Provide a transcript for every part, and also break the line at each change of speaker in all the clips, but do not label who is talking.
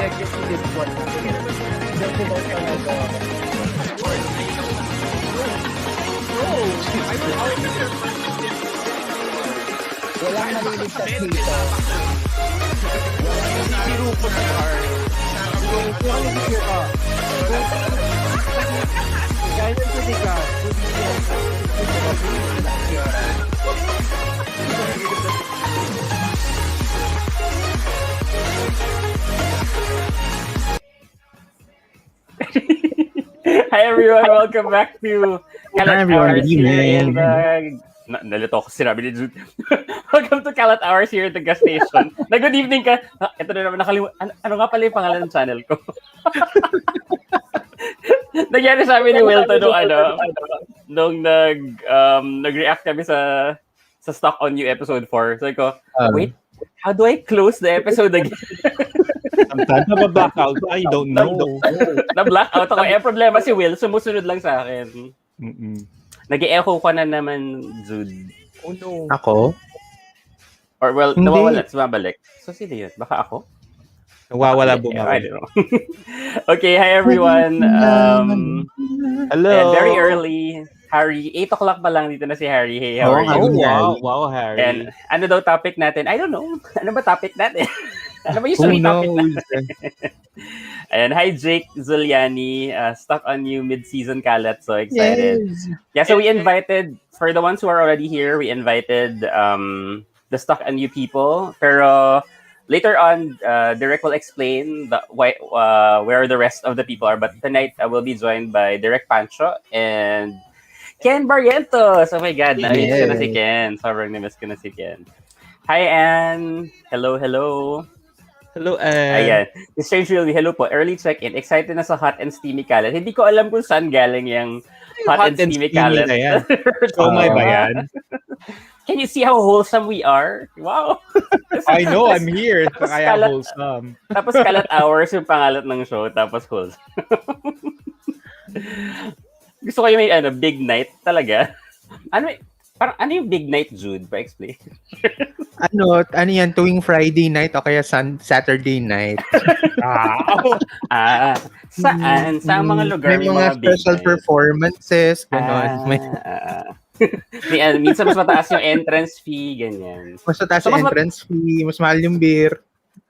executive is what executive talaga. Walang naliligtas dito.
Biro ko sa car.
Kaya nang pwede ka.
Hi everyone, welcome back to Kalat Hours here in the... Nalito ako sinabi ni Jude. Welcome to Kalat Hours here at the gas station. Good evening ka. Ito na naman nakalimutan. Ano nga pala yung pangalan ng channel ko? Nagyari sa amin ni Wilton nung nag-react kami sa Stock on You episode 4. So ko, wait, how do I close the episode again?
Sometimes na-blackout. I don't know.
Na-blackout ako. Problema si Will, sumusunod lang sa akin. Nag-e-echo ka na naman, Jude.
Oh no.
Ako?
Or well, nawawala, sumabalik. So sino yun? Baka ako?
Nawawala
I don't
bumawala.
know. Okay, hi everyone.
Hello.
And very early, Harry. 8 o'clock pa lang dito na si Harry. Hey, how are you?
Oh, wow, Harry.
And ano daw topic natin? I don't know. Ano ba topic natin? Ano ba usually topic natin? And hi Jake Zuliani, stuck on you mid-season Kalat, so excited. Yes. Yeah, so we invited, for the ones who are already here, we invited the stuck on you people. Pero later on, Derek will explain where the rest of the people are. But tonight, I will be joined by Derek Pancho and Ken Barrientos. Oh my God, na-miss ko na si Ken. Sobrang na-miss ko na si Ken. Hi, Anne. Hello, hello.
Hello, Anne.
Ayan. Strange Really, hello po. Early check-in. Excited na sa hot and steamy Kalat. Hindi ko alam kung saan galing yung hot and steamy Kalat.
So may bayan.
Can you see how wholesome we are? Wow!
I know, I'm here. Kaya wholesome.
Tapos Kalat Hours yung pangalat ng show. Tapos wholesome. Gusto ko yung may big night talaga. Parang ano yung big night, Jude? Pa-explain.
ano yan, tuwing Friday night o kaya Saturday night.
Saan? Sa mga lugar
may mga special performances, gano'n.
Minsan mas mataas yung entrance fee, ganyan.
Mas mataas yung entrance fee, mas mahal yung beer.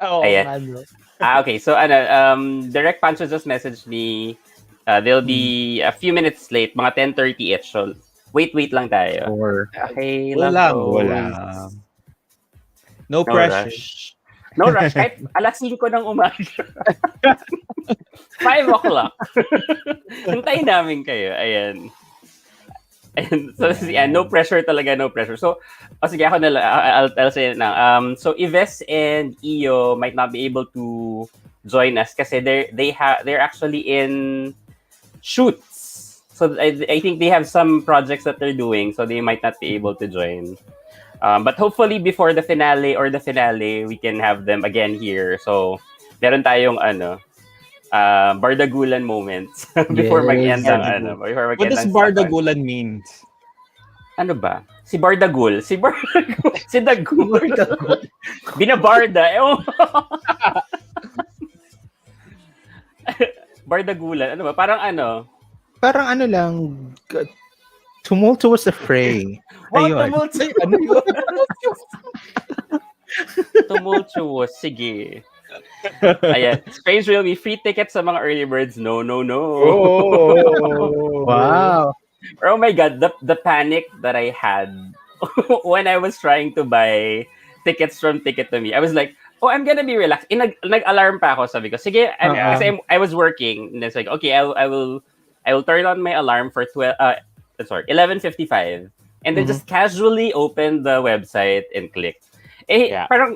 Ayan. Okay, so Direct Pancho just messaged me. They'll be a few minutes late, mga 10:30-ish. So wait lang tayo. Okay,
wala. No pressure.
No rush. Kahit alas 5 ng umaga. 5 o'clock. Hintayin namin kayo. Ayan. So, no pressure talaga, no pressure. So, sige, ako na lang. I'll say it now. So, Yves and Iyo might not be able to join us kasi they're actually in shoots. So, I think they have some projects that they're doing, so they might not be able to join. But hopefully, before the finale, we can have them again here. So, meron tayong bardagulan moments before mag-end ang
What does bardagulan mean?
Ano ba? Si Bardagul. Si Dagul. Binabarda. Bardagulan. Ano ba?
Parang ano lang, tumultuous affray.
Ayun. Tumultuous. Sige. Ayan. Strange will be free tickets sa mga early birds. No.
Wow.
Oh my God, the panic that I had when I was trying to buy tickets from Ticket to Me. I was like, I'm gonna be relaxed. Nag-alarm pa ako, sabi ko. Sige, kasi I was working. And it's like, okay, I will turn on my alarm for 11:55. And then just casually open the website and click. Parang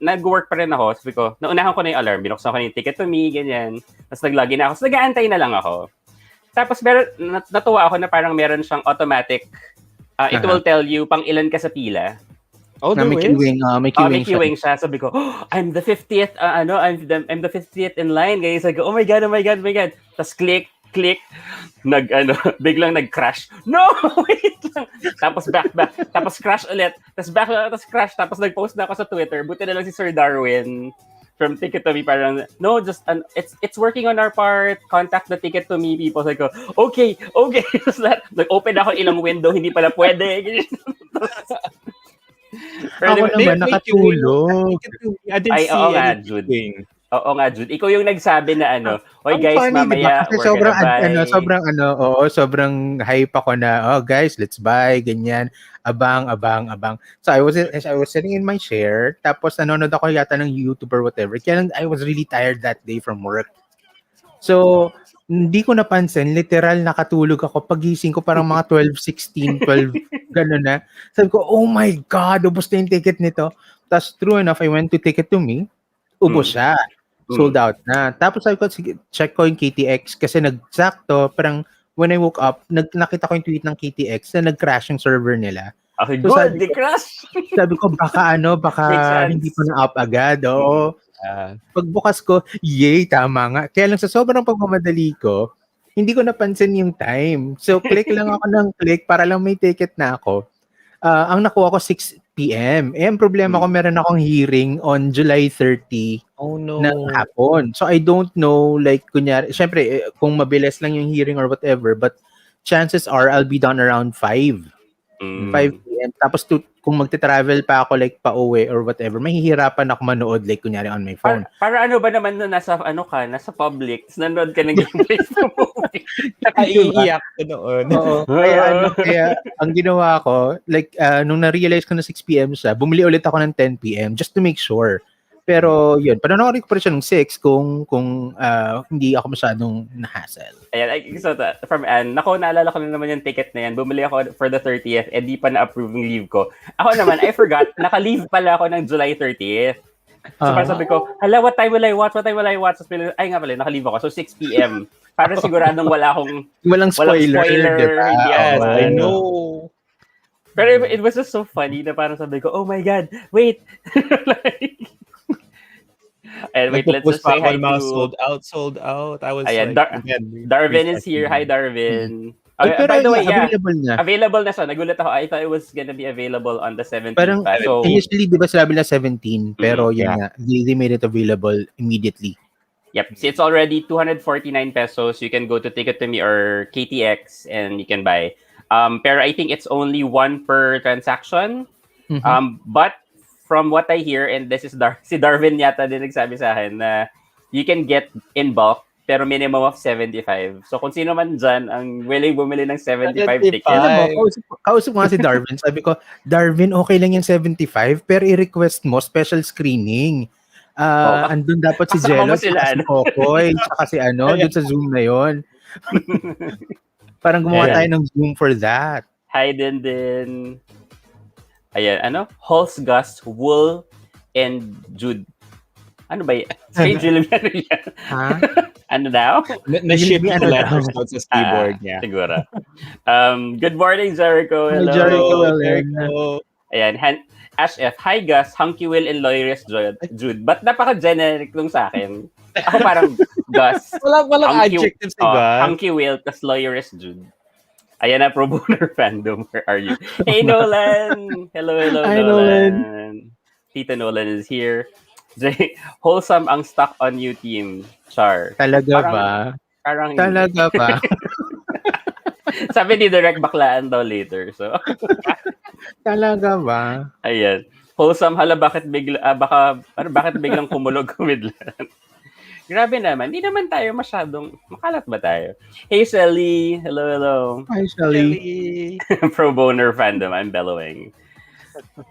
nag-work pa rin ako. Sabi ko, naunahan ko na yung alarm. Binuksan ko na yung Ticket to Me, ganyan. Tapos naglagin na ako. So nag-aantay na lang ako. Tapos natuwa ako na parang meron siyang automatic. It will tell you pang ilan ka sa pila.
May queuing
siya. Sabi ko, I'm the 50th. I'm the 50th in line. Guys, I go, oh my God. Tapos click. Biglang nag-crash. No! Wait lang. Tapos back. Tapos crash ulit. Tapos back, tapos crash. Tapos nag-post na ako sa Twitter. Buti na lang si Sir Darwin from Ticket to Me, parang, no, just, it's working on our part. Contact the Ticket to Me people. Like, okay. Tapos nag-open ako ilang window, hindi pala pwede. Pero
Ako naman, nakatulog.
I didn't
Ay,
see
oo nga,
anything.
Oo nga, Jude. Ikaw yung nagsabi na Hoy
Ang
guys,
funny,
mamaya
diba? Kasi
we're gonna buy.
sobrang hype ako na, guys, let's buy, ganyan. Abang. So I was sitting in my chair, tapos nanonood ako yata ng YouTube or whatever. Kaya lang, I was really tired that day from work. So, hindi ko napansin, literal nakatulog ako. Pagising ko parang mga 12, gano'n na. Sabi ko, oh my God, ubos na yung ticket nito. Tapos true enough, I went to Ticket to Me, ubos siya. Sold out na. Tapos sabi ko, sige, check ko yung KTX kasi nagsakto, parang when I woke up, nakita ko yung tweet ng KTX na nag-crash yung server nila.
Okay,
So,
good, di crash.
Sabi ko, baka hindi pa na-up agad. Oo. Pagbukas ko, yay, tama nga. Kaya lang sa sobrang pagmamadali ko, hindi ko napansin yung time. So, click lang ako ng click para lang may ticket na ako. Ang nakuha ko 6 p.m. Ang problema ko, meron akong hearing on July 30 ng hapon. So, I don't know, like, kunyari, syempre, kung mabilis lang yung hearing or whatever, but chances are I'll be done around 5 p.m. Tapos kung magte-travel pa ako like pa uwi or whatever, mahihirapan ako manood like kunyari on my phone.
Para ano ba naman na nasa public, nanood ka ng Gameboys the Movie.
Iiyak ko noon.
Oo. Kaya ang ginawa ko, like nung na-realize ko na 6 p.m. siya, bumili ulit ako ng 10 p.m. just to make sure. Pero yun, panonoorin ko pa rin siya ng 6 kung hindi ako masyadong na-hassle.
Ayan, so from Anne, naalala ko na naman yung ticket na yan. Bumili ako for the 30th, di pa na-approve yung leave ko. Ako naman, I forgot, naka-leave pala ako ng July 30th. So parang sabi ko, hala, what time will I watch? Ay nga pala, naka-leave ako. So 6 p.m. Para siguradong
walang spoiler. Diba?
Yes,
I know.
Pero it was just so funny na parang sabi ko, oh my God, wait. And wait, let's just say hi to...
Sold out. I was
Ayan, Darvin is here. Hi, Darvin.
Pero
by the way,
available na.
Available na siya. Nagulat ako. I thought it was gonna be available on the 17th.
Parang,
so,
initially, di ba sabi na 17? Pero yun nga, they made it available immediately.
Yep. See, it's already 249 pesos. You can go to Ticket to Me or KTX and you can buy. Pero I think it's only one per transaction. But from what I hear, and this is si Darvin yata din nagsabi sa akin na you can get in bulk pero minimum of 75. So kung sino man dyan ang willing bumili ng 75 tickets.
Kausap nga si Darvin. Sabi ko, Darvin, okay lang yung 75 pero i-request mo special screening. Andun dapat si Jello, si Kokoy, tsaka si dun sa Zoom na yon. Parang gumawa tayo ng Zoom for that.
Hi din. Ayan, Holzgast, Wool, and Jude. Ano ba yan? Strange film yan.
Ha?
Ano daw?
Na-ship yung letters doon sa keyboard niya.
Siguro. Good morning, Jericho. Hello.
Hi, Jericho.
Ayan, Ash F. Hi, Gus, Hunky Will, and Lawyerist Jude. Ba't napaka-generic nung sa akin? Ako parang Gus.
Walang adjective si Gus.
Hunky Will, tas Lawyerist Jude. Ayan na, pro boner fandom. Where are you? Hey, Nolan! Hello,
Hi,
Nolan. Tita Nolan is here. Wholesome ang stuck on you team. Char.
Talaga ba? Talaga ba?
Sabi ni Direct baklaan daw later. So.
Talaga ba?
Ayan. Wholesome, hala, bakit biglang kumulog-kumidlan? Grabe naman. Hindi naman tayo masyadong... Makalat ba tayo? Hey, Shelly. Hello.
Hi, Shelly.
Pro boner fandom. I'm bellowing.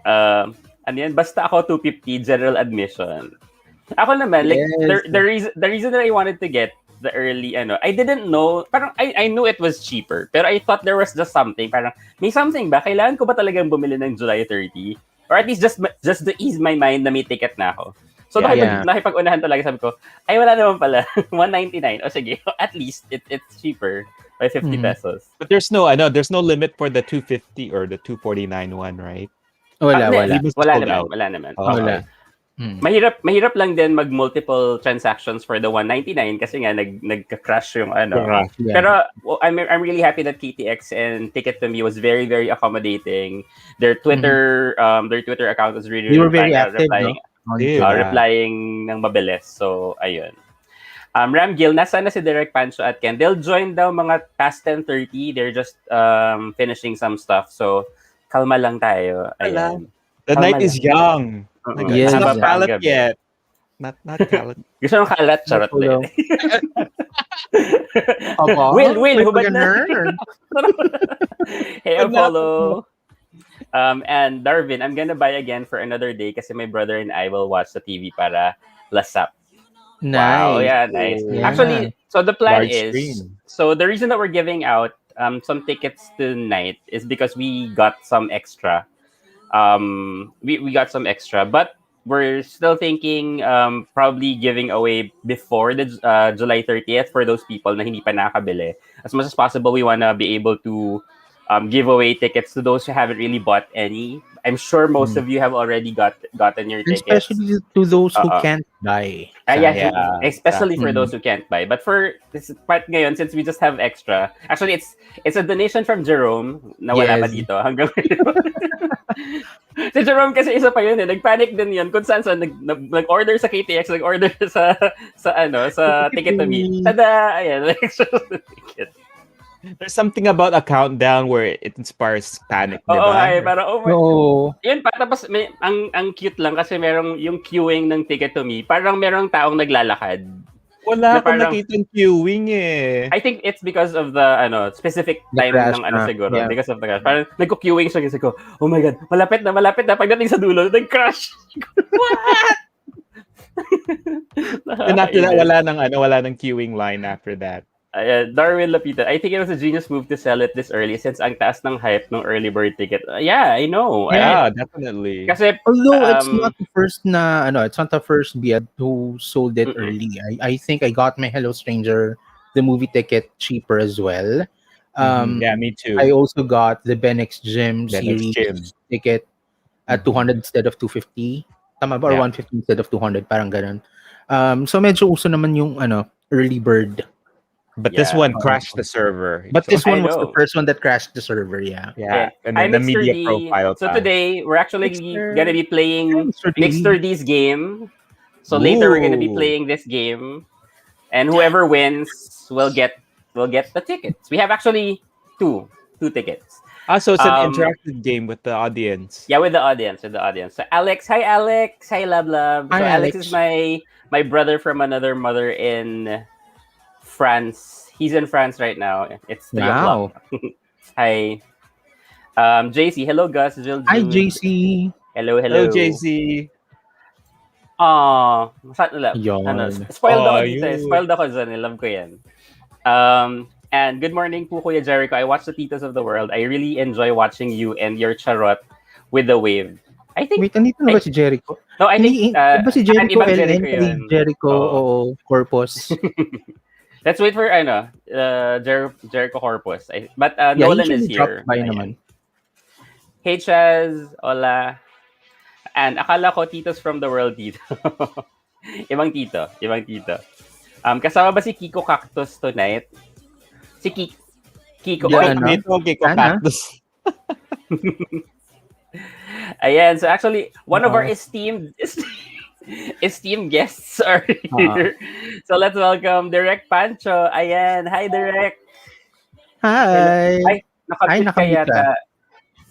Ano yan? Basta ako 250 general admission. Ako naman, like, yes. the reason that I wanted to get the early, I didn't know, parang I knew it was cheaper, pero I thought there was just something, parang, may something ba? Kailangan ko ba talagang bumili ng July 30? Or at least just to ease my mind na may ticket na ako. So, nakipag-unahan talaga, sabi ko, ay, wala naman pala. 199. O sige, at least it's cheaper by 50 pesos.
But there's no limit for the 250 or the 249 one, right?
Wala
naman.
Oh,
wala.
Mahirap lang din mag-multiple transactions for the 199 kasi nga nagka-crash yung
Yeah.
Pero I'm really happy that KTX and Ticket to Me was very, very accommodating. Their Twitter account was really,
they were very active, no?
replying ng mabilis. So, ayun. Ram Gil, nasa na si Direk Pancho at Ken? They'll join daw mga past 10:30. They're just finishing some stuff. So, kalma lang tayo. Ayan.
The night is young.
Yes.
It's not Kalat yet. Not Kalat.
Gusto nung Kalat? Charot na. Will, hubad na. Hey, Apollo. And Darwin, I'm gonna buy again for another day kasi my brother and I will watch the TV para lasap.
Nice.
Wow, yeah, nice.
Yeah.
Actually, so the plan
Large
is,
screen.
so the reason that we're giving out some tickets tonight is because we got some extra. We got some extra, but we're still thinking probably giving away before the July 30th for those people na hindi pa nakabili. As much as possible, we wanna be able to give away tickets to those who haven't really bought any. I'm sure most of you have already gotten your tickets.
Especially to those who can't buy.
Especially for those who can't buy. But for this part ngayon, since we just have extra, actually it's a donation from Jerome na wala pa dito hanggang si Jerome kasi isa pa yun nagpanic din yun kung saan nag-order sa KTX, nag-order sa Ticket to Me. Tada! Ayan, extra ticket.
There's something about a countdown where it inspires panic,
Oo,
diba?
parang yun pa, tapos ang cute lang kasi merong yung queuing ng Ticket to Me, parang merong taong naglalakad.
Wala akong nakitang queuing eh.
I think it's because of the specific time ng siguro. Yeah. Because of the crash. Parang nagko-queuing siya kasi ko, oh my God, malapit na. Pagdating sa dulo, nag-crash. What?
And after that, wala nang queuing line after that.
Darwin Lapita, I think it was a genius move to sell it this early since ang taas ng hype ng early bird ticket. Yeah, I know.
Yeah, definitely.
Kasi,
although it's not the first it's not the first Biad who sold it early. I think I got my Hello Stranger, the movie ticket, cheaper as well.
Yeah, me too.
I also got the Benex Gym series ticket at 200 instead of 250. Tama ba? Or 150 instead of 200, parang ganun. So medyo uso naman yung early bird.
But this one crashed the server.
But this one was the first one that crashed the server, yeah.
And then the media profile.
So today, we're actually going to be playing Mixter D's game. So later, we're going to be playing this game. And whoever wins will get the tickets. We have actually two tickets.
So it's an interactive game with the audience.
Yeah, with the audience. So Alex, hi Alex. Hi Lab.
Hi,
so Alex is my brother from another mother in France. He's in France right now. It's 3 o'clock. Hi. JC. Hello, Gus. Jill,
hi, JC.
Hello,
JC.
Spoiled ako dito. Spoiled ako dyan. Love ko yan. And good morning po, Kuya Jericho. I watch the Titos of the World. I really enjoy watching you and your charot with the wave. I think...
Wait, andito na ba si Jericho?
No, I think...
ba si Jericho?
Jericho
Corpus.
Let's wait for Jericho Corpus. But Nolan is here.
Naman.
Hey Chaz, hola. And akala ko titos from the world dito. Ibang tito. Kasama ba si Kiko Cactus tonight? Si Kiko.
Kiko Cactus.
Ayan, so actually one of our esteemed guests are here. So let's welcome Direk Pancho. Ayan. Hi, Direk.
Hi.
Ay, nakabita.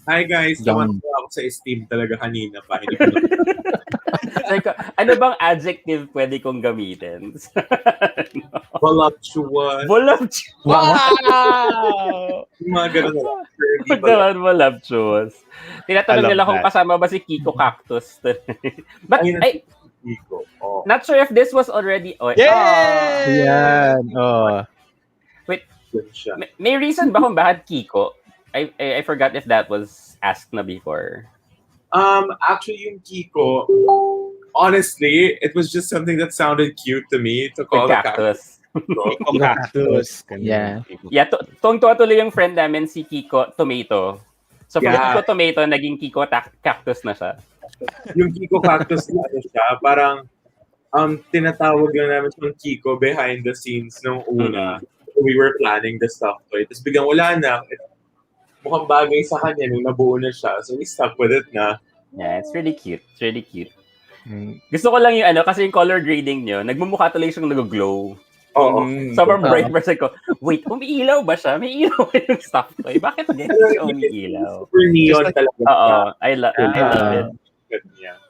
Hi, guys. Naman po ako sa esteem talaga kanina pa.
Ano bang adjective pwede kong gamitin?
Voluptuous.
Wow!
Mga ganun
na. Voluptuous. Tinatanong nila kung kasama ba si Kiko Cactus. But,
Kiko.
Not sure if this was already...
Yan.
Wait, may reason ba kung bakit Kiko? I forgot if that was asked na before.
Actually, yung Kiko, honestly, it was just something that sounded cute to me to call the cactus.
Cactus.
Yeah.
Yeah, tuwang-tuwa tuloy yung friend namin si Kiko Tomato. So, from Kiko Tomato, naging Kiko Cactus na siya.
Yung Kiko Cactus na siya, parang tinatawag lang namin yung Kiko behind the scenes nung una. We were planning the stuff to it. Tapos biglang wala na. Mukhang bagay sa kanya nung nabuo na siya. So we stuck with it na.
Yeah, it's really cute. Gusto ko lang yung kasi yung color grading nyo, nagmumukha tuloy siyang nag-glow.
Oo.
Sobrang bright person ko. Wait, umiilaw ba siya? May ilaw ba yung stuff ko? Bakit ganyan siya umiilaw?
Super neon talaga.
Oo, I love it.
Yeah.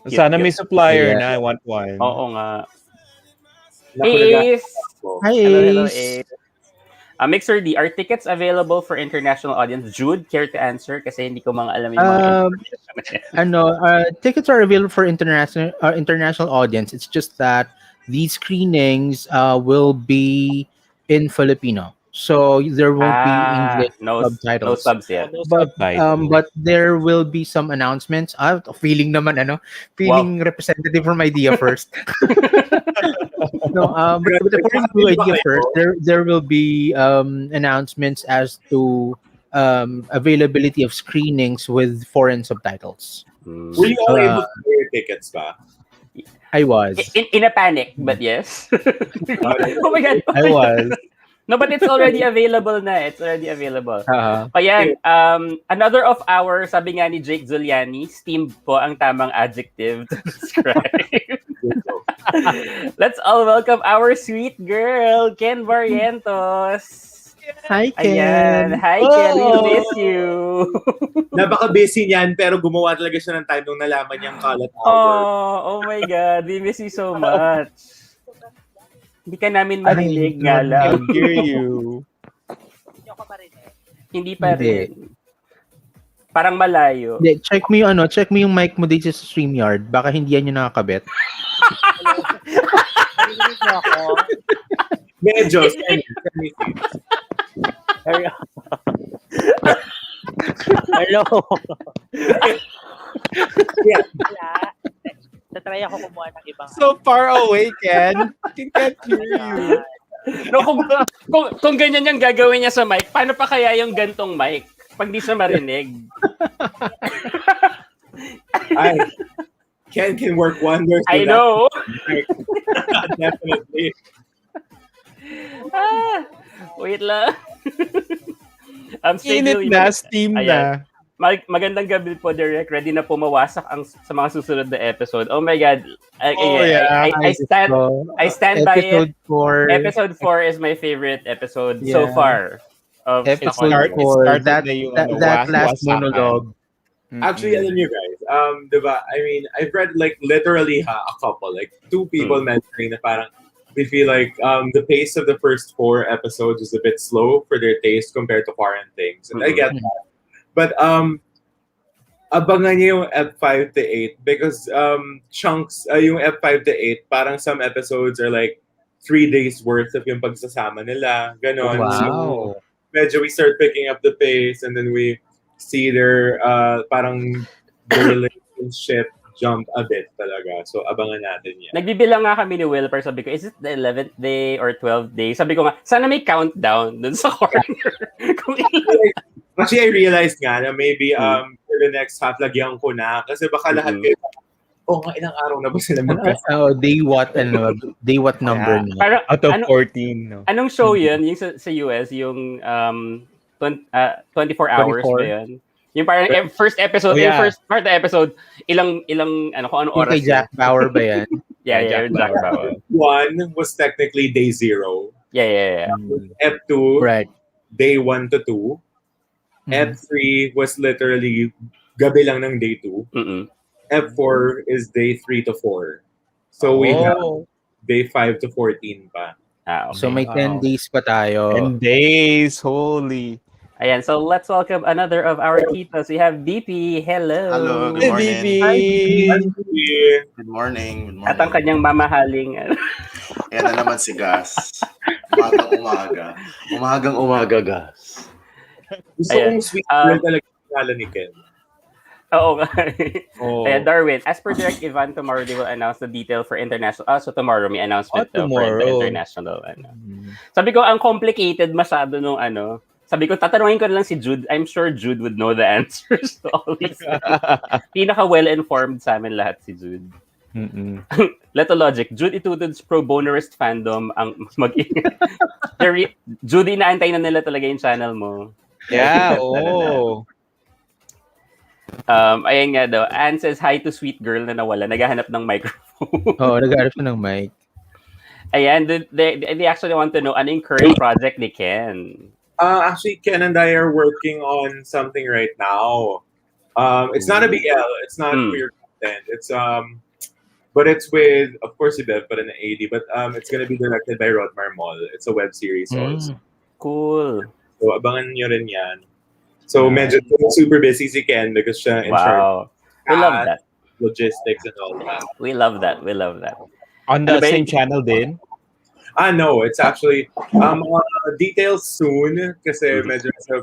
Sana may supplier
Yeah.
na. I want one.
Oo nga.
Naku,
Ace!
Hi,
Hello,
Ace.
Ace. Mixer D, are tickets available for international audience? Jude, care to answer? Kasi hindi ko mga alam yung mga information.
Tickets are available for international audience. It's just that these screenings will be in Filipino, so there won't be English
no
subtitles.
subs yet.
But there will be some announcements. Feeling representative from Idea first. But according to Idea first, there will be announcements as to availability of screenings with foreign subtitles.
Were you all able to buy your tickets ba?
I was.
In a panic, but yes. Oh my God.
I was.
No, but it's already available na. It's already available. Ayan, another of our, sabi nga ni Jake Zuliani, steamed po ang tamang adjective to describe. Let's all welcome our sweet girl, Ken Barrientos.
Hi, Ken.
Ayan. Hi, Ken. We miss you.
Napaka-busy niyan, pero gumawa talaga siya ng time nung nalaman niyang Kalat hour.
Oh my God. We miss you so much. Hindi ka namin marinig nga lang.
I hear you.
Hindi pa rin. Parang malayo.
Check mo yung mic mo dito sa StreamYard. Baka hindi yan yung nakakabit.
Medyo.
Hello.
Yeah.
Tatry ako kumuha ng ibang...
So far away, Ken. I can't hear you.
No, kung ganyan yung gagawin niya sa mic, paano pa kaya yung gantong mic? Pag di siya marinig.
Ay, Ken can work wonders.
I know.
Definitely.
Wait lang.
Init na, steam na.
Magandang gabi po, Derek. Ready na po mawasak sa mga susunod na episode. Oh my God. I stand by it. Episode 4 is my favorite episode so far.
Episode 4, that last monologue.
Actually, alam niyo guys, diba, I mean, I've read like literally a couple, like 2 people mentioning na parang they feel like the pace of the first 4 episodes is a bit slow for their taste compared to foreign things. And I get that. But abangan niyo yung F5 to 8 because chunks, yung F5 to 8, parang some episodes are like 3 days worth of yung pagsasama nila. Ganon.
Wow.
So, medyo we start picking up the pace and then we see their parang the relationship jump a bit talaga. So, abangan natin yan.
Nagbibilang nga kami ni Will, pero sabi ko, is it the 11th day or 12th day? Sabi ko nga, sana may countdown dun sa corner.
Actually, I realized nga na maybe for the next half, lagyan ko na. Kasi baka lahat kayo, ilang araw na ba sila
Day what number na?
Parang,
Out of 14. No?
Anong show yun? Yung sa US, yung 24 hours ba yun? Yung parang first episode, yung first part of the episode, ilang kung anong oras.
Kay Jack Bauer ba yan?
Yeah, Jack Bauer.
One was technically day 0.
Yeah.
F2,
Right.
day 1 to 2. F3 was literally gabi lang ng day 2. F4 is day 3 to 4. So we have day 5 to 14 pa.
Okay.
So may 10 days pa tayo.
10 days, holy.
Ayan, so let's welcome another of our titos. We have BP. Hello.
Hello, good morning.
Hi,
Good morning.
At ang kanyang mamahaling.
Yan na naman si Gas. Umagang umaga, Gas.
Gusto kong sweet girl talaga yung ni Ken.
Oo nga. Ayan, Darwin, as per Direct Ivan, tomorrow they will announce the detail for international. So tomorrow may announcement for the international. Sabi ko, ang complicated masyado nung Sabi ko, tatanungin ko na lang si Jude. I'm sure Jude would know the answers to all these. Pinaka well-informed sa amin lahat si Jude. Leto Logic, Jude Itutud's pro bonerist fandom ang mag-ingat. Jude, inaantay na nila talaga yung channel mo.
Yeah, oh.
Ayan nga daw. Anne says hi to sweet girl na nawala. Naghahanap ng microphone.
Oo, nag-aarap siya ng mic.
Ayan, they actually want to know ano yung current project ni Ken.
Actually, Ken and I are working on something right now. It's not a BL. It's not queer content. It's but it's with, of course, si Bev, but an AD. But it's gonna be directed by Rod Marmol. It's a web series also.
Cool.
So abangan nyo rin yan. So medyo super busy si Ken because siya in charge.
We love that.
Logistics and all that.
We love that. We love that.
On the same channel din?
No, it's actually details soon kasi medyo sa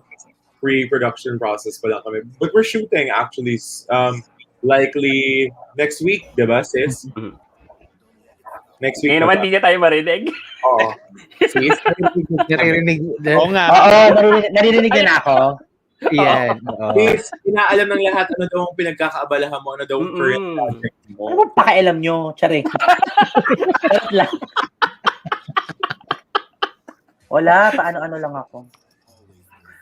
pre-production process pa lang kami. But we're shooting actually likely next week, diba sis? Next week.
Ngayon naman hindi niya tayo marinig.
Oo.
Sis, naririnig.
Oo nga.
Oo, naririnig din ako.
Yan.
Sis, inaalam ng lahat ano daw ang pinagkakaabalahan mo, ano daw ang current project mo.
Ano ba pakialam nyo? Tsari. Wala, paano-ano lang ako.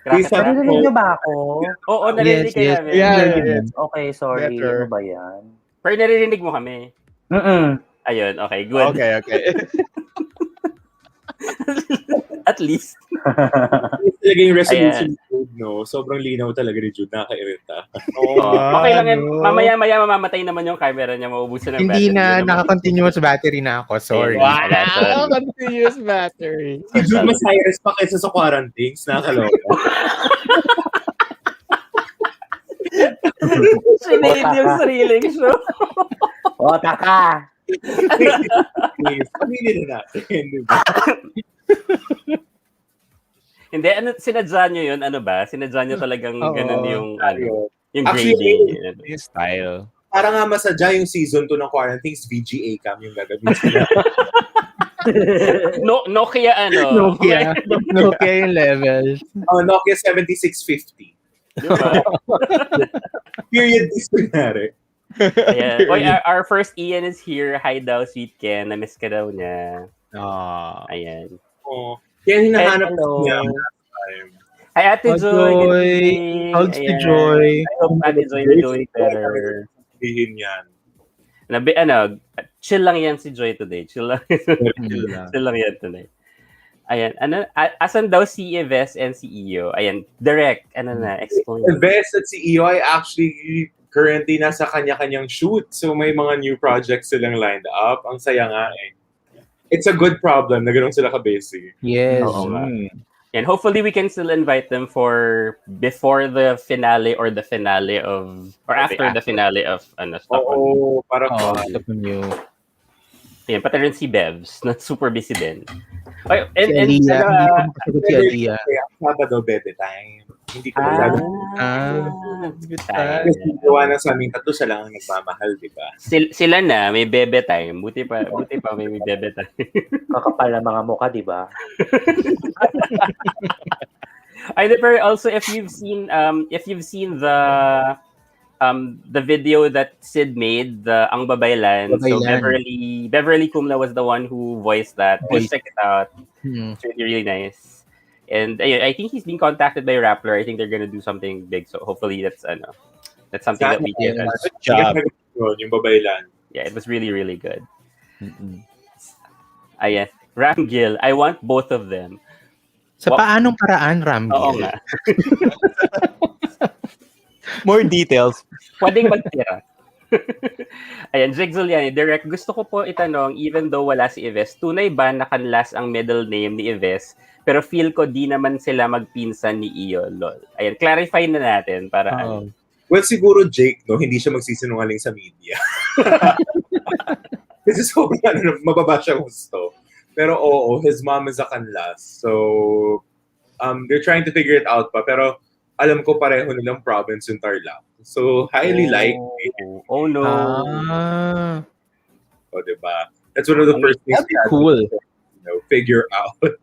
Narinig nyo ba ako?
Oo, narinig ka namin.
Yeah.
Okay, sorry.
Better.
Ano ba yan?
Pero naririnig mo kami. Ayun, okay, good.
Okay.
At least.
Talaga yung resolution ni Jude, no? Sobrang linaw talaga ni Jude. Nakaka-irita.
Okay lang yan. Mamaya mamamatay naman yung camera niya. Maubusan ng
Hindi
battery.
na, naka-continuous battery na ako. Sorry.
Wow! Continuous battery.
Si Jude mas high risk pa kaysa sa quarantines. Nakakaloka.
Sinade yung sariling show.
O, taka.
Please, pamili na natin. Diba?
Hindi, sinadya nyo yun, ano ba? Sinadya nyo talagang ganun yung, yung
Actually,
grading.
Yung style.
Para nga masadya yung season 2 ng quarantines, VGA cam yung gagamitin nila.
Nokia
Nokia yung level.
Nokia 7650.
Diba?
Period disciplinary.
Ayan. Oy, our first Ian is here. Hi daw, sweet Ken. Na-miss ka daw niya. Ayan.
Kaya hinahanap
hello.
niya.
Hi, Ate Joy.
Hugs to Joy.
I hope Ate Joy is doing better.
Sabihin yan.
Chill lang yan si Joy today. Chill lang yan today. Ayan. Asan daw si Yves and si Iyo? Ayan. Direct. Explain.
Yves at si Iyo ay actually currently nasa kanya-kanyang shoot. So may mga new projects silang lined up. Ang saya nga eh. It's a good problem na ganun sila ka-busy.
Yes.
Oo nga. And hopefully we can still invite them for before the finale or the finale of or after the finale of Stop On.
Parang
Stop On You.
Yan, pati rin si Bevs na super busy din. Okay,
Si Aliyah. Hindi ko masagot si Aliyah.
Sabado, bebe time. Hindi ko
Kasi
gawa na sa aming tatlo, siya lang ang nagmamahal, di ba?
Sila na, may bebe time. Buti pa may bebe time.
Kakapal na mga mukha, di ba?
Pero also if you've seen the video that Sid made, the Ang Babaylan. So Beverly Kumla was the one who voiced that. Please check it out. It's really, really nice. And I think he's being contacted by Rappler. I think they're gonna do something big. So hopefully that's something that we did.
Good job.
Yung Babaylan.
Yeah, it was really, really good. Ayan. Ramgil, I want both of them.
Sa paanong paraan, Ramgil?
Oo nga.
More details.
Pwedeng magtira. Ayan, Jigzuliani, Direct, gusto ko po itanong, even though wala si Yves, tunay ba nakanlas ang middle name ni Yves, pero feel ko di naman sila magpinsan ni Iyo, lol. Ayan, clarify na natin para
Well, siguro Jake, no, hindi siya magsisinungaling sa media. Kasi sobrang mababa siya gusto. Pero oo, his mom is a kanlas. So, they're trying to figure it out pa. Pero alam ko pareho nilang province yung Tarlac. So, highly likely.
Oh no.
O, diba? That's one of the first things
that'd be cool.
Figure out.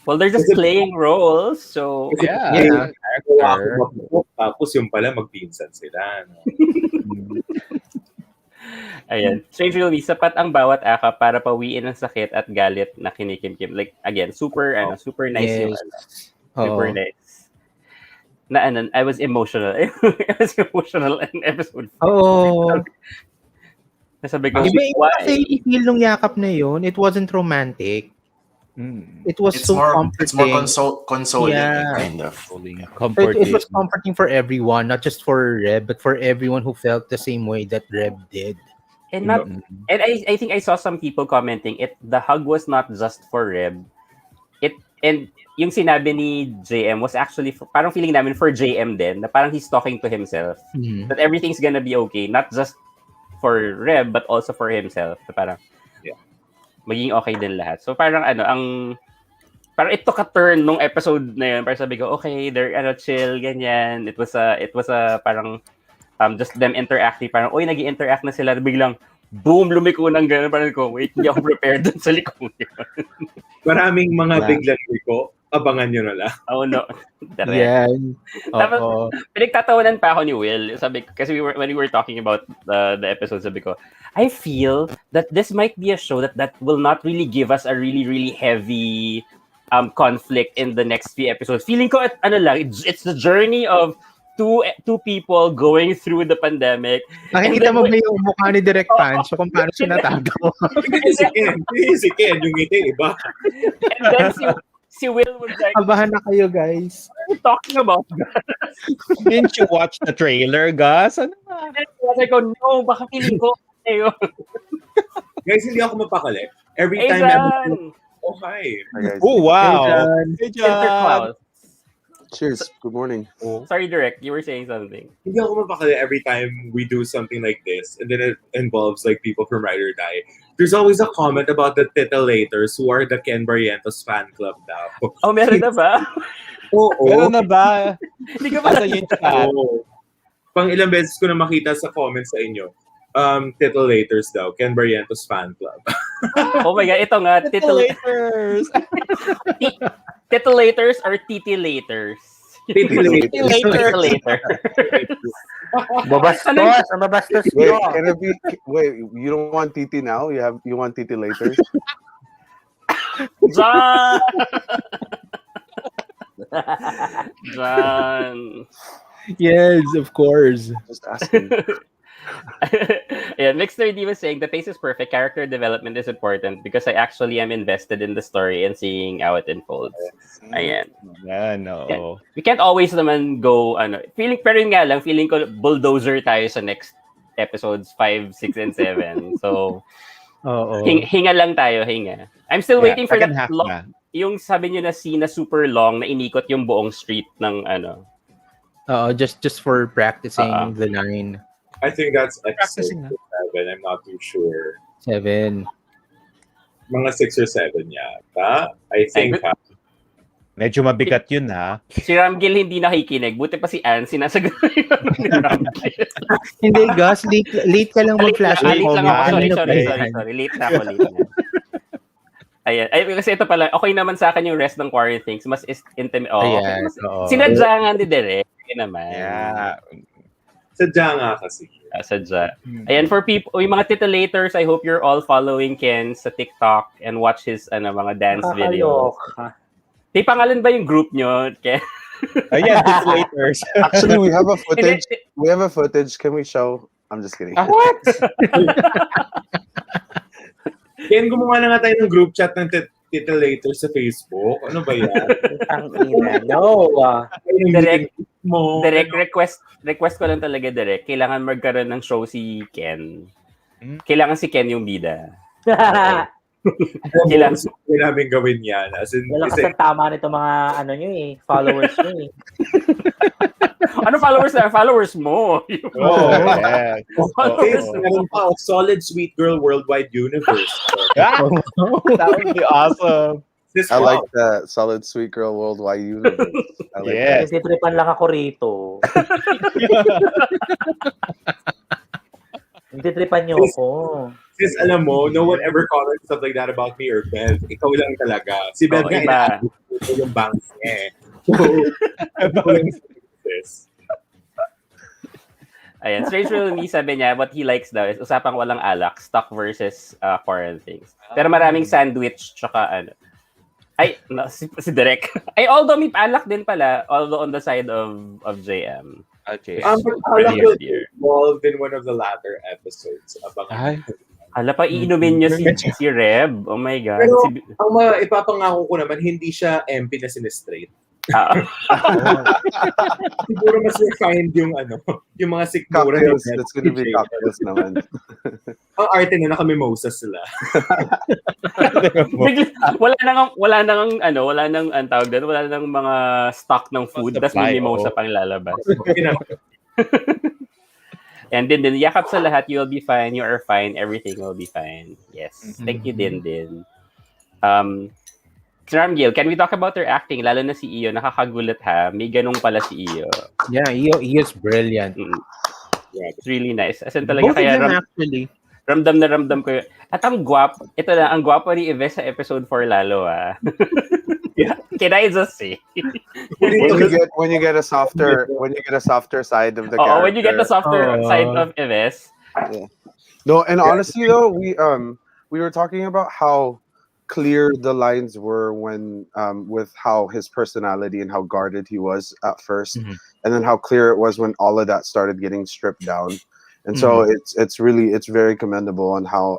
Well, they're just playing roles, so
Yeah.
Tapos yung pala magpinsan sila. No?
Ayan. Strangely, sapat ang bawat aka para pawiin ang sakit at galit na kinikimkim. Like, again, super nice yung
Yes.
super nice. I was emotional. I was emotional in episode 4.
Oo.
Nasabi ko,
Iba
why?
kasi feel nung yakap na yun, it wasn't romantic. It was
It's
so
more
comforting.
consoling,
Yeah.
kind of.
It was comforting for everyone, not just for Reb, but for everyone who felt the same way that Reb did.
And I think I saw some people commenting the hug was not just for Reb. And yung sinabi ni JM was actually parang feeling namin for JM din, na parang he's talking to himself. That everything's gonna be okay, not just for Reb but also for himself. So parang maging okay din lahat. So parang parang it took a turn nung episode na yun. Parang sabi ko, okay, they're chill, ganyan. It was a parang just them interacting. Parang, nag-i-interact na sila. Biglang, boom, lumiko ng gano'n. Parang ko, wait, hindi ako prepared dun sa liko.
Maraming mga biglang liko. Abangan nyo na lang.
Oh, no.
Yeah.
Tapos, pinagtatawanan pa ako ni Will. Sabi, kasi when we were talking about the episode, sabi ko, I feel that this might be a show that will not really give us a really, really heavy conflict in the next few episodes. Feeling ko, it's the journey of two people going through the pandemic.
Nakikita mo ba yung mukha ni Direk Pancho kung paano siya natagawa?
Si Ken, yung ngiti, iba.
And then si Will was like,
abahan na kayo, guys.
what are you talking about, Gus?
Didn't you watch the trailer, Gus? Ano ba?
I go, no, baka feeling ko.
Guys, hindi ako mapakali. Every time oh, hi.
Hi, guys.
Oh, wow.
Hey,
Hey, John.
Cheers. Good morning.
Sorry, Direk, you were saying something.
Hindi ako mapakali every time we do something like this, and then it involves like people from Ride or Die. There's always a comment about the titilators who are the Ken Barrientos fan club daw.
Oh, meron na ba?
Oo.
Meron na ba?
Hindi ka ba?
Nasa yung chat.
Oo. Pang ilang beses ko na makita sa comments sa inyo. Titilators daw, Ken Barrientos fan club.
Oh my God, ito nga,
Titilators.
titilators or titilators?
Titilators.
Babastos, ang babastos
Wait,
ko.
can it be? Wait, you don't want TT now? You want TT later?
John! John!
Yes, of course.
Just asking.
Yeah, Mixed 3D was saying the pace is perfect. Character development is important because I actually am invested in the story and seeing how it unfolds. Ayan.
Yeah, no.
We can't always naman go, pero yun nga lang, feeling ko bulldozer tayo sa next episodes 5, 6, and 7. So, hinga lang tayo, hinga. I'm still waiting for that long, yung sabi nyo na scene na super long na inikot yung buong street ng
just for practicing the line.
I think that's episode 7. I'm not too sure.
7.
Mga 6 or 7 yata. I think.
Medyo mabigat yun, ha?
Si Ramgil hindi nakikinig. Buti pa si Ann, sinasagot ni Ramgil.
Hindi, Gus. Late ka lang mag-flash.
Late lang ako. Sorry. Late na ako. Ayan. Ay, kasi ito pala, okay naman sa akin yung rest ng quarantine. Mas intimate.
Ayan.
Sinadya nga ni Derek. Naman.
Yeah.
Sadya nga kasi.
Sadya. Ayan, for people, yung mga titilators, I hope you're all following Ken sa TikTok and watch his mga dance videos. May pangalan ba yung group nyo, Ken?
Ayan, titilators.
Actually, we have a footage. We have a footage. Can we show? I'm just kidding.
What?
Ken, gumawa na nga tayo ng group chat ng titilators sa Facebook. Ano ba yan?
Ang ina, no.
Direct request ko lang talaga, Direct. Kailangan magkaroon ng show si Ken. Kailangan si Ken yung bida.
Kailangan namin gawin yan. As in,
Wala kasi tama nito mga followers nyo eh.
Ano followers na? Followers mo.
Yeah.
Meron pa, Solid Sweet Girl Worldwide Universe.
That would be awesome.
I like that. Solid Sweet Girl Worldwide Universe. I like
Yes.
Kasi tripan lang ako rito. Hindi tripan nyo ako.
Sis, alam mo, no one ever comments stuff like that about me or Bev. Ikaw lang talaga. Si Bev nga yung banks niya
Ayan, Strange Real Me, sabi niya, what he likes daw is usapang walang alak, stock versus quarantines. Pero maraming sandwich, tsaka No, si Direk. Although may palak din pala, although on the side of JM.
Okay.
But Kalat was involved in one of the latter episodes.
Hala pa, iinumin niyo si Reb. Oh my God.
Pero ang ipapangako ko naman, hindi siya MP na sinistraight. Siguro mas refined yung mga sikmura.
It's gonna be cocktails naman.
Ang arte na naka-mimosas sila.
wala nang tawag doon, wala nang mga stock ng food, tas may mimosa pang lalabas. And din yakap sa lahat, you will be fine, you are fine, everything will be fine. Yes. Thank you din. Ramgil, can we talk about her acting? Lalo na si Iyo, nakakagulat ha. May ganung pala si Iyo.
Yeah, Iyo's brilliant.
Yeah, it's really nice. As in talaga,
Both of them actually.
Ramdam na ramdam ko yun. At ang gwapo, ito na, ang gwapo ni Yves sa episode 4 lalo Yeah. Can I just say?
when you get a softer side of the character.
When you get the softer side of Yves.
Yeah. No, and honestly though, we were talking about how clear the lines were when with how his personality and how guarded he was at first, and then how clear it was when all of that started getting stripped down. And so it's very commendable on how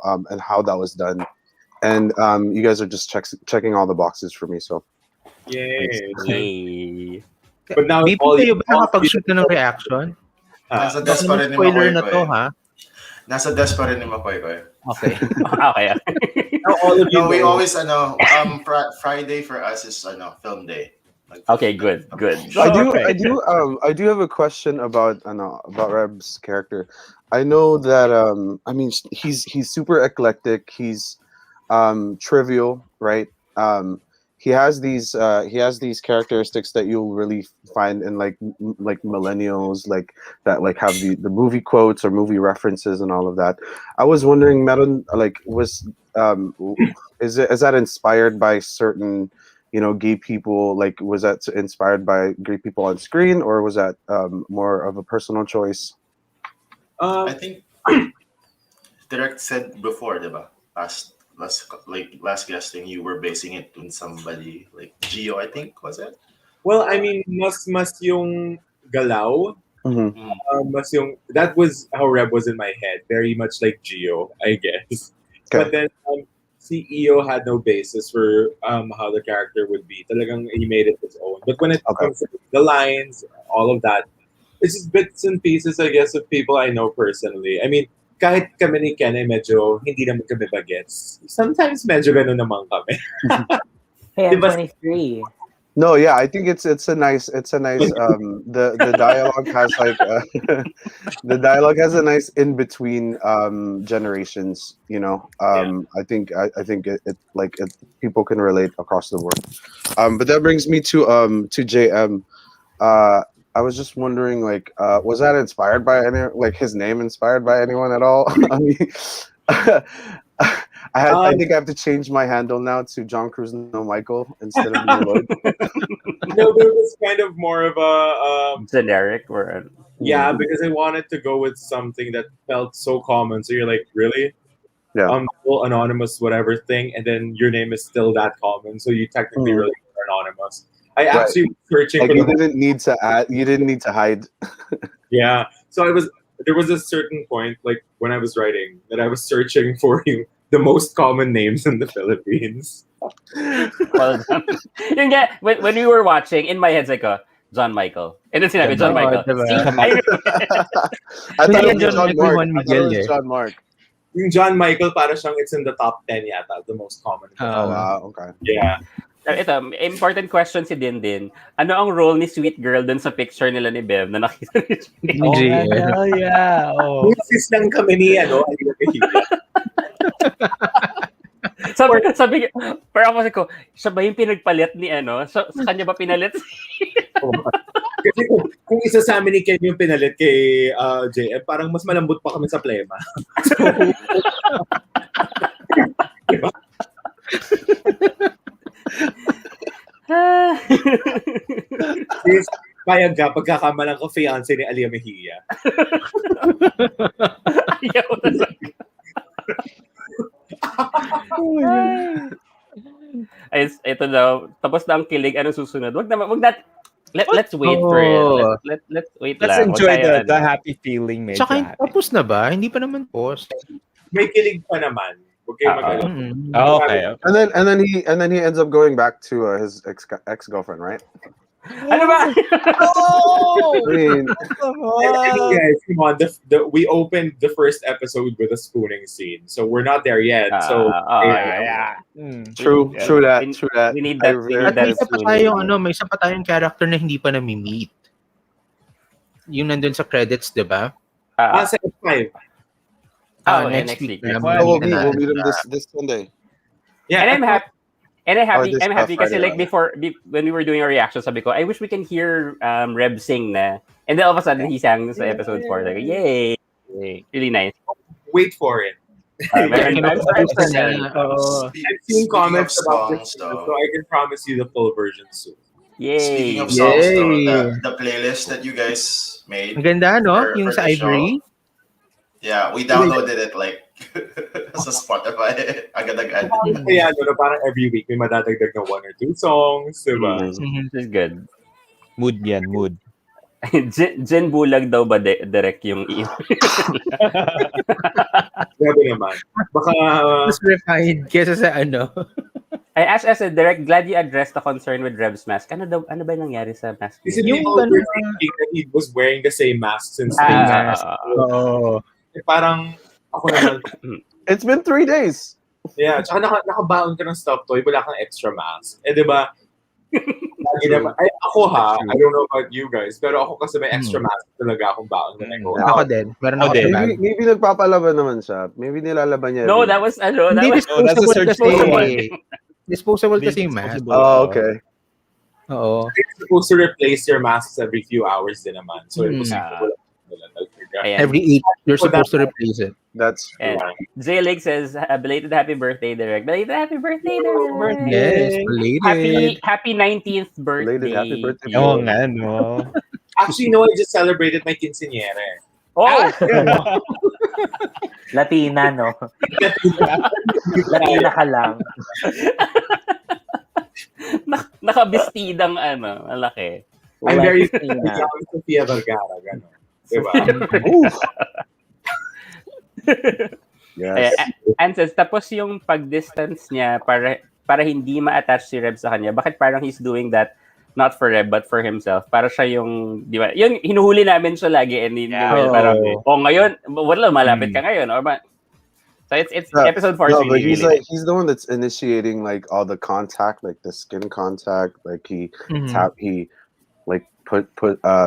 that was done. And you guys are just checking all the boxes for me. So,
yay!
But now,
kayo ba nakapag-shoot na ng reaction?
Nasa desk pa rin ni
spoiler
Makoy
na to, ha?
Nasa desk pa rin ni Makoy.
Okay.
Okay.
No, we always Friday for us is film day.
Okay, good.
I do have a question about Reb's character. I know that he's super eclectic. He's trivial, right? He has these characteristics that you'll really find in like millennials, like that, like have the movie quotes or movie references and all of that. I was wondering, Meron, is that inspired by certain gay people? Like, was that inspired by gay people on screen, or was that more of a personal choice?
I think Direct said before, diba? Last guesting, you were basing it on somebody like Gio, I think, was it?
Well, I mean, mas yung galaw. Mas yung, that was how Reb was in my head. Very much like Gio, I guess. Okay. But then CEO had no basis for how the character would be. Talagang he made it his own. But when it comes to the lines, all of that, it's just bits and pieces, I guess, of people I know personally. I mean, kahit kami ni Ken ay medyo hindi naman kami bagets. Sometimes medyo ganun naman kami.
Hey, I'm 23.
No, yeah, I think it's a nice the dialogue has like the dialogue has a nice in between generations, I think people can relate across the board. But that brings me to JM. I was just wondering, was that inspired by his name inspired by anyone at all? I mean, I think I have to change my handle now to Jawn Cruz No Michael instead of Lloyd.
No, there was kind of more of a
generic word.
Yeah, because I wanted to go with something that felt so common. So you're like, really?
Yeah.
Full anonymous whatever thing, and then your name is still that common, so you technically really are anonymous. I actually was searching for
you didn't need to add. You didn't need to hide.
Yeah. So there was a certain point, like when I was writing, that I was searching for the most common names in the Philippines.
Well, when we were watching, in my head, it's like John Michael. And then sinabi, John Michael.
I thought it was John Mark.
Yung John Michael, para siyang it's in the top 10 yata, the most common.
Oh, wow. Okay.
Yeah.
Ito, important question si Din. Ano ang role ni Sweet Girl dun sa picture nila ni Bev na nakita niya?
Yeah.
Sis lang kami ni
sabi pero ako ko, siya ba yung pinagpalit ni sa kanya ba pinalit?
Kasi kung isa sa amin ni Ken yung pinalit kay JF, parang mas malambot pa kami sa plema. Diba? Sis, payag ka pagkakamalang ka fiancé ni Alia Mejia.
Ayaw na Ay, ito daw. Tapos na ang kilig. Ano susunod? Wag na. Let's wait for it. Let's wait
Let's
lang.
enjoy
Wag tayo,
the happy feeling. Medyo
Tsaka
happy.
tapos na ba? Hindi pa naman post.
May kilig pa naman. Huwag kayo mag-alala.
Okay.
And then he ends up going back to his ex-girlfriend, right?
Ano ba?
I mean,
guys, come on. We opened the first episode with a spooning scene, so we're not there yet. So
true that.
We need that.
At may isa pa tayong may isa pa tayong character na hindi pa nami-meet. Yung nandun sa credits, di ba?
Sa F5.
Next week.
We'll meet him this Sunday.
Yeah, and I'm happy. And I'm happy kasi
Friday,
like before when we were doing our reaction, sabi ko, I wish we can hear Reb sing na. And then all of a sudden he sang sa episode 4. Like, yay! Really nice.
Wait for it.
I'm
seeing comments about this, so I can promise you the full version soon.
Yay!
Speaking of songs, though, the playlist that you guys made.
Ang ganda, no? Yung sa Ivory.
Yeah, we downloaded it like sa Spotify. Agad-agad.
Kaya parang every week may madadagdag na 1 or 2 songs, diba?
This is good.
Mood yan, mood.
Jen Bulag daw ba direct yung
Grabe naman. Baka
mas refined kesa sa ano.
As a direct, glad you addressed the concern with Reb's mask. Ano ba nangyari sa mask?
Is it yung people were thinking that he was wearing the same mask since parang ako naman.
It's been 3 days.
Yeah, tsaka nakabaon ka ng stuff toy, wala kang extra mask. Eh, di ba? Lagi naman. Ay, ako I don't know about you guys, pero ako kasi may extra mask talaga akong baon na go out.
Ako din. Meron ako din.
Maybe nagpapalaban naman siya. Maybe nilalaban niya.
No, that was
Hindi disposable kasi yung mask.
Oh, okay.
Oo.
You're supposed to replace your masks every few hours din naman. So,
every 8, you're supposed to replace it.
That's
true. J. Lake says, belated happy birthday, Derek. Belated happy birthday, Derek.
Yes, belated.
Happy 19th birthday.
Belated happy birthday.
Oo nga, no?
Actually, no, I just celebrated my quinceañera.
Oh!
Latina, no? Latina ka lang.
Nakabistidang malaki.
I'm very Sofia Vergara, gano'n. Diba?
Yes.
And says, tapos yung pag-distance niya para hindi ma-attach si Reb sa kanya, bakit parang he's doing that not for Reb but for himself? Para siya yung, di ba? Yung hinuhuli namin siya lagi and parang, ngayon, wala, malapit ka ngayon. So it's episode 4.
No, but he's the one that's initiating like all the contact, like the skin contact, like he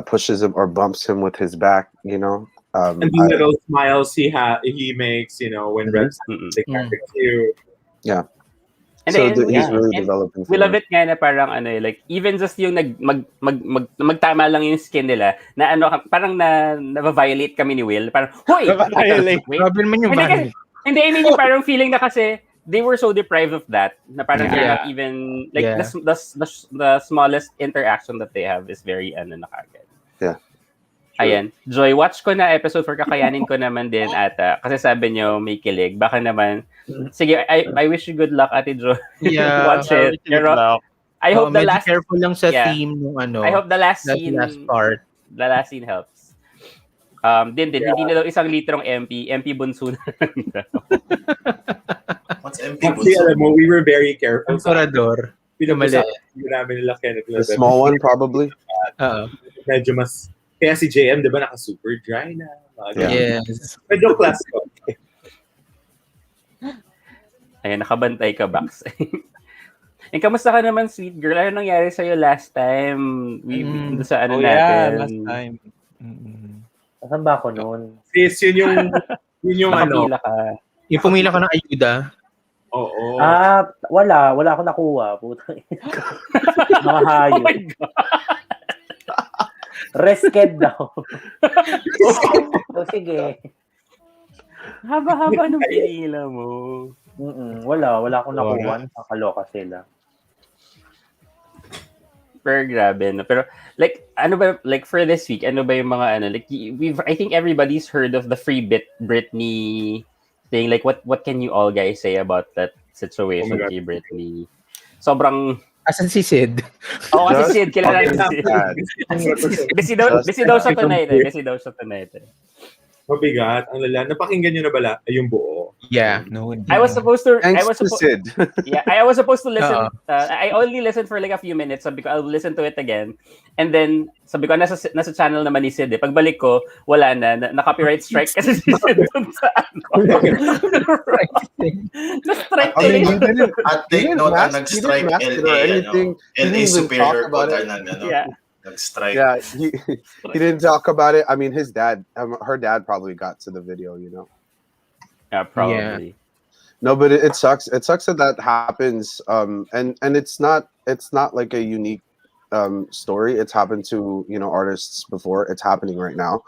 pushes him or bumps him with his back, you know.
And the little smiles he makes, you know, when Reb's cute.
Yeah.
And
so
then,
he's really developing.
We love it nga na parang like even just yung magtama lang yung skin nila na parang na-violate kami ni Will. Parang, hoy!
Violate.
Grabe naman yung violate.
Hindi, I mean yung parang feeling na kasi they were so deprived of that na parang they're not even like the smallest interaction that they have is very nakagad.
Yeah.
Ayan. Joy, watch ko na episode 4. Kakayanin ko naman din ata. Kasi sabi nyo may kilig. Baka naman. Sige, I wish you good luck, Ate Joy.
Yeah.
Watch it. Pero, I hope the last...
careful lang sa theme nung
I hope the last scene...
part.
The last scene helps. Hindi na daw 1 litrong MP bunso na.
What's MP bunso?
Actually, alam mo, we were very careful.
Emperador.
Pinamali. Namin nila Kenneth.
The small one, probably.
Medyo mas... Kaya si JM, di ba, naka-super dry na.
Yes.
Medyo classical.
Ayan, nakabantay ka, Bax. Kamusta ka naman, sweet girl? Ano nangyari sa'yo last time? We sa natin?
Last time.
Saan ba ako noon?
Sis, yun yung
Nakapila ka.
Yung pumila ka ng ayuda.
Oo.
Wala ako nakuha. Puta. Mga hayop.
Oh my God.
Risked daw. Sige.
Haba-haba nung pinila mo.
Wala akong nakuha. Nakaloka sila.
Pero grabe, no? Pero, like, ano ba, like, for this week, ano ba yung mga, like, I think everybody's heard of the Free Britney thing. Like, what can you all guys say about that situation kay Britney? sobrang...
Asan si Sid?
Oo, kasi Sid, kilala si Sid.
Just
Busy daw siya tonight.
Mabigat, ang lala. Napakinggan nyo na bala yung buo.
Yeah.
No, hindi.
I was supposed to
Sid.
Yeah, I was supposed to listen. I only listened for like a few minutes. Sabi ko, I'll listen to it again. And then, sabi ko, nasa channel naman ni Sid. Pagbalik ko, wala na. Na-copyright strike kasi si Sid dun sa Na-strike
I mean, he didn't,
At take note, nag-strike
anything.
LA Superior Court
Yeah.
nag-strike.
Yeah, he didn't talk about it. I mean, his dad, her dad probably got to the video, you know.
Yeah, probably.
No, but it sucks. It sucks that happens. And it's not like a unique story. It's happened to, you know, artists before. It's happening right now.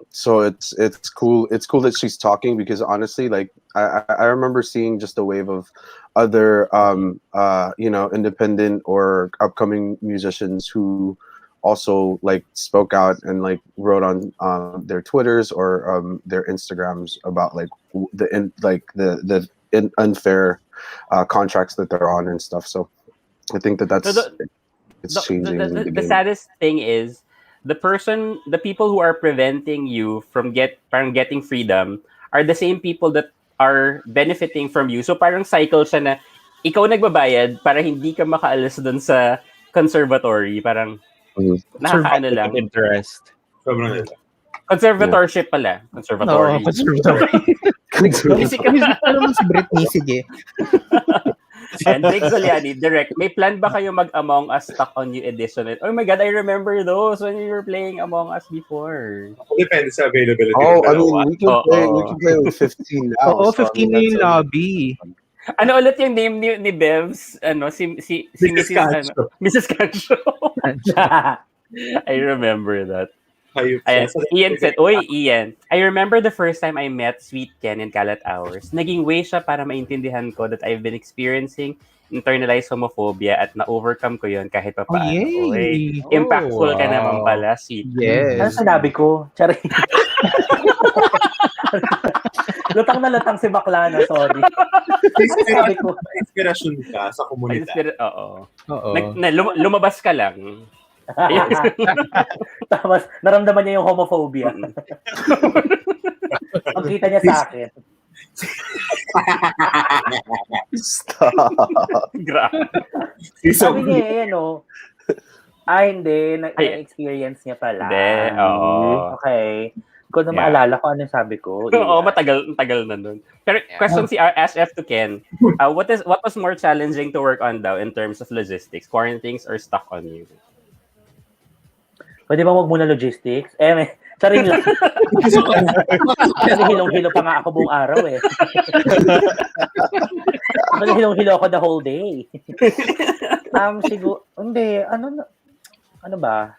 So it's cool. It's cool that she's talking because honestly, like I remember seeing just a wave of other you know, independent or upcoming musicians who also like spoke out and like wrote on their Twitters or their Instagrams about like the unfair contracts that they're on and stuff. So I think that's it's changing.
The saddest thing is the people who are preventing you from getting freedom are the same people that are benefiting from you. So parang cycle siya na ikaw nagbabayad para hindi ka makaalis doon sa conservatory. Parang nakakaano lang.
Interest.
Sobrang
Conservatorship pala. Conservatory.
Conservatory. Alam mo si Britney, sige.
And Jake Zoliani, direct, may plan ba kayo mag-Among Us Stuck on You edition? Oh my God, I remember those when we were playing Among Us before.
Depende sa availability.
Oh, I mean, we can play with 15 now.
Oo, 15 na yung lobby.
Ano ulit yung name ni Bevs? Ano, si Mrs.
Cancho.
Ano, Mrs. Cancho. I remember that. Ian said, Oy, Ian, I remember the first time I met Sweet Ken in Kalat Hours. Naging way siya para maintindihan ko that I've been experiencing internalized homophobia at na-overcome ko yon kahit pa paano. Oy, impactful ka naman pala, Sweet.
Yes.
Ano sinabi ko? Charing. Lutang na lutang si bakla na, sorry. Sabi ko,
inspirasyon ka sa komunidad.
Oo. Lumabas ka lang.
Tapos, naramdaman niya yung homophobia. Ang kita niya sa akin.
Stop.
Grabe.
Sabi niya, hindi. Na-experience niya pala.
Hindi, oo.
Okay. Kung na maalala ko, ano sabi ko?
Oo, matagal na nun. Pero question si SF to Ken. What was more challenging to work on daw in terms of logistics? Quarantines or Stuck on You?
Pwede ba wag muna logistics? Charing lang. Kasi hilong-hilo pa nga ako buong araw eh. Kasi hilong-hilo ako the whole day. Siguro, hindi, ano ba?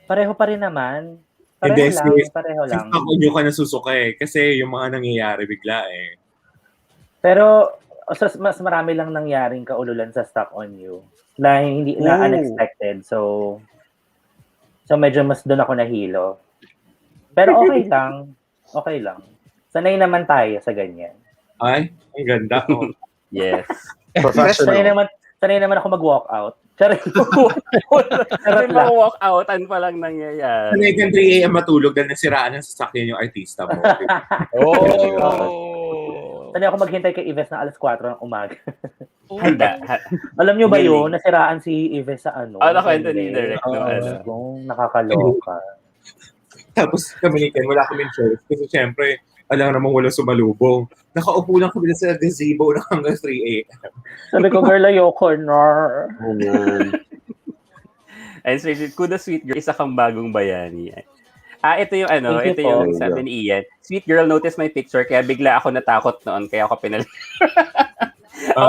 Pareho pa rin naman. Pareho lang.
Ako nyo ka nasusuka eh. Kasi yung mga nangyayari bigla eh.
Pero, mas marami lang nangyaring kaululan sa Stuck on You. Na hindi na unexpected. So medyo mas doon ako nahilo. Pero okay lang. Sanay naman tayo sa ganyan.
Ay, ang ganda. Oh.
Yes.
Professional.
Sanay naman ako mag-walk out.
May mga walk outan pa lang nangyayari.
Sanay kang 3 a.m. matulog dahil nasiraan ng sasakyan yung artista mo.
Sanay ako maghintay kay Ives na alas 4 ng umaga.
Handa.
Alam nyo ba yun? Nasiraan si Ives sa
nakwento ni Direct.
Nakakaloka.
Tapos kami ni Ken, wala kaming choice. Kasi syempre, alam namang wala sumalubong. Nakaupo lang kami sa gazebo na hanggang 3 a.m.
Sabi ko, girl, ayoko na.
Ay, kudos Sweet Girl, isa kang bagong bayani. Ito yung ito yung sabi ni Ian. Sweet Girl, notice my picture, kaya bigla ako natakot noon, kaya ako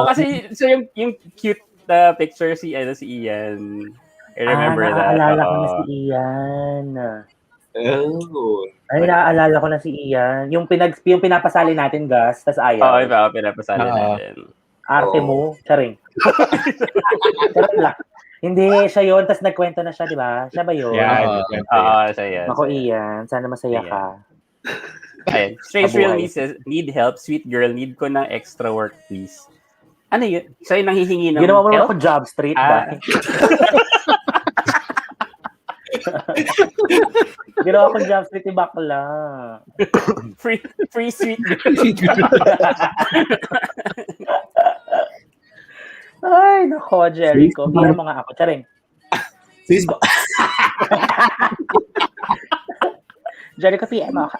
kasi so yung cute picture si Ian. I remember that.
Naaalala ko na si Ian.
Oh.
Ay, naaalala ko na si Ian. Yung pinapasali natin, Gus, tas ayaw.
Oo, pinapasali natin.
Arte mo, charing. Charot lang. Hindi, siya yun. Tapos nagkwento na siya, di ba? Siya ba yun?
Yeah,
siya yan.
Ako, Ian. Sana masaya ka.
Ayun. Strange Real Me says, need help, Sweet Girl. Need ko ng extra work, please. Ano yun? Sa'yo nanghihingi ng
Ginawa mo naman
help?
ako job street ba? Ginawa ko job street ni bakla.
Free sweet.
Ay, nako, Jericho. Bira mo nga ako. Charing. Jericho, PM ako.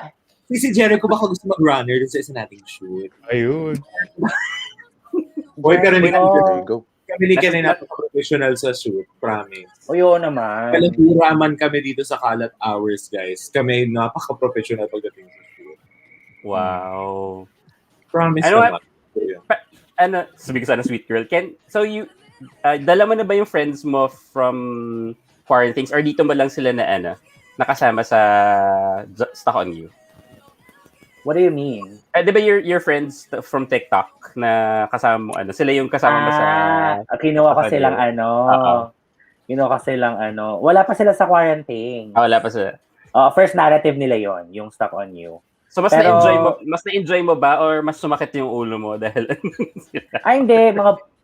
Si Jericho baka gusto mag-runner dun sa isa nating shoot.
Ayun.
Boy, pero
There you go.
kami ni Ken ay napaka-professional sa shoot, promise.
O yun naman.
Kalaguraman kami dito sa Kalat Hours, guys. Kami napaka-professional pagdating sa shoot.
Wow.
Promise
Ano,
naman.
Sabi ko sana, sweet girl. So you, dala mo na ba yung friends mo from quarantines or dito ba lang sila na nakasama sa Stuck on You?
What do you mean?
Di ba your friends from TikTok na kasama mo, sila yung kasama mo sa...
Kinuha ko silang Kinuha ko silang wala pa sila sa quarantine.
Wala pa sila.
First narrative nila yon, yung Stuck on You.
So mas na-enjoy mo ba or mas sumakit yung ulo mo dahil...
Ay, hindi.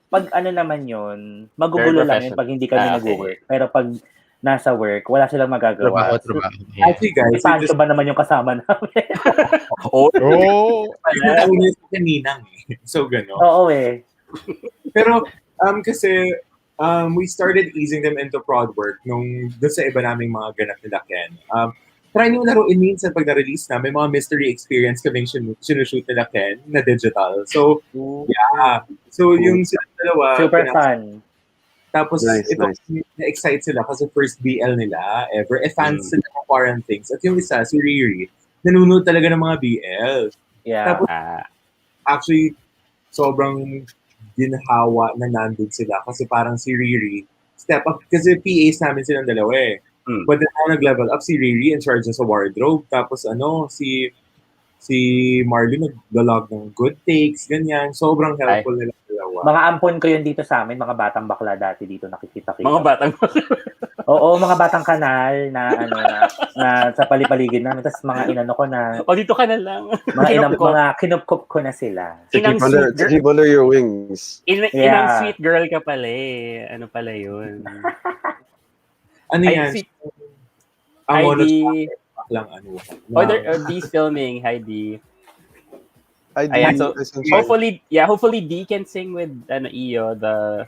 Pag naman yun, magugulo lang yun pag hindi kami nag-work. Pero pag nasa work, wala silang magagawa.
Trabaho.
Actually, guys,
Pancho ba naman yung kasama namin?
Nauna sa kaninang eh. So, gano'n.
Oo eh.
Pero, kasi, we started easing them into prod work nung doon sa iba naming mga ganap nila Ken. Try nyo laruin minsan pag na-release na, may mga mystery experience kaming sinushoot nila Ken na digital. So, yeah. So, yung sila dalawa.
Super fun.
Tapos,
Nice.
na-excite sila kasi first BL nila ever. Fans sila ng Quarantines. At yung isa, si Riri, nanonood talaga ng mga BL.
Yeah.
Tapos, actually, sobrang ginhawa na nandun sila kasi parang si Riri, step up, kasi PAs namin silang dalawa eh. But then, nag-level up si Riri in charge sa wardrobe. Tapos, si Marley nag-log ng good takes, ganyan. Sobrang helpful nila dalawa.
Mga ampon ko yun dito sa amin, mga batang bakla dati dito nakikita-kita.
Mga batang
Oo, mga batang kanal na na sa palipaligid namin. Tapos mga inano ko na
dito ka na lang.
mga kinupkup ko na sila.
To keep under your wings.
Inang sweet girl ka pala eh. Ano pala yun?
Ano yan?
Heidi.
Lang
D's filming, Heidi.
Ayan,
so hopefully D can sing with Iyo, the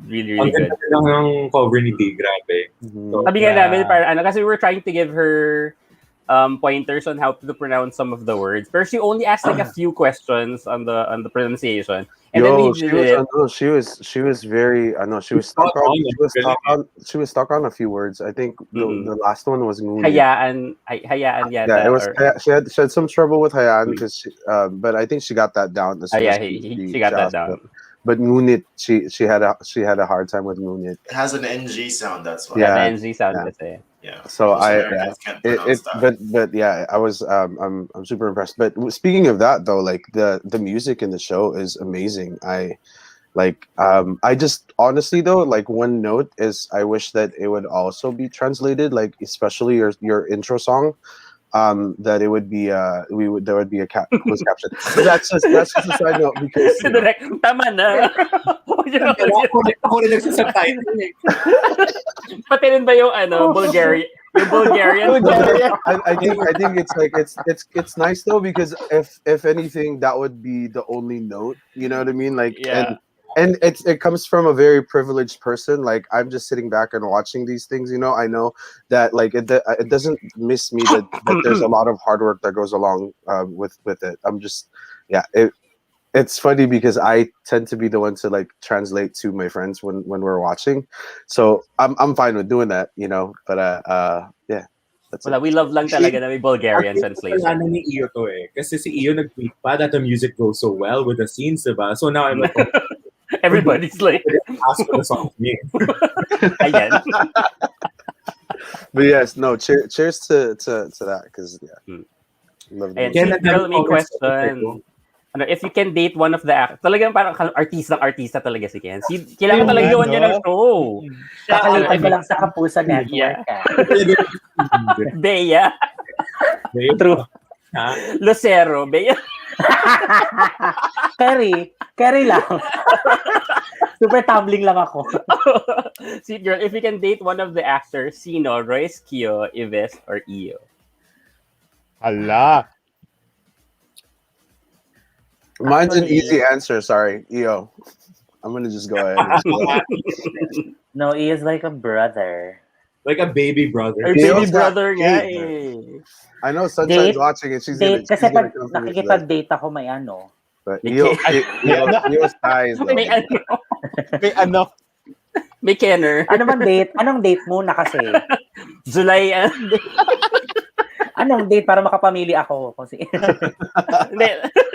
really
Ang
good.
ganda lang ng cover ni D, grabe.
So,
Sabi nga namin kasi we were trying to give her pointers on how to pronounce some of the words. But she only asked like a few questions on the pronunciation. And then we
she was very she was stuck on a few words. I think the last one was
Hayaan yata.
Yeah, it was she had some trouble with Hayaan because but I think she got that down.
She got that down.
But Ngunit, she had a hard time with Ngunit.
It has an NG sound, that's why.
Yeah, the NG sound kasi.
Yeah.
So but yeah, I was I'm super impressed. But speaking of that though, like the music in the show is amazing. I just honestly though, like one note is I wish that it would also be translated, like especially your intro song. That it would be there would be a closed caption. But that's just a side note because
tama na.
Ako rin nagsasubtitle eh.
Pati rin ba yung Bulgarian?
I think it's like it's nice though because if anything that would be the only note, you know what I mean? Like and it comes from a very privileged person. Like I'm just sitting back and watching these things, you know. I know that like it doesn't miss me that there's a lot of hard work that goes along with it. I'm just it's funny because I tend to be the one to like translate to my friends when we're watching. So I'm fine with doing that, you know. But yeah.
We love lang talaga na may Bulgarian translation.
Wala ni Iyo to eh. Kasi si Iyo nag-tweet pa that the music goes so well with the scenes, diba? So now I'm like,
everybody's like,
ask for the song name.
Ayan.
But yes, no, cheers to that because love the
music. Tell me question. If you can date one of the actors, talagang parang artista talaga si Ken. Kailangan talaga yun yun ang show.
Kakalitan ko lang sa Kapusa Network.
Bea.
True.
Lucero. Bea.
Carry lang. Super tumbling lang ako.
Sweet girl, if you can date one of the actors, sino? Royce, Kyo, Yves, or Iyo?
Hala.
Mine's an
Actually,
easy answer. Sorry, EO. I'm gonna just go ahead. And say that.
No, he is like a brother.
Like a baby brother.
Or
Iyo's
baby brother
got
nga
eight.
eh.
I know Sunshine's
Date?
watching it. She's
Date,
gonna
kasi pag
come for me for this.
nakikipag-date ako, may ano.
But
May
EO's ties though.
May ano?
May ano?
May Kenner.
Ano bang date? Anong date muna kasi?
July.
Anong date para makapamili ako? Kasi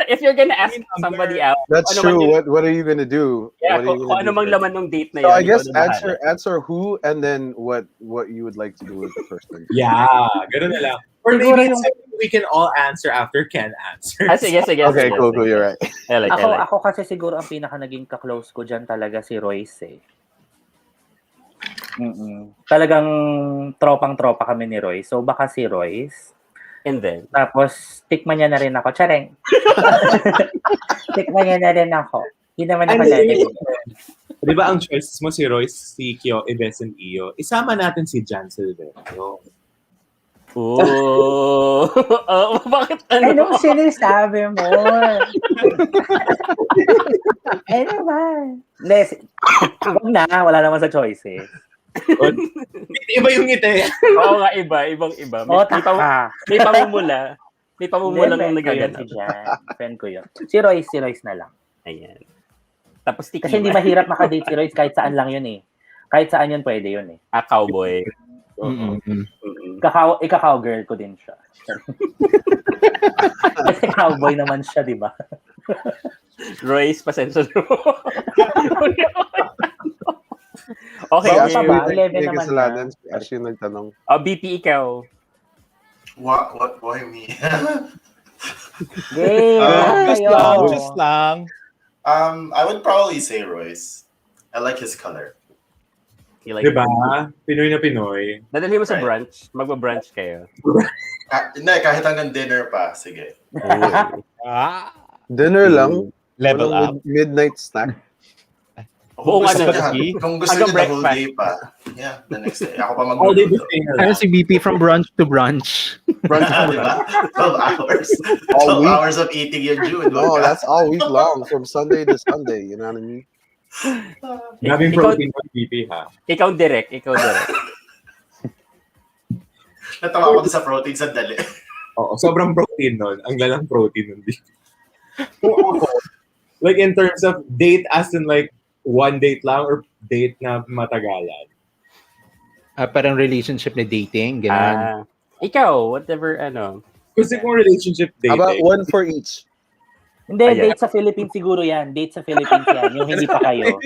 If you're gonna ask somebody out,
That's
ano
true.
man
What are you gonna do?
Yeah,
What are you
kung
gonna
ano
do
mang
first?
laman ng date na
So
yun.
I guess
ikaw na bahala.
answer who and then what you would like to do with the person.
Yeah, ganun na lang. Or
Siguro
maybe
yung-
we can all answer after Ken answers.
Sige.
Okay, cool. You're right.
I like.
Ako kasi siguro ang pinaka naging ka-close ko dyan talaga si Royce eh. Talagang tropang-tropa kami ni Royce. So baka si Royce.
And then,
Tapos tikman niya na rin ako. Tsareng. Tikman niya na rin ako. Hindi naman ako lalagay.
Di ba ang choices mo si Royce, si Kyo, Yves, and Iyo? Isama natin si Jan Silvero.
bakit ano?
Anong sinasabi mo? Ano ba? Huwag na. Wala naman sa choice eh.
Iba yung ngiti.
Oo nga, ibang-iba. May pamumula. May pamumula lang nagaganap.
Friend ko yun. Si Royce na lang.
Ayan. Tapos tiki.
Kasi hindi mahirap makadate si Royce kahit saan lang yun eh. Kahit saan yun pwede yun eh.
Cowboy.
Ika-cowgirl ko din siya. Kasi cowboy naman siya, di ba?
Royce, pasensya na. Okay.
Bawal pa ba? 11
May
naman
kasalanan.
na.
Actually, nagtanong.
BP, ikaw.
Why me?
Just lang.
I would probably say Royce. I like his color.
Diba? Pinoy na Pinoy.
Dadalhin mo sa brunch. Magba-brunch kayo.
Hindi, kahit hanggang dinner pa. Sige.
Dinner lang.
Level
Walang
up.
Midnight snack.
Buong ano,
Kung gusto
hanggang
niyo the whole
breakfast.
day pa. Yeah, the next day. Ako pa
All day
magluluto.
buffet na
Ano
lang.
si BP from brunch to brunch?
Diba? 12 hours.
All
12
week.
hours of eating your Jude.
No, that's all week long, from Sunday to Sunday. You know what I mean?
Daming protein on BP, ha?
Ikaw direct.
Natawa ako dun sa protein sandali.
Oo, sobrang protein nun. Ang lalang protein nun. Kung ako, like in terms of date as in like one date lang or date na matagalan?
Parang relationship na dating, gano'n.
Ikaw, whatever, ano.
Kasi kung relationship
How about
dating,
one for each?
Hindi,
Ayan.
date sa Philippines siguro yan. Date sa Philippines yan. Yung hindi pa kayo.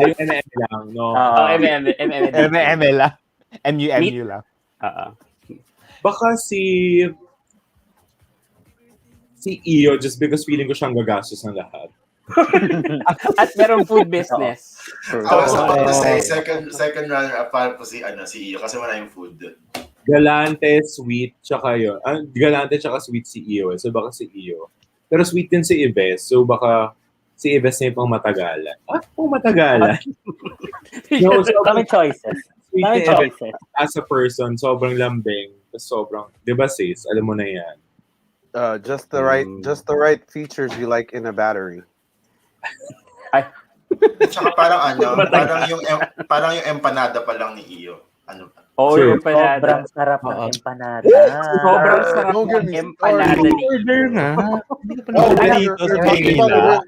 yung NM lang, no?
ML lang. MU lang.
Baka si Iyo just because feeling ko siyang gagastos ng lahat.
At merong food business.
I was about to say, second runner-up para po si Iyo kasi maraming food.
Galante, sweet, tsaka yun. Galante tsaka sweet si Iyo. So baka si Iyo. Pero sweet din si Yves. So baka si Yves na yung pang matagalan. Pang matagalan. No,
Kami choices.
Sweet
Kami
ni Yves
choices.
as a person, sobrang lambing. Sobrang, di ba sis? Alam mo na yan.
Just the right features you like in a battery.
Tsaka parang yung empanada pa lang ni Iyo. Ano pa?
Yung empanada.
Sobrang sarap ng empanada.
Sobrang sarap
Don't get
ng
me
empanada
started.
ni
Order nga.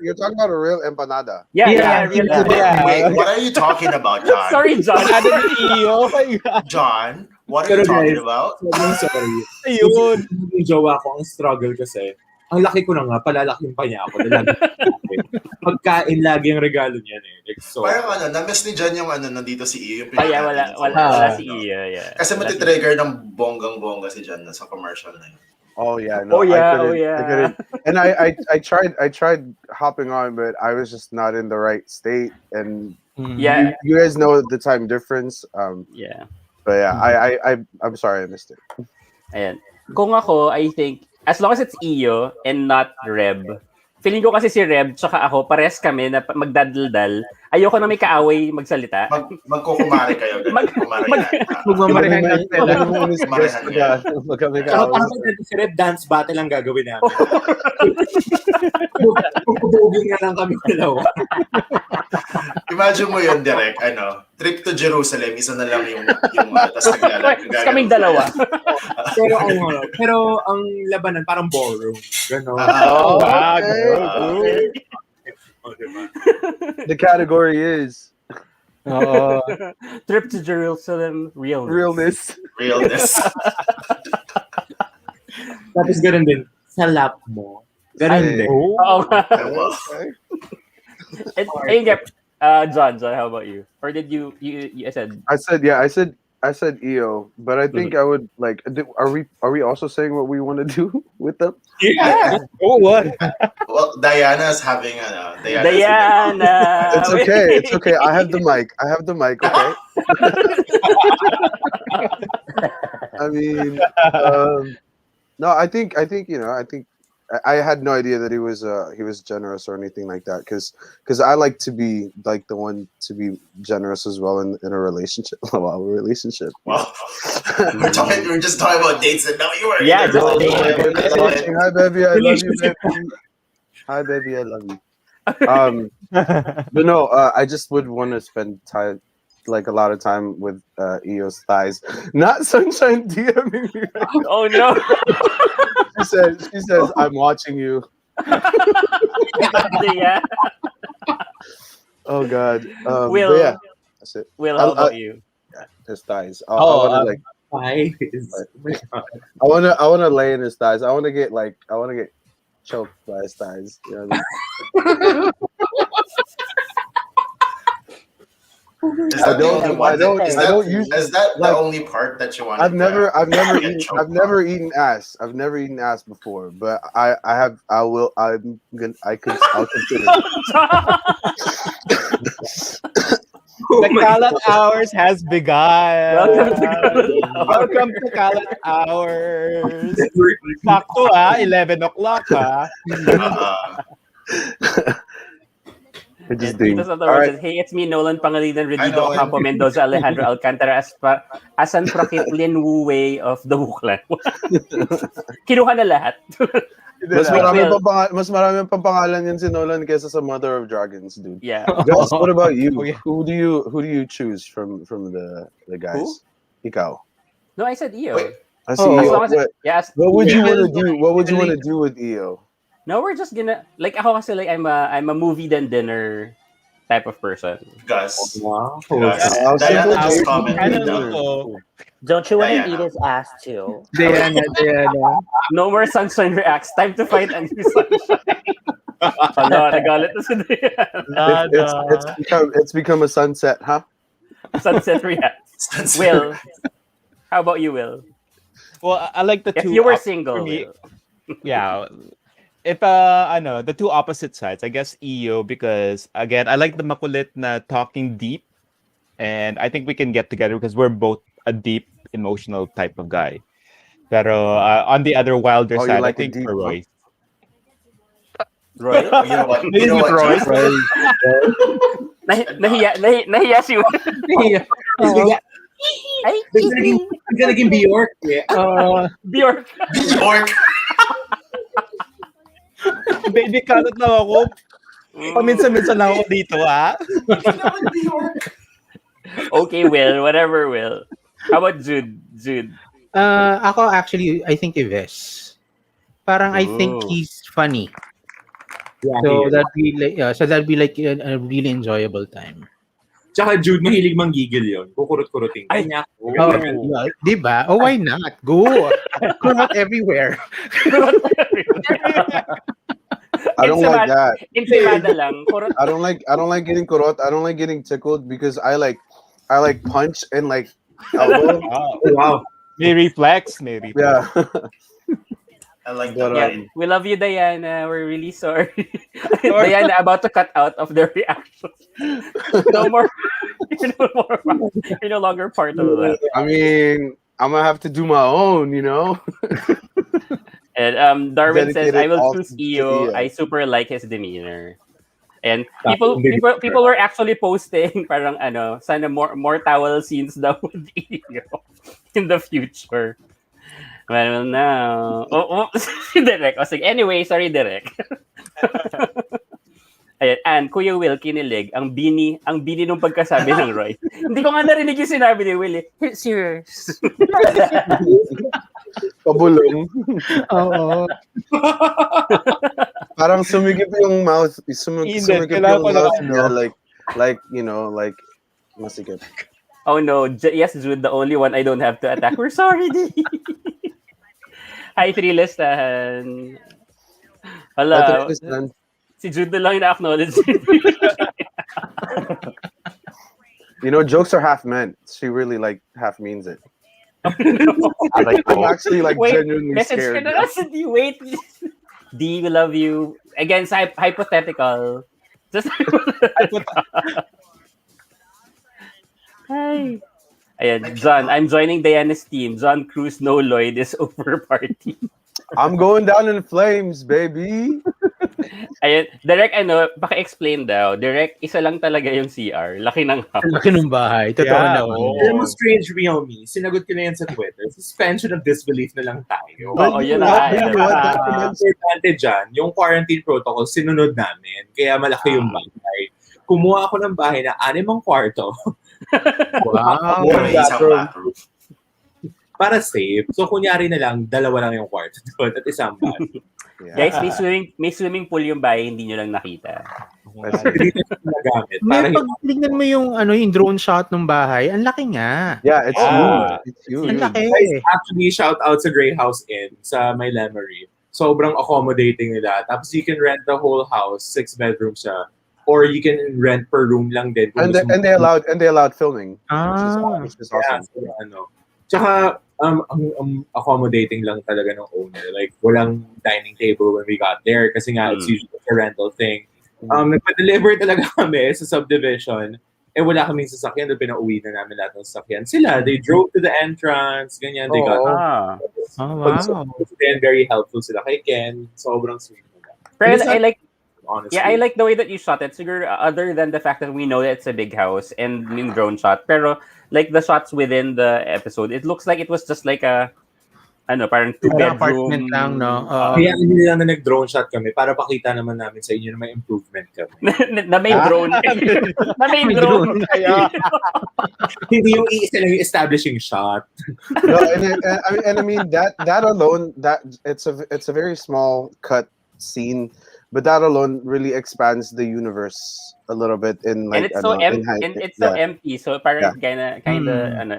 You're talking about a real empanada.
Yeah.
Wait, what are you talking about, John?
Sorry, John.
Oh my God.
John, what are you talking about?
Sobrang sorry.
Ayun.
Yung jowa ko, ang struggle kasi, ang laki ko na nga, palalaking pa niya ako. Pagkain lagi ang regalo niya. Like, so,
Parang na-miss ni John yung nandito si Iyo. Yung
Wala si Iyo. Yeah.
Kasi matitrigger ng bonggang-bongga si John sa commercial na yun.
Oh yeah, no, I couldn't. And I tried hopping on, but I was just not in the right state. And
Yeah.
you guys know the time difference.
Yeah.
But yeah, I'm sorry I missed it.
Ayan. Kung ako, I think, as long as it's Iyo and not Reb. Feeling ko kasi si Reb tsaka ako, pares kami na magdadaldal. Ayoko na may kaaway magsalita.
Magkukumari kayo.
Magmamarihan ka sila.
Kapag si Red Dance Battle ang gagawin namin. Pupubugin nga lang kami dalawa.
Imagine mo yun, Direk. Trip to Jerusalem, isa na lang yung tapos naglalagay.
Kaming dalawa.
pero ang labanan parang ballroom. Ganon.
The category is
Trip to Jerusalem, realness.
realness.
Tapos ganun din, sa lap mo. Ganun din.
Oo. John, how about you? Or did you said?
I said EO, but I think I would like. Are we also saying what we want to do with them?
Yeah.
Oh, what?
Well, Diana's having
Diana.
It's okay. It's okay. I have the mic. Okay. I mean, no. I think I had no idea that he was generous or anything like that because I like to be like the one to be generous as well in a relationship. Wow, relationship.
Well, we're just talking about dates and now you were.
Yeah,
Hi, baby. I love you, baby. Hi, baby. I love you. But no, I just would want to spend time, like a lot of time with Eo's thighs. Not Sunshine DMing me.
Oh no.
She says, I'm watching you.
Yeah.
Oh God.
Will,
yeah, that's it.
Will, how about you?
Yeah, his thighs. I want to lay in his thighs. I want to get choked by his thighs. You know what I mean?
Is that the only part that you want?
I've never eaten ass. I've never eaten ass before, but I'll consider it.
The Kalat Hours has begun. Welcome to Kalat Hours. Sakto 11 o'clock
Hey, it's me, Nolan Pangilinan, Redido Ocampo Mendoza, Alejandro Alcantara, Asan Prakitlin Wu Wei of the Wuklan. Kinuha na lahat.
Mas marami pang pangalan yun si Nolan kaysa sa Mother of Dragons, dude.
Yeah.
Guys, what about you? Who do you choose from the guys?
Who?
Ikaw.
No, I said EO.
I see EO. What would you want to do? What would you want to do with EO?
No, we're just gonna ako kasi I'm a movie then dinner type of person.
Gus.
Wow.
Diana just commented.
Don't you want to eat his ass too?
Diana.
No more Sunshine reacts. Time to find a new Sunshine. Nagalit na si Diana.
It's become a sunset, huh?
Sunset reacts. Will, how about you, Will?
Well, I like the two.
If you were single,
yeah. If the two opposite sides, I guess EO, because again, I like the makulit na talking deep, and I think we can get together because we're both a deep emotional type of guy. Pero on the other wilder side, I think for Roy.
Roy? You know what?
Roy?
Nahiya si Will.
He's gonna give Bjork.
Bjork.
Baby, Kalat na ako. Paminsan-minsan lang ako dito, ha?
Okay, Will. Whatever, Will. How about Jude?
Ako actually, I think Yves. Parang I think he's funny.
Yeah,
so that'd be like a really enjoyable time.
Tsaka Jude, mahilig manggigil yun. Kukurot-kurutin.
Ay,
niya.
Diba? Oh, why not? Go. Kurot everywhere.
I don't like that.
Ensalada lang.
I don't like getting kurot. I don't like getting tickled because I like punch and like elbow.
Wow.
May reflex.
Yeah.
I like
that.
Yeah, we love you, Diana. We're really sorry. Diana about to cut out of the reaction. No more. You're no longer part of that.
I mean, I'm gonna have to do my own, you know.
And Darwin says,
Dedicated
I will
all
choose
to
EO.
EO.
I super like his demeanor. And
Hindi
people were actually posting parang sana more towel scenes daw with EO in the future. Well, now. Si Derek. Sige, anyway, sorry, Derek. Ayan, and Kuya Will kinilig ang bini nung pagkasabi ng Roy. Hindi ko nga narinig yung sinabi ni Will. Serious.
Pabulong.
Oo.
Parang sumigip yung mouth. Sumigip yung mouth niya like masikip.
Oh no, yes, Jude, the only one I don't have to attack. We're sorry, D. Hi, Trilistan. Hala. Si Jude na lang ina-acknowledge.
Jokes are half meant. She really half means it. I'm actually genuinely
message
scared.
ka na lang si D. Wait. D, we love you. Again, hypothetical. Just hypothetical. Hi. Ayan, John, I'm joining Diana's team. Jawn Cruz, no Lloyd is over party.
I'm going down in flames, baby.
Ayun, Direk, paki-explain daw. Direk, isa lang talaga yung CR. Laki ng house.
Laki ng bahay. Totoo naman.
Alam mo, strange real me. Sinagot ko na yan sa Twitter. Suspension of disbelief na lang tayo.
Oo, yun na.
Ang importante dyan, yung quarantine protocol, sinunod namin. Kaya malaki yung bahay. Kumuha ako ng bahay na 6 kwarto.
Wow.
Bathroom.
Para safe. So, kunyari na lang, 2 lang yung kwarto doon at isang bathroom.
Guys, may swimming pool yung bahay, hindi nyo lang nakita.
May pagtingnan mo yung drone shot ng bahay, ang laki nga.
Yeah, it's huge. It's huge.
Ang laki.
Actually, shout out sa Grey House Inn sa May Lemery. Sobrang accommodating nila. Tapos you can rent the whole house, 6 bedrooms siya. Or you can rent per room lang din.
And they allowed filming. Which is awesome.
Yeah, Tsaka, accommodating lang talaga ng owner. Like, walang dining table when we got there kasi nga, it's usually a rental thing. Nagpa-deliver talaga kami sa subdivision. Wala kaming sasakyan. Doon pinauwi na namin lahat ng sasakyan. Sila, they drove to the entrance. Ganyan, they got...
wow.
And very helpful sila kay Ken. Sobrang sweet.
Pero I like...
Honestly.
Yeah, I like the way that you shot it. Siguro, other than the fact that we know that it's a big house and yung drone shot, pero like the shots within the episode, it looks like it was just like a parang 2-bedroom
apartment lang, no?
Kaya hindi lang na nag-drone shot kami para pakita naman namin sa inyo na may improvement kami.
na may drone. Na may drone.
Hindi yung iisa lang yung establishing shot.
No, and I mean that alone, that it's a very small cut scene. But that alone really expands the universe a little bit in
and it's so empty, so parang kinda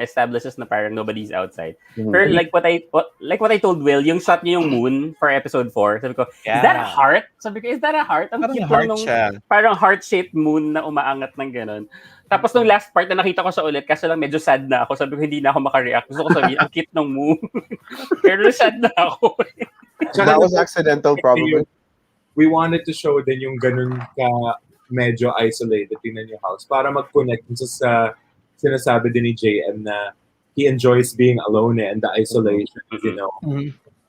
establishes na parang nobody's outside. Pero like what I told Will, yung shot niya yung moon for episode 4, sabi ko, is that a heart? Sabi ko, is that a heart? Ang cute lang nung parang heart-shaped moon na umaangat ng ganun. Tapos nung last part na nakita ko sa ulit, kasi lang medyo sad na ako. Sabi ko, hindi na ako makareact. Gusto ko sabihin, ang cute ng moon. Pero sad na ako.
That was accidental, probably.
We wanted to show din yung ganun ka medyo isolated tingnan yung house para mag-connect sa sinasabi din ni JM na he enjoys being alone and the isolation,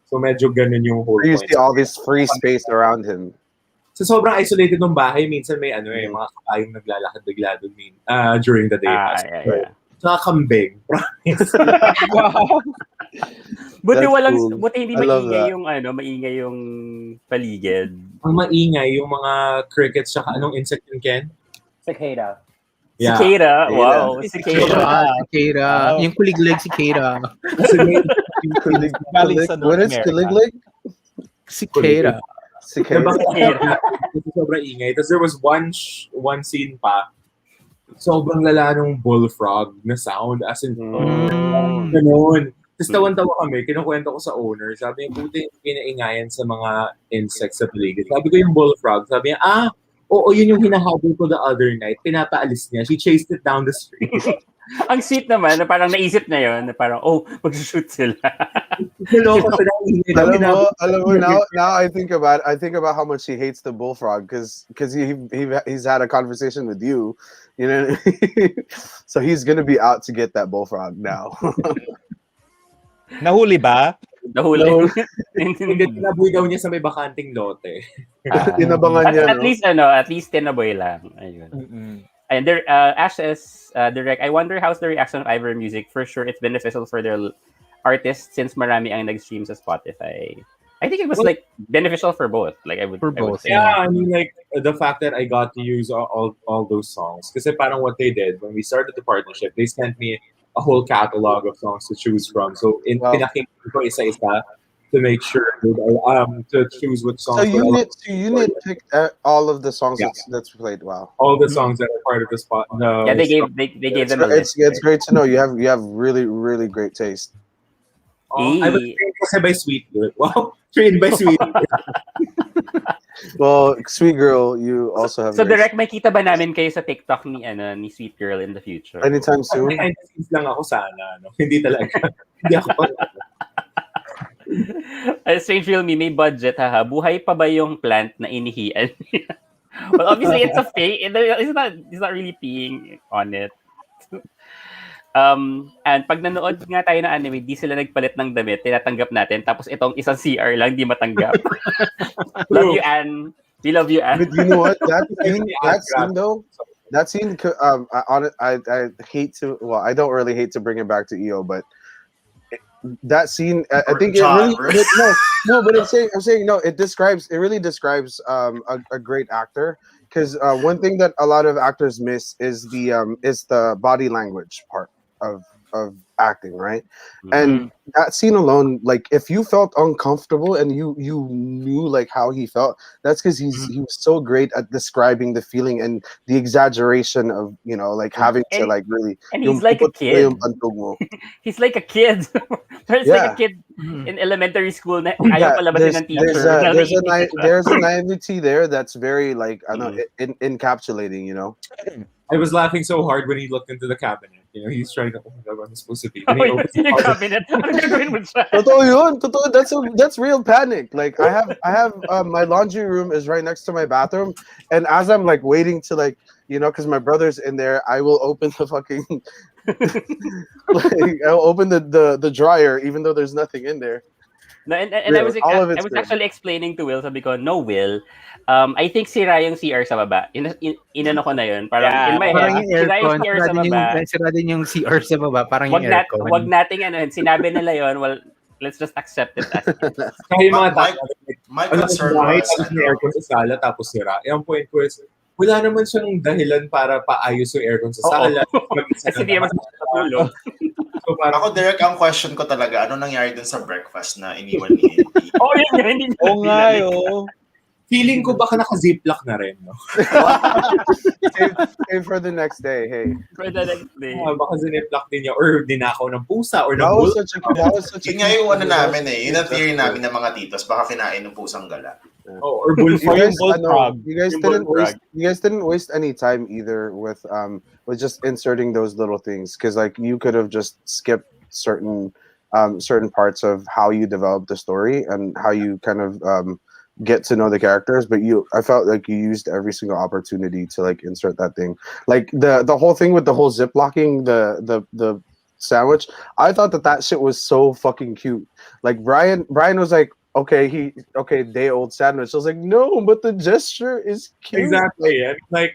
So medyo ganun yung whole
you
point.
See all this free space around him.
So sobrang isolated ng bahay, minsan may mga kakayong naglalakad bigla doon during the day. Saka kambing.
Wow.
Buti
cool.
hindi maingay yung paligid.
Ang maingay yung mga crickets saka anong insect yun, Ken?
Cicada.
Yeah.
Cicada. Wow.
Cicada. Yung kuliglig cicada.
What is kuliglig?
Cicada.
Sobrang ingay. Tapos there was one scene pa, sobrang lala nung bullfrog na sound. As in, ganun. Tapos tawan-tawa kami, kinukwento ko sa owner. Sabi niya, buti pinaingayan sa mga insects sa paligid. Sabi ko yung bullfrog. Sabi niya, oo, yun yung hinahabol ko the other night. Pinapaalis niya. She chased it down the street.
Ang sweet naman, na parang naisip na yun, na parang, mag-shoot sila.
alam mo, now I think about how much he hates the bullfrog because he's had a conversation with you, so he's gonna be out to get that bullfrog now.
Nahuli ba?
Nahuli.
Hindi, tinaboy daw niya sa may bakanting lote.
Tinabangan niya,
At least, at least tinaboy lang. Ayun. And there, Ash says, direct, I wonder how's the reaction of Ivor Music. For sure, it's beneficial for their artists since marami ang nag-stream sa Spotify. I think it was like beneficial for both. Like I would say.
Yeah, I mean, like the fact that I got to use all those songs. Kasi parang what they did when we started the partnership, they sent me a whole catalog of songs to choose from. So pinakinggan ko isa-isa to make sure to choose what songs.
So Unit picked all of the songs that's played. Wow.
All the songs that are part of the spot. No,
yeah, they gave them a list.
It's great to know you have really, really great taste.
I was trained kasi by Sweet Girl. Wow, trained by Sweet Girl.
Well, Sweet Girl, you also have.
So direct, may kita ba namin kayo sa TikTok ni Sweet Girl in the future?
Anytime soon.
Lang ako sana, no? Hindi talaga. Hindi ako.
Strange Real Me, may budget, haha. Buhay pa ba yung plant na inihian? Well, obviously, it's a fake. It's not really peeing on it. And pag nanood nga tayo ng anime, di sila nagpalit ng damit, tinatanggap natin, tapos itong isang CR lang, di matanggap. Love you, Anne. We love you, Anne.
But you know what? That scene, I hate to, well, I don't really hate to bring it back to EO, but that scene, I think it really, but I'm saying, no, it really describes a great actor. Because one thing that a lot of actors miss is the body language part of acting, right? Mm-hmm. And that scene alone, like if you felt uncomfortable and you knew like how he felt, that's because he was so great at describing the feeling and the exaggeration of like having to like really.
And he's like a kid. He's like a kid. There's like a kid in elementary school.
There's a naivety there that's very like I don't know encapsulating.
I was laughing so hard when he looked into the cabinet. He's trying to I'm supposed to be.
Cabinet.
Totoo yun. That's real panic. Like I have my laundry room is right next to my bathroom, and as I'm like waiting to like because my brother's in there, I will open the fucking I'll open the dryer even though there's nothing in there.
No, and I was actually explaining to Will, sabi ko, no, Will, I think sira yung CR sa baba. Inano ko na yun. Parang, in my head, sira yung CR sa baba.
Sira din yung CR sa baba, parang yung aircon.
Wag nating sinabi nila yun, well, let's just accept it as it is.
Kaya mga
my concern was,
may aircon sa sala tapos sira. Yung point ko is, wala naman siyang dahilan para paayos yung aircon sa sala.
Kasi di naman sa tulog.
So, ako, Derek, ang question ko talaga, ano nangyari dun sa breakfast na iniwan ni Andy?
Yun.
Oo nga, yo.
Feeling ko baka naka-ziplock na rin, no?
Save for the next day, hey.
For the next day.
Baka ziniplock din niya or dinakaw ng pusa or ng
bull.
Yun nga yung ano namin eh. Yun ang theory namin ng mga titos. Baka kinain ng pusang gala.
Or bullfrog.
You guys didn't waste any time either with just inserting those little things because like you could have just skipped certain parts of how you develop the story and how you kind of get to know the characters, but I felt like you used every single opportunity to like insert that thing. Like the whole thing with the whole ziplocking the sandwich, I thought that shit was so fucking cute. Like Brian was like, okay, day old sandwich. I was like, no, but the gesture is cute.
Exactly. And like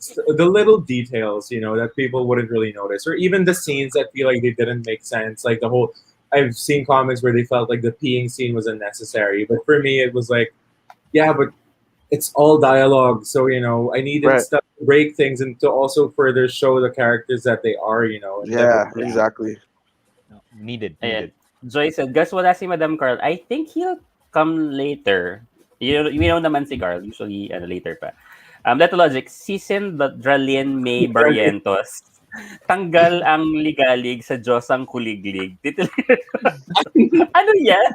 the little details, that people wouldn't really notice, or even the scenes that feel like they didn't make sense. Like the whole, I've seen comics where they felt like the peeing scene was unnecessary, but for me it was like, yeah, but it's all dialogue, so I needed stuff to break things and to also further show the characters that they are,
Yeah, exactly.
Needed.
Joy said, guess wala si Madam Carl. I think he'll come later. You know naman si Carl, usually later pa. Leto Logic, season Dralien May Barrientos. Tanggal ang ligalig sa Diyos ang kuliglig. Ano yan?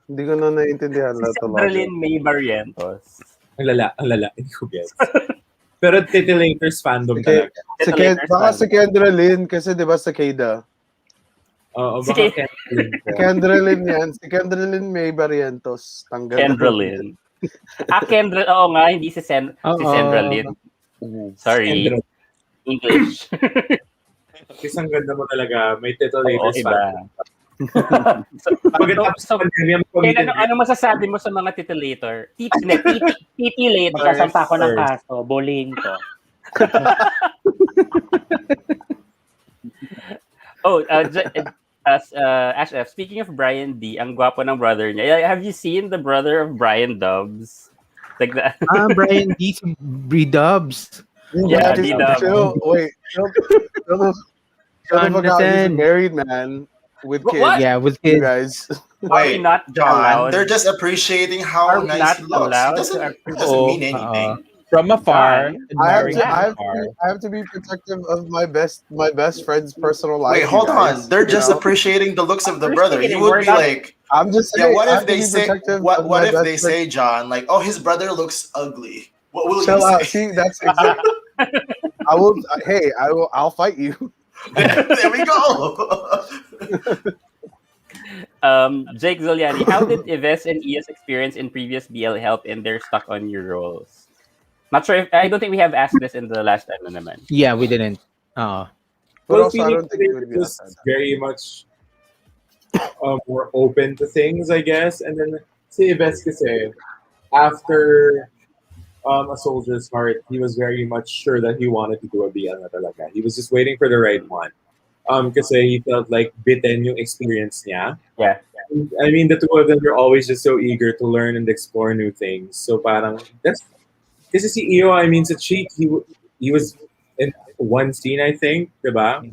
Hindi ko na naiintindihan.
Dralien May Barrientos.
Ang lala. Hindi ko guess. Pero Titilators fandom talaga.
Baka si Kendra Lynn kasi di ba sa Keda?
Oo, baka
Kendra Lynn yan. Si Kendra Lynn May Barrientos. Tanggal.
Kendra Lynn. Kendra, oo nga, hindi si Sandra Lynn. Sorry. English.
Kasi ang ganda mo talaga. May titulators
iba.
Pagkatapos sa pandemya,
ano masasabi mo sa mga titulator? Titilator.
Sasampa ko ng kaso. Bullying to.
Ash F, speaking of Brian D, ang gwapo ng brother niya. Have you seen the brother of Brian Dubs? Like that.
Brian D. B-Dubs.
Yeah, D-Dubs.
Wait. Shut the fuck out. He's a married man with kids.
What?
Yeah, with
You
kids.
guys.
Wait,
not
John,
allowed?
they're just appreciating how nice he looks. It doesn't mean anything.
From afar,
I have to be protective of my best friend's personal life.
Wait, hold on. They're just appreciating the looks of the brother. You would be like,
I'm just saying.
Yeah, what if they say? What if they say, John, like, oh, his brother looks ugly? What will you say?
See, that's exactly. I will. Hey, I'll fight you.
There we go.
Jake Zoliani, how did Yves and Ia's experience in previous BL help in their stuck on you roles? Not sure if I don't think we have asked this in the last time naman.
Yeah, we didn't.
But also, I don't think it would be
just very much more open to things, I guess. And then si Yves kasi, after A Soldier's Heart, he was very much sure that he wanted to do a BL na talaga. He was just waiting for the right one. Kasi he felt like bitten yung experience niya.
Yeah.
I mean, the two of them were always just so eager to learn and explore new things. So parang, that's, kasi si Iyo, I mean, sa Cheat, he was in one scene, I think, diba?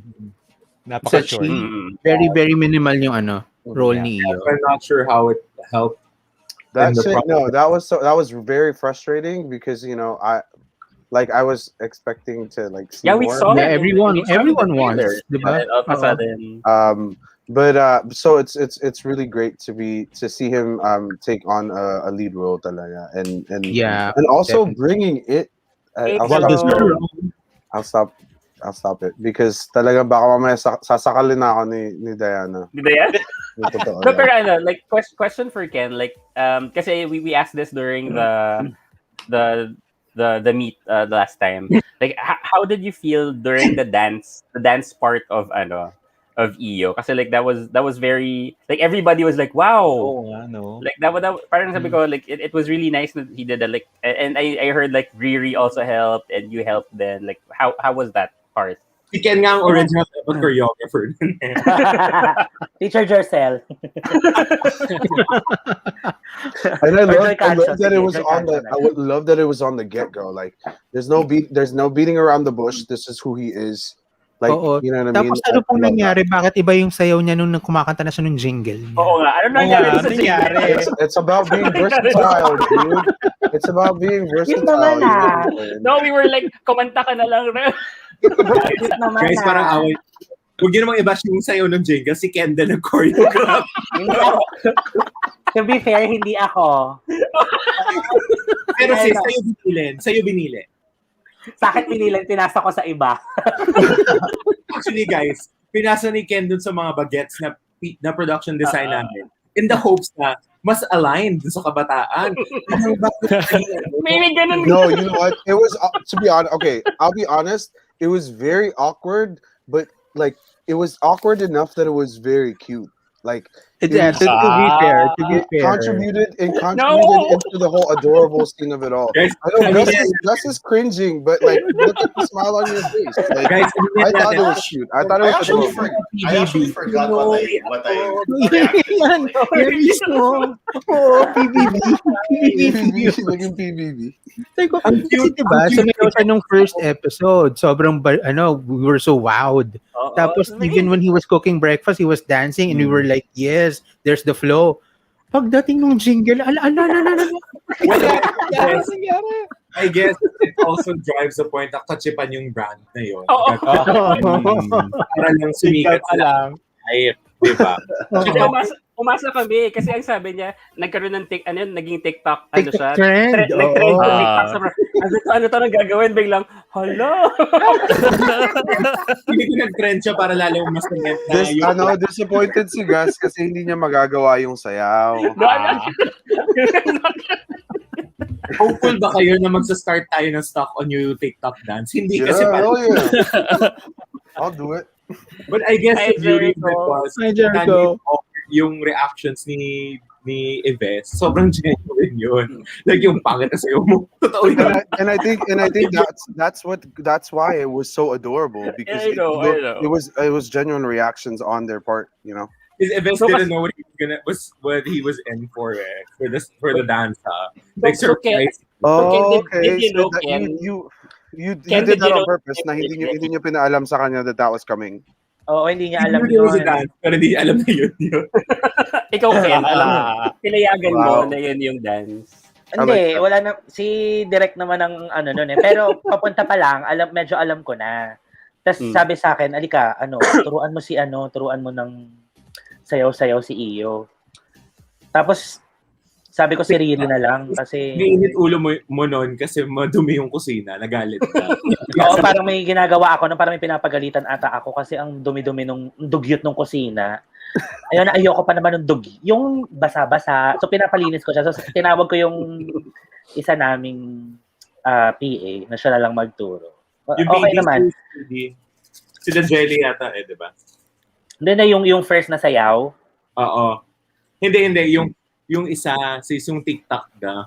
Napaka-short.
Very, very minimal yung role ni Iyo.
I'm not sure how it helped.
That was very frustrating because I was expecting to see
we
more.
saw
Yeah, everyone wants.
But so it's really great to see him take on a lead role talaga and also
definitely.
bringing it. I'll stop it because talaga baka mamaya sasakalin na ako ni Diana.
Di ba yan?
Totoo,
No, pero question for Ken, kasi we asked this during the meet the last time. Like, how did you feel during the dance part of Iyo? Kasi that was very everybody was like, wow.
Oh, no.
That parang sabi ko it was really nice that he did that. And I heard Riri also helped and you helped then. How was that part?
Si Ken nga ang original choreographer.
Teacher Jercel.
And I love that it was on the. I would love that it was on the get-go. Like, there's no beating around the bush. This is who he is. Like, you know what I mean?
Tapos ano pong nangyari? Bakit iba yung sayaw niya nung kumakanta na siya nung jingle niya?
Oo nga. Ano nangyari sa jingle?
It's about being versatile, dude. It's about being versatile.
No, we were like, kumanta ka na lang.
Guys, parang away. Huwag nyo namang i-bash yung sayo ng jingle. Si Kendall ng choreograph.
To be fair, hindi ako.
Pero sa'yo binili.
Sa akin pinilan, pinasa ko sa iba.
Actually, guys, pinasa ni Ken dun sa mga bagets na production design namin in the hopes na mas aligned dun sa kabataan.
Maybe ganun.
No, you know what? It was, to be honest, okay, I'll be honest, it was very awkward, but it was awkward enough that it was very cute.
To be fair.
Contributed into the whole adorable scene of it all.
Guys,
I know Gus is cringing, but look at the smile on your face.
Guys,
I thought it was cute. I thought it was adorable.
I actually forgot what I
Naging PBB.
Kasi diba, sumayaw siya nung first episode. Sobrang, we were so wowed. Tapos even when he was cooking breakfast, he was dancing and we were like, yes, there's the flow. Pagdating nung jingle,
I guess it also drives the point na kachipan yung brand na yun. Para lang sumikat sila. Ay, diba?
Umasa kami kasi ang sabi niya, nagkaroon ng naging TikTok,
TikTok trend.
Nag-trend sa TikTok. Ano to nang gagawin? Biglang, hala!
Hindi ko nag-trend siya para lalong mas na
disappointed si Gus kasi hindi niya magagawa yung sayaw.
Hopeful ba kayo na magsa-start tayo ng Stock on You TikTok dance? Hindi kasi
I'll do it.
But I guess
Hi,
the beauty of it
Jericho.
was
Hi, Jericho.
yung reactions ni Yves, sobrang genuine yun. Like yung pangit na sa'yo mo. Totoo yun.
And I think that's why it was so adorable, because
I know.
it was genuine reactions on their part, you know.
Because Yves didn't know what he was in for for the dance. Like surprise.
Did you know, Ken?
You
Ken,
did
did
that
you
on
know-
purpose na hindi niyo pinaalam sa kanya that was coming.
Oo, hindi niya
He
alam
knew there was a
yun.
dance, pero hindi niya alam na yun.
Ikaw, Ken, alam mo, pinayagan mo
Wow.
na yun yung dance.
Hindi, wala na. Si Direk naman ang nun eh. Pero papunta pa lang, medyo alam ko na. Tapos sabi sa akin, alika, turuan mo ng sayaw-sayaw si Iyo. Tapos, sabi ko si Riri na lang kasi...
Niinit ulo mo nun kasi madumi yung kusina, nagalit ka.
Oo, parang may ginagawa ako, parang may pinapagalitan ata ako kasi ang dumi-dumi nung dugyot nung kusina. Ayun, ayoko pa naman ng dugi. Yung basa-basa. So, pinapalinis ko siya. So, tinawag ko yung isa naming PA na siya na lang magturo.
Yung
Okay
baby
naman.
Si The Jelly yata di ba?
Hindi na yung first na sayaw.
Oo. Hindi. Yung isa, yung TikTok daw.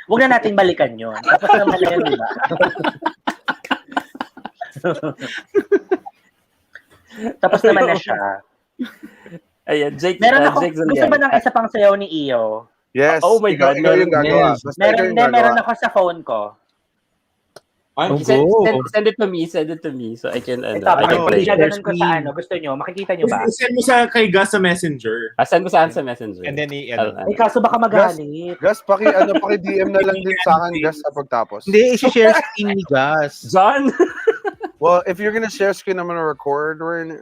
Huwag na nating balikan yun. Tapos naman na yun, di ba? Tapos naman na siya.
Ayan, Jake.
Meron ako,
Jake
gusto ba ng isa pang sayaw ni Iyo?
Yes.
Oh my God,
Ikaw yung gagawa.
yes.
Basta ikaw yung gagawa.
Meron ako sa phone ko.
Send it to me so I can
Ito,
I can play.
ganun ko sa gusto nyo, makikita nyo ba?
Send mo kay Gus sa Messenger.
Send mo sa Messenger.
And then
Kaso baka magalit.
Gus, paki-DM na lang din sa akin, Gus, sa pagtapos.
Hindi, i-share screen ni Gus.
John?
Well, if you're gonna share screen, I'm gonna record.
Ako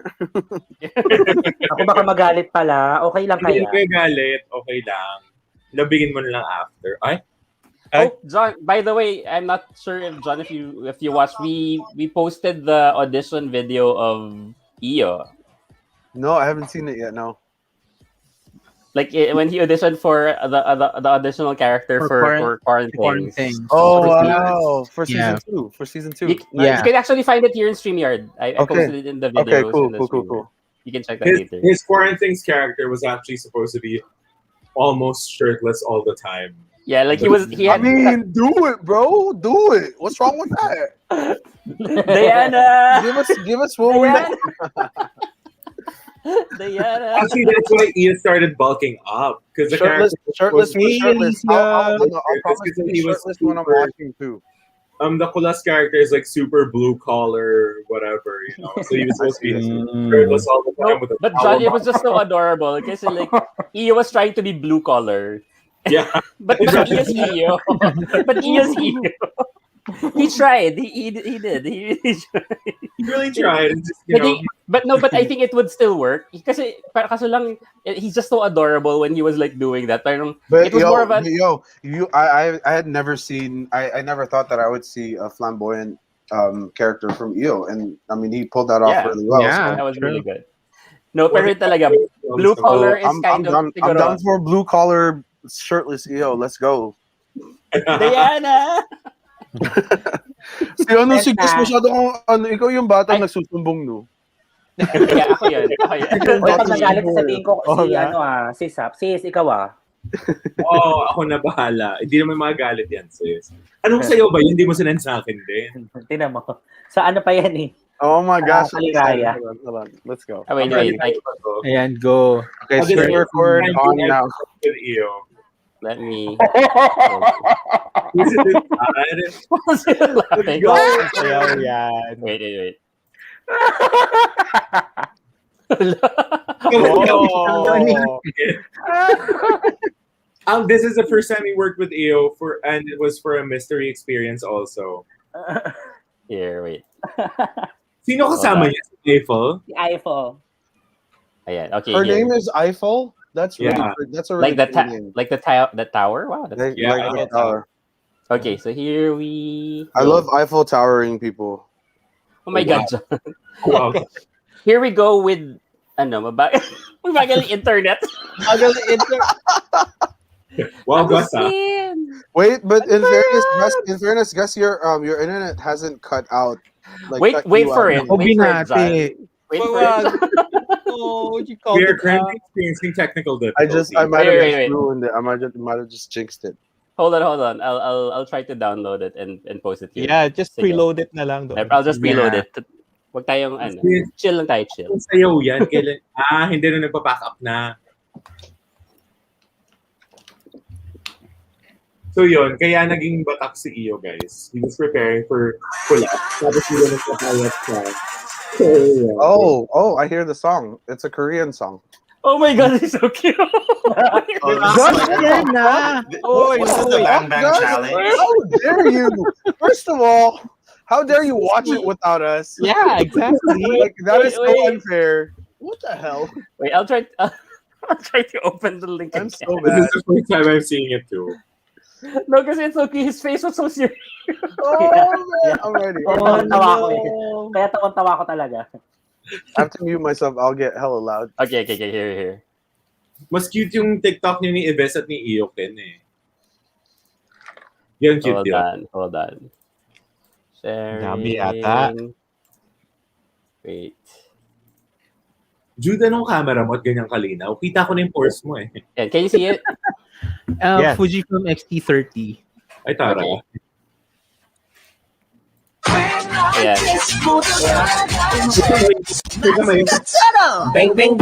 baka magalit pala. Okay lang
Hindi
kaya.
kayo galit, okay lang. Labingin mo na lang after. Ay?
Oh, John, by the way, I'm not sure if John, if you watched, we posted the audition video of Iyo.
No, I haven't seen it yet. No.
Like when he auditioned for the auditional character for Quarantine.
Oh wow! For season 2. For season 2.
You can actually find it here in StreamYard. I posted it in the videos.
Okay, cool.
You can check that later.
His Quarantine's character was actually supposed to be almost shirtless all the time.
Yeah, like he had.
I mean, do it, bro. Do it. What's wrong with that?
Diana.
Give us what we want.
Diana.
Actually, that's why Ian started bulking up because the
Shirtless. I'll promise
because
to be shirtless when I'm watching too.
The Kulas character is like super blue collar, whatever, you know. So he was supposed to be shirtless all the time with a
But John, it was just so adorable because like Iyo was trying to be blue collar.
Yeah.
But Iyo's Iyo. But Iyo's Iyo. He tried. He did. He
really tried. It's just,
but I think it would still work. Kasi lang, he's just so adorable when he was like doing that. Parang, it was more of a...
I had never seen... I never thought that I would see a flamboyant character from Iyo. And, I mean, he pulled that off really well.
Yeah, so. That was really good. No, pero talaga, blue collar is kind of...
I'm down for blue collar shirtless Iyo. Let's go.
Diana!
Si Gus masyado ikaw yung bata nagsusumbong, no?
Yeah, ako yun.
Pag nagalit, sabihin ko, si Sap. Sis, ikaw
ako na bahala. Hindi naman magalit yan, sis. Anong sayo ba? Hindi mo sinend sa akin din.
Tinan mo. Sa ano pa yan eh?
Oh my gosh.
Hold
on. Let's go.
Wait.
Ayan, go.
Okay, screen record on now.
With Iyo.
Let me...
Is it bad?
Go.
Yeah.
Wait.
This is the first time we worked with Iyo and it was for a mystery experience also.
Here, wait.
Sino kasama niya? Si Eiffel?
Si Eiffel.
Ayan, okay.
Her name is Eiffel? That's really that's a really
like the tower. Wow, that's
like the tower.
Okay, so here we.
I love Eiffel towering people.
Oh my God, John.
Wow.
Here we go with mabagal internet.
Wow, basta.
Wait, but in fairness, Gus, your internet hasn't cut out. Like,
Wait
cut
wait
you
for
out.
it. Wait for it, John. Wait for it.
Oh, you called
We are
it
currently
out.
experiencing technical
I
difficulties.
might have
Wait,
just
wait.
ruined it. I might have just jinxed it.
Hold on. I'll try to download it and post it here.
Yeah, just
Sige.
preload it na lang doon.
I'll just preload
Yeah.
it. Wag tayong ano.
Yes.
Chill lang tayo, chill.
Kung sayaw yan, kailan... hindi na nagpa-pack up na. So yun, kaya naging batak si Iyo, guys. He was preparing for Kalat. Tapos hindi na nagpa-payat siya. So, yeah.
Oh, I hear the song. It's a Korean song.
Oh my God, he's so cute.
Yan na.
Was it the Bang Bang
Gus,
Challenge?
how dare you? First of all, how dare you watch it without us?
Yeah, exactly.
Like, that is so
Wait.
unfair. What the hell?
Wait, I'll try to open the link
I'm
again.
so
This
mad.
is the first time I'm seeing it too.
No, kasi it's okay. His face was so serious.
Oh man, I'm ready.
Tawa ko eh. Kaya tawa ko talaga.
I have to mute myself. I'll get hella loud.
Okay, here.
Mas cute yung TikTok niyo ni Ives at ni Iyo Ken eh. Yan cute yun.
Hold on. Sharing.
Dami ata.
Wait.
Jude, anong camera mo at ganyang kalinaw? Kita ko na yung pores mo eh.
Yeah, can you see it?
Yes.
Fujifilm X-T30.
Ay, tara.
Okay. Ayan.
Kita mo yun.
Bang bang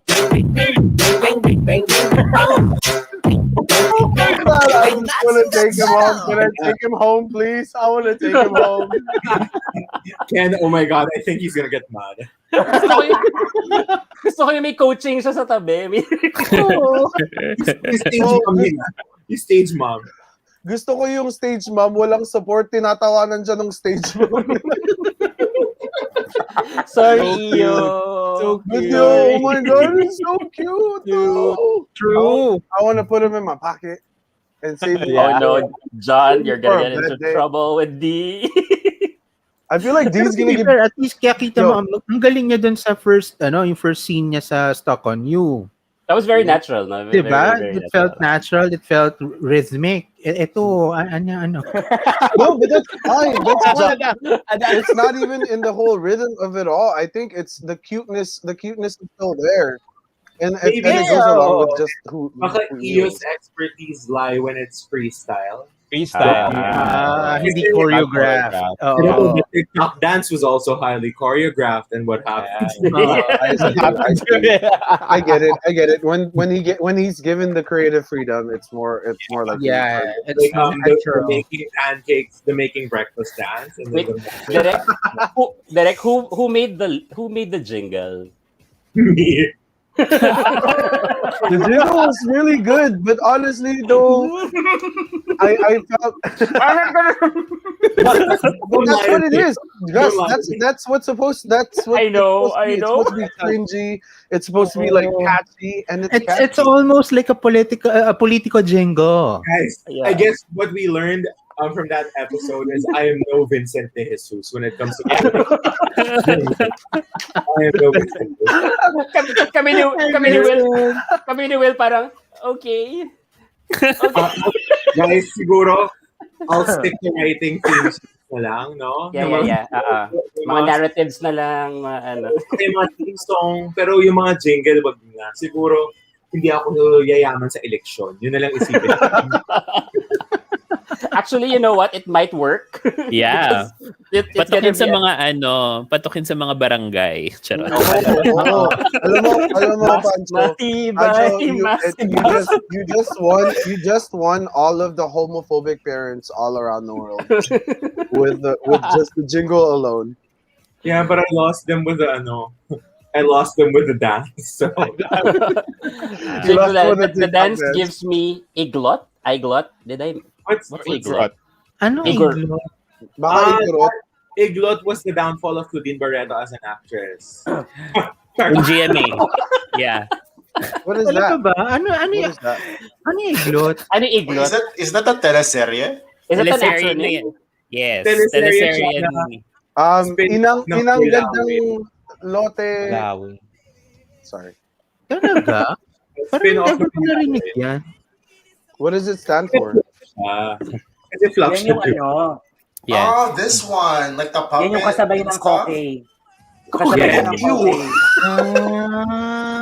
Okay.
bang bang
I just want to take him home. Can I take him home, please? I want to take him home.
Ken, oh my God, I think he's gonna get mad.
Gusto ko yung may coaching siya sa tabi.
Yung stage mom yun. Yung stage mom.
Gusto ko yung stage mom. Walang support. Tinatawanan dyan ng stage mom.
Sorry, Iyo.
So
Good
cute.
yo. Oh my God, he's so cute. though.
True.
I want to put him in my pocket and save him.
Oh no, John, you're gonna get
For a
into
bad day.
trouble with D.
I feel like D's
To
gonna
be
give.
fair, at least kaya kita
Yo.
mo, ang galing niya dun sa yung first scene niya sa Stuck on You.
That was very natural, no? Very,
Diba?
very
It felt natural, it felt rhythmic. Ito, ano.
No, but that's fine. It's not even in the whole rhythm of it all. I think it's the cuteness. The cuteness is still there, and it goes along with just who.
Baka
he
Iyo's expertise lie when it's freestyle.
Freestyle.
Hindi choreographed.
Pero the TikTok dance was also highly choreographed, and what happened?
I get it. When he's given the creative freedom, it's more like
It's
Like, the
natural.
making pancakes, the making breakfast dance, and
Wait,
then
Derek, who made the jingle?
me.
The jingle was really good, but honestly, though, I felt that's what it is. Gus, that's what's supposed. That's what
I know.
It's supposed to be cringy. It's supposed to be like catchy, and it's
It's almost like a political jingle.
Guys,
Yeah.
I guess what we learned from that episode is I am no Vincent de Jesus when it comes to I am no Vincent de Jesus.
Kami ni Will parang, okay.
Guys, siguro, I'll stick to writing themes na lang, no?
Yeah. Mga narratives na lang, ano.
Yung mga theme song, pero yung mga jingle, wag na. Siguro, hindi ako yayaman sa eleksyon. Yun na lang isipin.
Actually, you know what? It might work.
Yeah.
It's
Patukin
gonna
sa
be
mga barangay. Charot.
Alam mo, Pancho. Pancho,
Matibay.
you just won all of the homophobic parents all around the world with just the jingle alone.
Yeah, but I lost them with the dance. So.
The dance gives me iglot. Did I?
What's
iglot?
Ano
Igor.
iglot?
Baka iglot.
Iglot was the downfall of Claudine Barreto as an actress.
Yung GMA. Yeah.
What is
Talaga
that?
ba? Ano
What is that?
ano yung iglot?
Ano yung
Wait,
iglot?
is that a teleserye?
Is it an
Teleserye
acronym?
na yan. Yes.
Teleserye
Teleserye
siya
na.
Inang
ng
gandang lote.
Malawi.
Sorry.
Talaga? Parang
Spin-off
never ko narinig yan.
What does it stand for?
Kasi
Yan yung
fluctuate.
Yeah.
Oh, this one. Like the puppet.
Yan yung kasabay
and
ng
stuff?
Koke. Kasabay
Yeah.
ng Koke.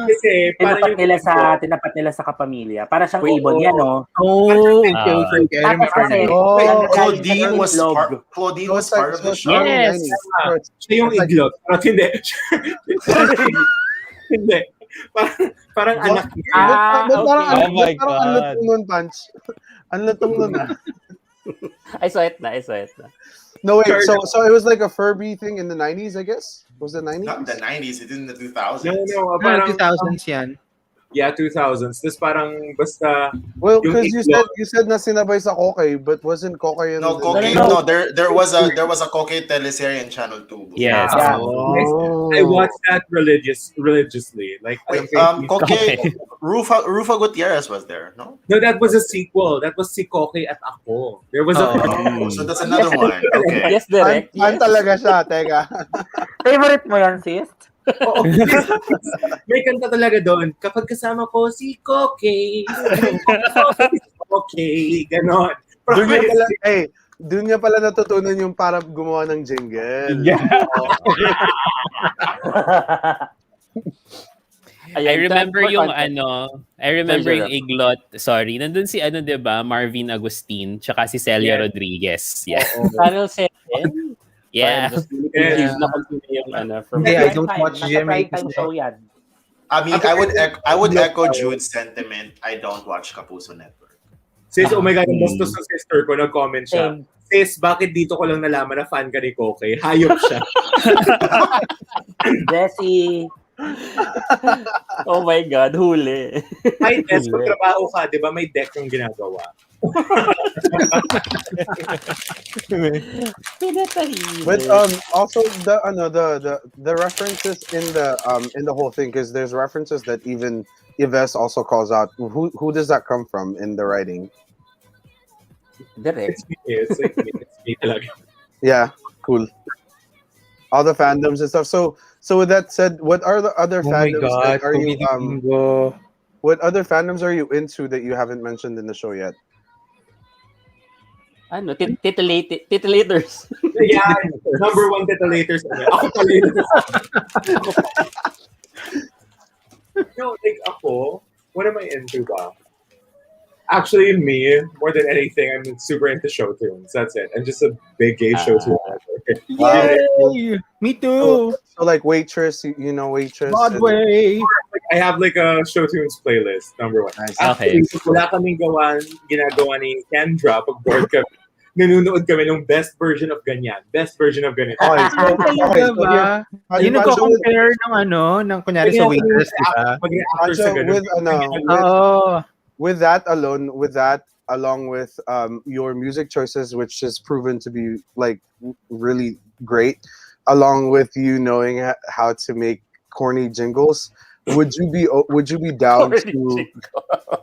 Kasi
Tinapat nila sa kapamilya. Para siyang ibon yan, no?
Oh, okay. I
Tapos kasi,
Oh,
ang
Claudine was
itlog.
Claudine
So
was
it's like,
part of
so
the
it's
show.
Yes.
siya yung iglot. Pero hindi. Hindi. Parang anak niya.
Oh my
Parang ang
God.
lutong nun, Punch. Ang lutong nun, ah.
I saw it na.
No, wait, so it was like a Furby thing in the 90s, I guess? Was it 90s?
Not the 90s, it's in the 2000s.
No,
Parang
parang
2000s yan.
yeah, 2000s. Tapos parang basta
Well,
yung
because
iglot.
you said na sinabay sa Koke, but wasn't Koke in
No,
the...
Koke,
No.
no, there was a Koke teleserye in Channel 2.
Yes.
Yeah.
Oh.
I watched that religiously. Like,
Wait,
alam ko,
Koke, Rufa Gutierrez was there, no?
no, that was a sequel. That was Si Koke at Ako. There was a
Oh, so that's another one. Okay.
Yes, direct.
Fan talaga siya, teka.
Favorite mo yan, sis?
Oo. May kanta talaga doon. Kapag kasama ko si Koke, okay, ganon.
Doon niya pala natutunan yung para gumawa ng jingle.
Yeah.
I remember yung
Sorry,
yung iglot, sorry, nandun si 'di ba, Marvin Agustin, tsaka si Celia
Yeah.
Rodriguez. Yeah.
Channel 7.
Yeah.
Confused na confused yung from
Hindi, I don't watch
Prime
GMA.
time show yan.
I mean, I would echo Jude's sentiment. I don't watch Kapuso Network.
Sis, oh my God, ang bastos ng sister ko, nag-comment siya.
Same.
Sis, bakit dito ko lang nalaman na fan ka ni Koke? Hayop siya.
Jessie.
Oh my God, huli.
May desk, pag trabaho ka, di ba may deck yung ginagawa?
But also the references in the whole thing, because there's references that even Yves also calls out. Who does that come from in the writing?
Direct.
It's me talaga.
Yeah, cool. All the fandoms and stuff. So with that said, what are the other
Oh my
fandoms
God.
that are you
Bingo.
what other fandoms are you into that you haven't mentioned in the show yet?
Ano, titilators.
Yeah, number one titilators. Ako pala yun. No, like ako, what am I into ba? Actually, me, more than anything, I'm super into show tunes. That's it. I'm just a big gay show tune.
Yay! Me too.
So like Waitress, you know Waitress.
Broadway.
I have like a show tunes playlist, number one.
Nice.
Okay.
Actually, wala kaming ginagawa ni Kendra pag board kami. Nanunood kami ng best version of ganyan. Best version of ganyan.
Okay, so
Talaga ba? Yung nagko-compare ng kunyari sa Waitress, di ba?
Mag-reactor sa ganun.
With that alone, along with your music choices, which has proven to be like really great, along with you knowing how to make corny jingles, would you be down to?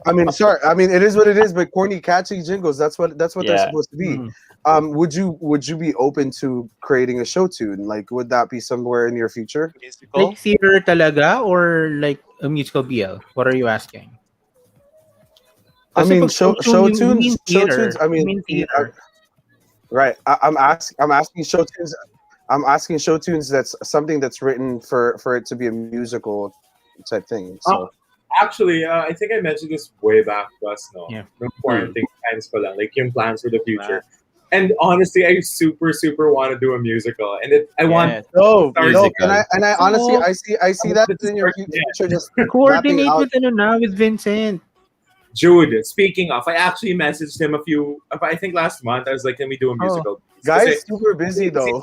I mean, sure. I mean, it is what it is, but corny, catchy jingles. That's what they're supposed to be. Would you be open to creating a show tune? Like, would that be somewhere in your future?
Like theater talaga or like a musical BL? What are you asking?
I mean, show tunes. I mean,
theater.
Right. I'm asking show tunes. I'm asking show tunes. That's something that's written for it to be a musical type thing. So
actually, I think I mentioned this way back to us, no?
Yeah.
No quarantine times pa lang, like yung plans for the future. And honestly, I super want to do a musical, and I want
and I honestly I see that in your future. Just
coordinate with Vincent.
Jude, speaking of, I actually messaged him I think last month. I was like, can we do a musical?
Guys, super busy though.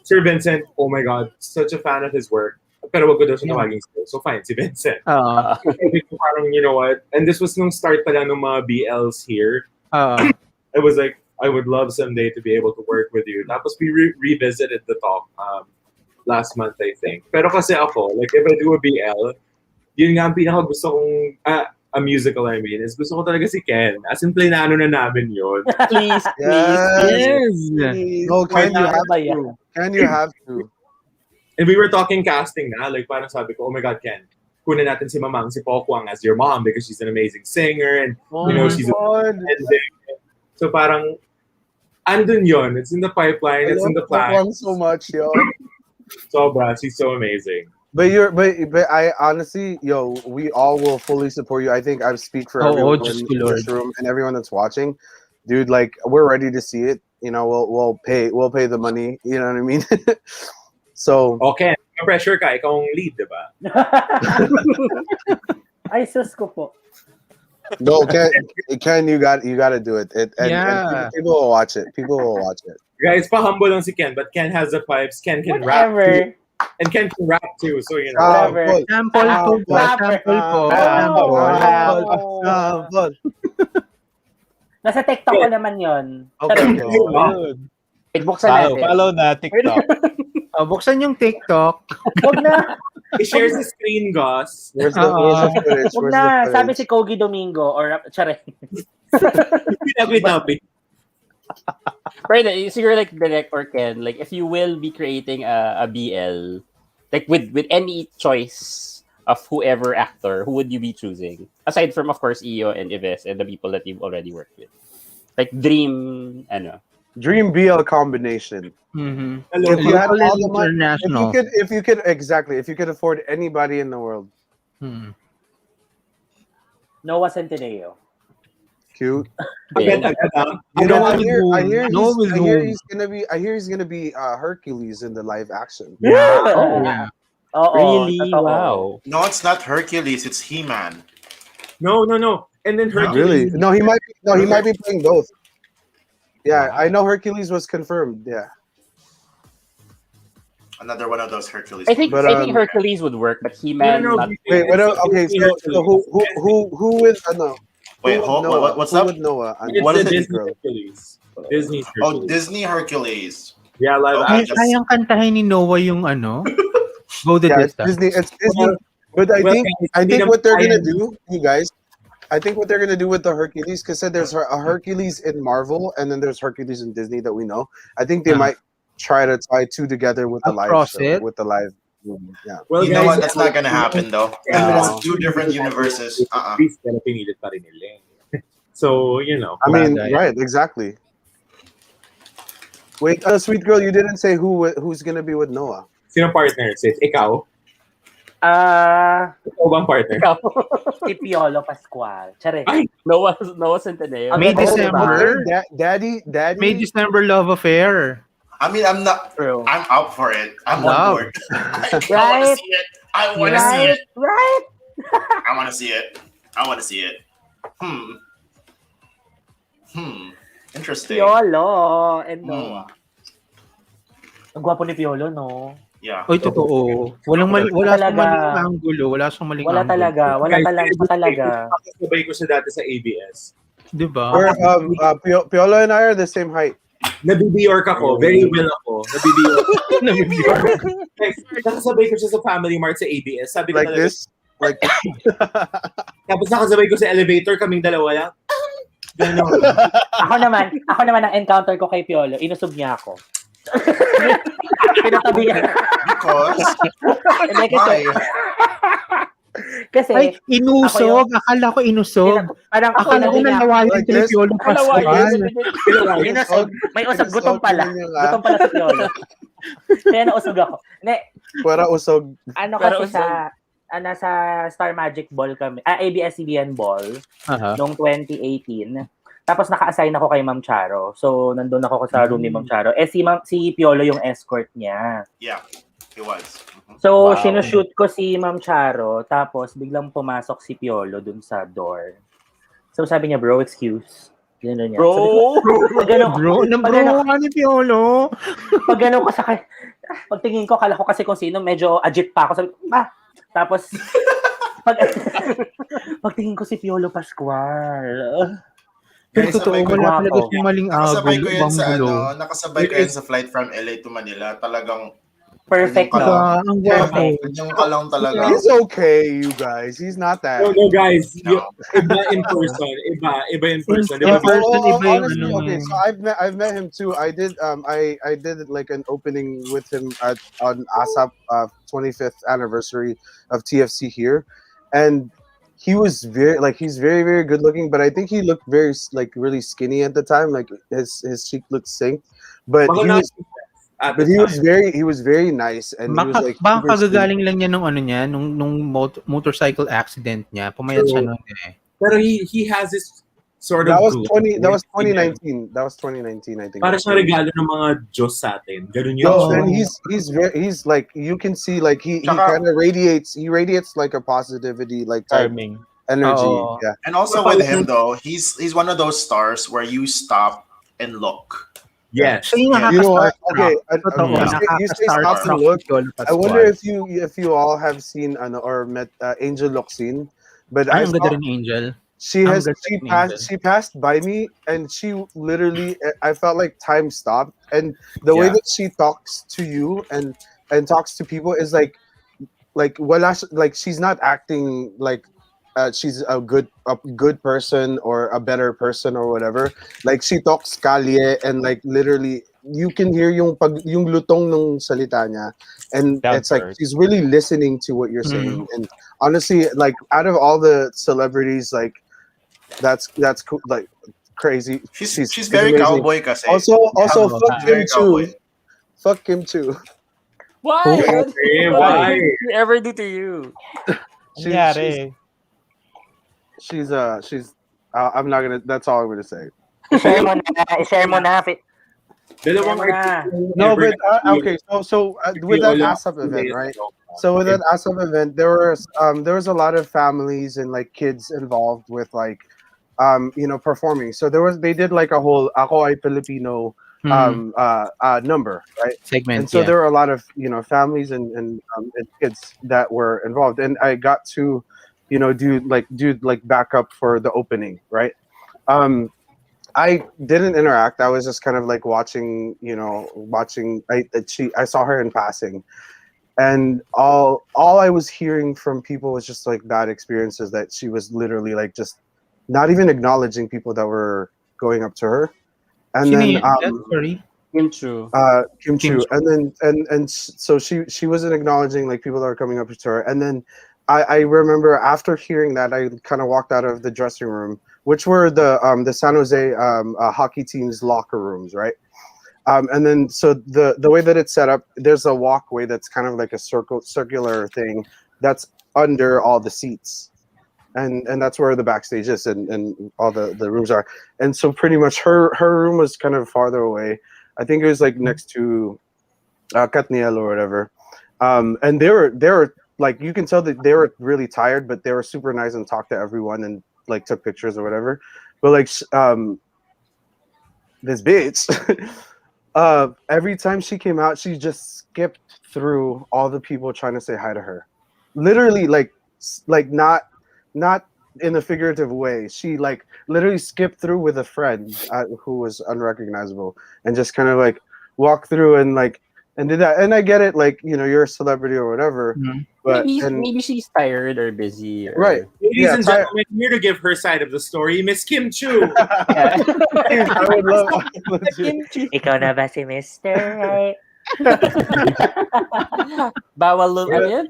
Sir Vincent, oh my God, such a fan of his work. Pero wag ko daw siya tawagin so fine, si Vincent. Parang, you know what? And this was nung start pa lang ng mga BLs here. I was like, I would love someday to be able to work with you. Tapos we revisited the talk last month, I think. Pero kasi ako, like, if I do a BL, yun nga ang pinaka gusto kong, a musical, I mean, is gusto ko talaga si Ken. As in, plinano na namin yun.
Please,
Yes.
No, Ken, you have to. Ken, you have to.
And we were talking casting na. Like, parang sabi ko, oh my God, Ken, kunin natin si Mamang, si Pokwang as your mom because she's an amazing singer and, you know, she's amazing. So parang, andun yun. It's in the pipeline. It's in the plan.
Pokwang so much, yo.
Sobra. She's so amazing.
But I honestly, yo, we all will fully support you. I think I speak for everyone in this room and everyone that's watching. Dude, like, we're ready to see it. You know, we'll pay the money. You know what I mean? So
okay, pressure ka, ikaw ang lead, diba?
Ay, sus ko po.
No, Ken, you got to do it. And people will watch it. People will watch it.
Guys, pa-humble lang si Ken, but Ken has the pipes. Ken can rap too. And Ken can rap too, so you know.
Sample po.
Nasa TikTok ko naman yun.
Okay.
Buksan natin.
Follow na TikTok.
Buksan yung TikTok.
Huwag na.
I-share sa screen, Gus.
Where's the footage?
Huwag na. Sabi si Kogi Domingo or Charay.
Pinag-topic.
Right, so you're like Direct or Ken, like if you will be creating a BL, like with any choice of whoever actor, who would you be choosing? Aside from, of course, Iyo and Yves and the people that you've already worked with. Like dream
BL combination.
Mm-hmm.
If you had all the money,
international.
if you could afford anybody in the world.
Noah Centineo.
Cute.
Yeah.
I hear he's gonna be Hercules in the live action.
Yeah.
Really? Wow.
No, it's not Hercules. It's He-Man.
No. And then Hercules.
Really? No, he might be playing both. Yeah, I know Hercules was confirmed. Yeah.
Another one of those Hercules.
I think Hercules would work, but He-Man.
Wait, okay. So who with no?
Wait, what's up?
With Noah?
What is it? Hercules. Disney's Hercules.
Oh, Disney Hercules.
Yeah, live action.
Kayang kantahin ni Noah yung Go the
It's Disney. It's Disney. But I think what they're gonna do, you guys. I think what they're gonna do with the Hercules, because there's a Hercules in Marvel and then there's Hercules in Disney that we know. I think they might try to tie two together with the live show, with the live movie. Yeah.
Well, you know what? That's not gonna happen though. It's two different universes.
So you know.
I mean, right? Exactly. Wait, sweet girl, you didn't say who's gonna be with Noah.
Sino partner? Sis, ikaw. Ikaw bang partner?
Si Piolo Pascual. Charay.
Ay,
Noah Centineo.
May December.
Daddy.
May December love affair.
I mean, I'm up for it. I'm on board. I want to see it. I want to see it.
Right?
I want to see it. I want to see it. Interesting.
Piolo and Noah. Ang gwapo ni Piolo, no?
Yeah.
Oy, totoo. Wala siyang maling anggulo. Wala siyang maling
Wala talaga.
Sabay ko siya dati sa ABS.
Diba?
Piolo and I are the same height.
Nabibiyork ako. Very well ako. Nabibiyork. Nakasabay ko siya sa Family Mart sa ABS. Sabi ko
like talaga, this? Like
tapos nakasabay ko sa elevator, kaming dalawa lang.
Ako naman ang encounter ko kay Piolo, inusog niya ako. Pinatabi niya.
Because?
Kasi
ay, inusog. Akala ko inusog.
Parang
akala ko nalawayan si Piolo Pascual.
Inusog. May usog. Gutom pala. Gutom pala si Piolo. Kaya nausog ako.
Para usog.
Kasi nasa Star Magic Ball kami. ABS-CBN Ball noong 2018. Tapos naka-assign ako kay Ma'am Charo. So, nandun ako sa room ni Ma'am Charo. Si Piolo yung escort niya.
Yeah, he was.
So, sinushoot ko si Ma'am Charo. Tapos, biglang pumasok si Piolo dun sa door. So, sabi niya, bro, excuse. Gano'n niya.
Bro, ni Piolo.
Pag gano'n ko sa kanya, pagtingin ko, kala ko kasi kung sino, medyo agit pa ako. Sabi ko, Tapos, pagtingin ko si Piolo Pascual.
Pero totoo, wala talaga yung maling
nakasabay ko yun sa flight from LA to Manila. Talagang
Perfect, no?
Ang gwapo.
Ganyan ka lang talaga.
He's okay, you guys. He's not that.
No, guys.
No.
Iba in person. Iba in person.
In person, iba yung
honestly,
ano.
okay. So I've met him too. I did I did like an opening with him on ASAP 25th anniversary of TFC here, and he was he's very good looking, but I think he looked very like really skinny at the time. Like his cheek looked synced, but he was very nice, and he was like
Baka
super
kagagaling lang niya nung motorcycle accident niya. Pumayat siya nun eh.
Pero he has this sort
that
of
was
glow.
2019. That was 2019, I think.
Para siyang regalo ng mga Diyos sa atin. Ganun yun.
Yo, and he's like, you can see like he kind of radiates like a positivity like type
Charming
energy. Yeah.
And also with him though, he's one of those stars where you stop and look.
Yes.
You know what? Okay, you say stop and look. I wonder if you all have seen or met Angel Locsin, but I saw
Angel.
she passed by me, and she literally, I felt like time stopped, and the way that she talks to you and talks to people is like she's not acting like she's a good person or a better person or whatever. Like she talks kalye, and like literally you can hear yung lutong ng salita niya, and it's like she's really listening to what you're saying. And honestly, like out of all the celebrities, like that's cool, like crazy.
She's very
amazing.
cowboy kasi.
Also fuck him too.
Why?
Why?
What did he ever do to you?
She's I'm not gonna. That's all I'm gonna say.
I-share mo na.
No, but okay. So with that ASAP event, right? So with that ASAP event, there was a lot of families and like kids involved with like performing. So they did like a whole Ako Ay Filipino number, right?
Segment.
And so there were a lot of families and kids that were involved, and I got to do backup for the opening, right? I didn't interact. I was just kind of like watching. I saw her in passing, and all I was hearing from people was just like bad experiences, that she was literally like just not even acknowledging people that were going up to her. And then
Kim Chu.
Kim Chu. And then so she wasn't acknowledging like people that were coming up to her. And then I remember after hearing that, I kind of walked out of the dressing room, which were the San Jose hockey team's locker rooms, right? And then so the way that it's set up, there's a walkway that's kind of like a circular thing that's under all the seats. And that's where the backstage is, and all the rooms are. And so pretty much her room was kind of farther away. I think it was like next to Katniel or whatever. And they were like, you can tell that they were really tired, but they were super nice and talked to everyone and like took pictures or whatever. But like this bitch, every time she came out, she just skipped through all the people trying to say hi to her. Literally, like not in a figurative way. She like literally skipped through with a friend who was unrecognizable, and just kind of like walked through and did that. And I get it, like you're a celebrity or whatever, but
maybe she's tired or busy.
Right.
Ladies and gentlemen, here to give her side of the story, Miss Kim Chu.
I would love
Ikaw na ba si Mr. Right?
Bawal lumabas.